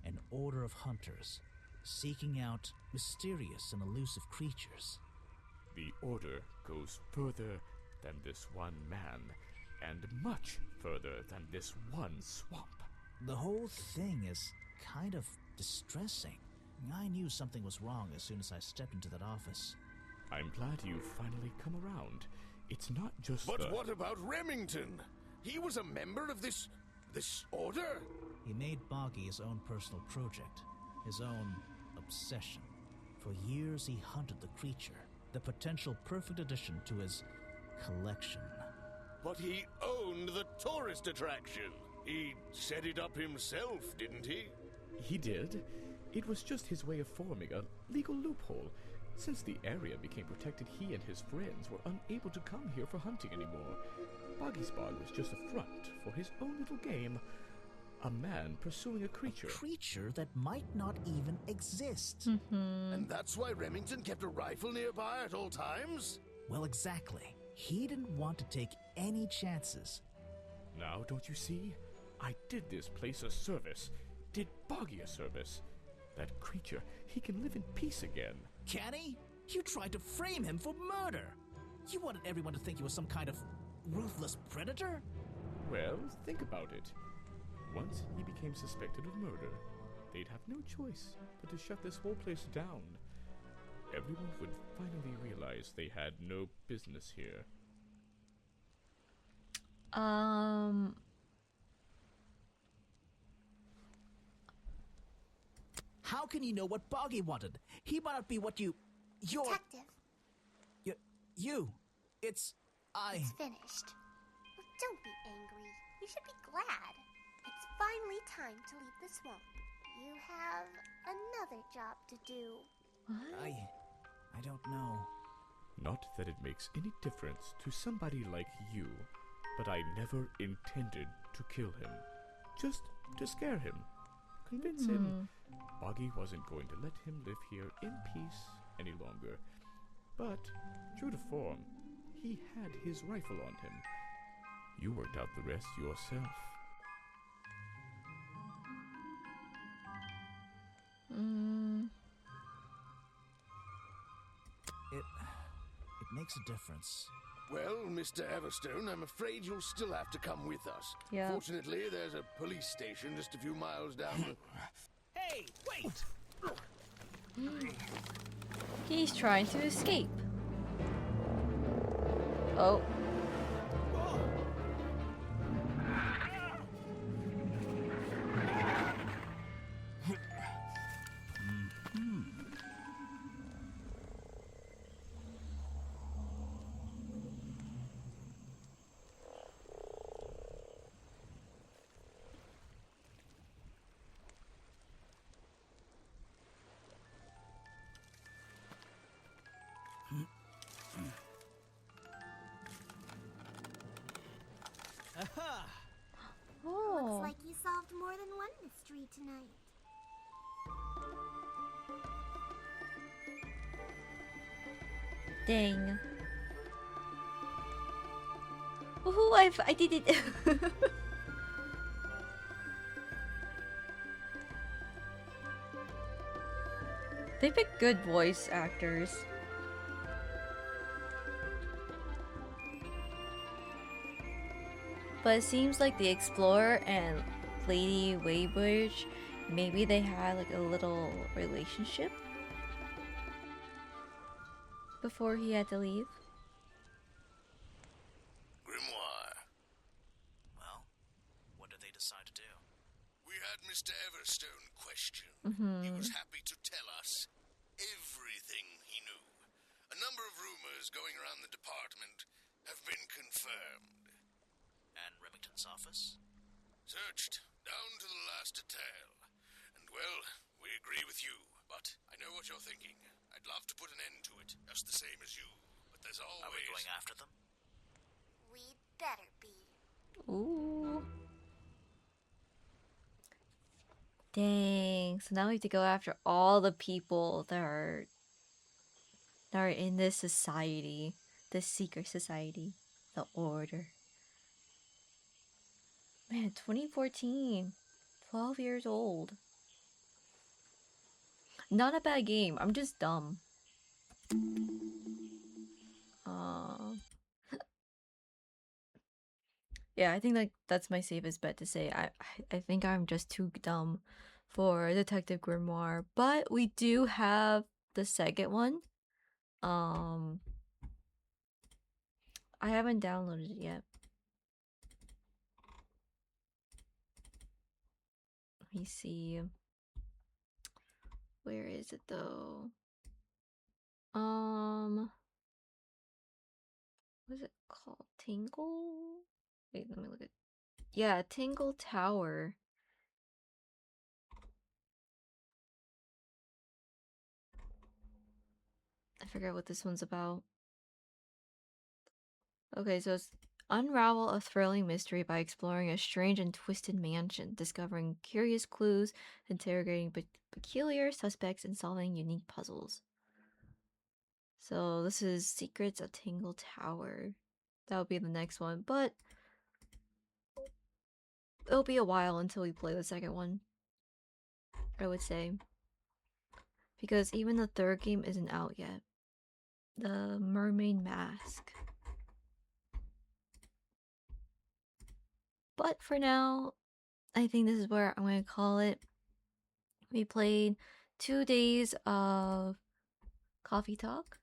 an order of hunters, seeking out mysterious and elusive creatures. The order goes further than this one man, and much further than this one swamp. The whole thing is kind of distressing. I knew something was wrong as soon as I stepped into that office. I'm glad you've finally come around. It's not just But what about Remington? He was a member of this order? He made Boggy his own personal project, his own obsession. For years he hunted the creature, the potential perfect addition to his collection. But he owned the tourist attraction. He set it up himself, didn't he? He did. It was just his way of forming a legal loophole. Since the area became protected, he and his friends were unable to come here for hunting anymore. Boggy's Bog was just a front for his own little game. A man pursuing a creature. A creature that might not even exist. And that's why Remington kept a rifle nearby at all times? Well, exactly. He didn't want to take any chances. Now, don't you see? I did this place a service. Did Boggy a service. That creature, he can live in peace again. Can he? You tried to frame him for murder. You wanted everyone to think he was some kind of ruthless predator? Well, think about it. Once he became suspected of murder, they'd have no choice but to shut this whole place down. Everyone would finally realize they had no business here. How can you know what Boggy wanted? He might not be what you're... Detective. It's finished. Oh, don't be angry. You should be glad. It's finally time to leave the swamp. You have another job to do. What? I don't know. Not that it makes any difference to somebody like you, but I never intended to kill him. Just to scare him. Convince him Boggy wasn't going to let him live here in peace any longer. But, true to form, he had his rifle on him. You worked out the rest yourself. It makes a difference. Well, Mr. Everstone, I'm afraid you'll still have to come with us. Yeah. Fortunately, there's a police station just a few miles down. Hey, wait! He's trying to escape. Oh. Looks like you solved more than one mystery tonight. Dang. Woohoo, I did it. They pick good voice actors. But it seems like the Explorer and Lady Weybridge, maybe they had like a little relationship before he had to leave. Grimoire. Well, what did they decide to do? We had Mr. Everstone questioned. He was happy to tell us everything he knew. A number of rumors going around the department have been confirmed. And Remington's office? Searched down to the last detail. And well, we agree with you. But I know what you're thinking. I'd love to put an end to it, just the same as you. But there's always... Are we going after them? We'd better be. Ooh. Dang. So now we have to go after all the people that are in this society. This secret society. The Order. Man, 2014. 12 years old. Not a bad game. I'm just dumb. Yeah, I think like that's my safest bet to say. I think I'm just too dumb for Detective Grimoire, but we do have the second one. I haven't downloaded it yet. Let me see. Where is it though? What's it called? Tingle? Wait, let me look at. Yeah, Tingle Tower. I forget what this one's about. Okay, so it's unravel a thrilling mystery by exploring a strange and twisted mansion, discovering curious clues, interrogating peculiar suspects, and solving unique puzzles. So this is Secrets of Tingle Tower. That'll be the next one, but it'll be a while until we play the second one, I would say. Because even the third game isn't out yet. The Mermaid Mask. But for now, I think this is where I'm going to call it. We played 2 days of Coffee Talk,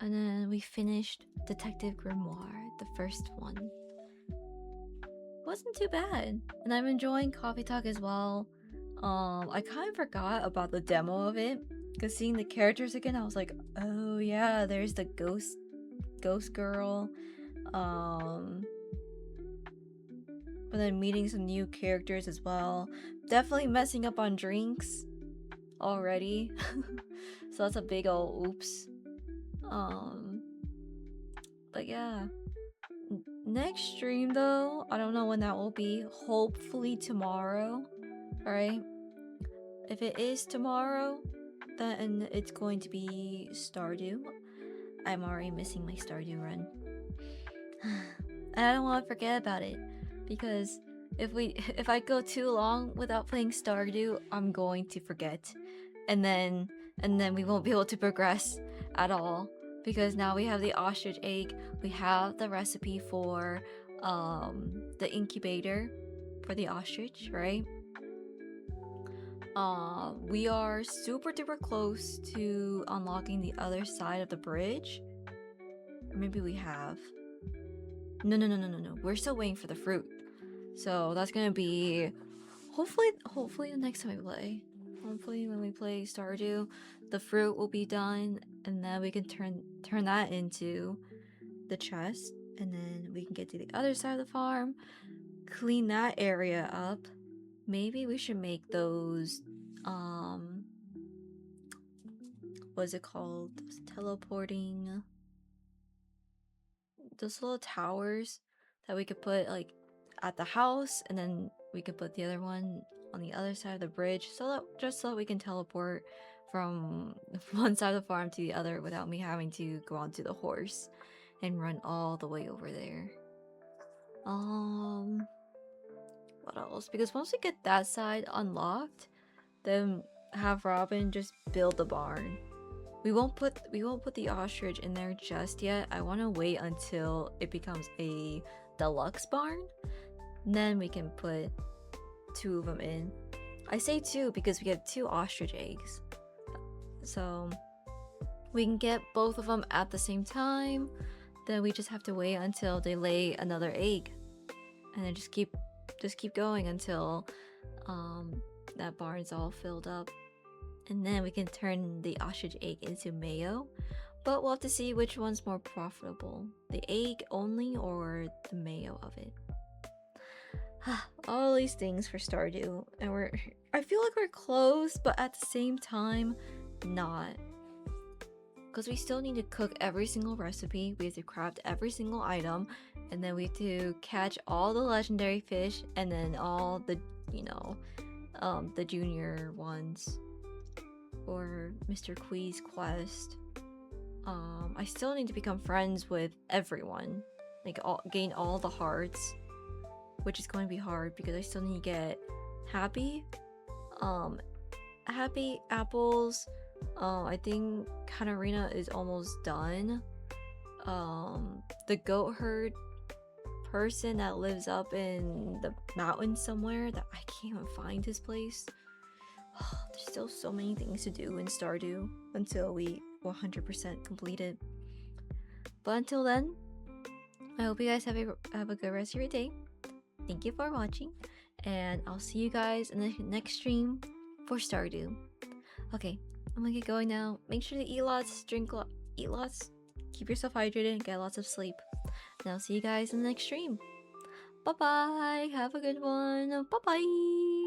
and then we finished Detective Grimoire, the first one. Wasn't too bad, and I'm enjoying Coffee Talk as well. I kind of forgot about the demo of it, because seeing the characters again, I was like, oh yeah, there's the ghost girl. But then meeting some new characters as well. Definitely messing up on drinks already. So that's a big ol' oops. But yeah. Next stream though, I don't know when that will be. Hopefully tomorrow. Alright? If it is tomorrow, then it's going to be Stardew. I'm already missing my Stardew run. And I don't want to forget about it. Because if I go too long without playing Stardew, I'm going to forget. And then we won't be able to progress at all. Because now we have the ostrich egg, we have the recipe for the incubator for the ostrich, right? We are super duper close to unlocking the other side of the bridge. Or maybe we have. No. We're still waiting for the fruit. So that's gonna be hopefully the next time we play. Hopefully when we play Stardew, the fruit will be done, and then we can turn that into the chest, and then we can get to the other side of the farm, clean that area up. Maybe we should make those what's it called? Those teleporting, those little towers that we could put like at the house, and then we could put the other one on the other side of the bridge, so that we can teleport from one side of the farm to the other without me having to go onto the horse and run all the way over there. What else? Because once we get that side unlocked, then have Robin just build the barn. We won't put the ostrich in there just yet. I want to wait until it becomes a deluxe barn. Then we can put 2 of them in. I say 2 because we have 2 ostrich eggs. So we can get both of them at the same time. Then we just have to wait until they lay another egg. And then just keep going until that barn's all filled up. And then we can turn the ostrich egg into mayo. But we'll have to see which one's more profitable. The egg only or the mayo of it. All these things for Stardew. And I feel like we're close, but at the same time, not. because we still need to cook every single recipe. We have to craft every single item, and then we have to catch all the legendary fish, and then all the, you know, the junior ones, or Mr. Quee's quest. I still need to become friends with everyone, like gain all the hearts, which is going to be hard because I still need to get happy apples. I think Katarina is almost done. The goat herd person that lives up in the mountains somewhere, that I can't even find his place. There's still so many things to do in Stardew until we 100% complete it. But until then, I hope you guys have a good rest of your day. Thank you for watching, and I'll see you guys in the next stream for Stardew. Okay, I'm gonna get going now. Make sure to eat lots, eat lots, keep yourself hydrated, and get lots of sleep. And I'll see you guys in the next stream. Bye bye. Have a good one. Bye bye.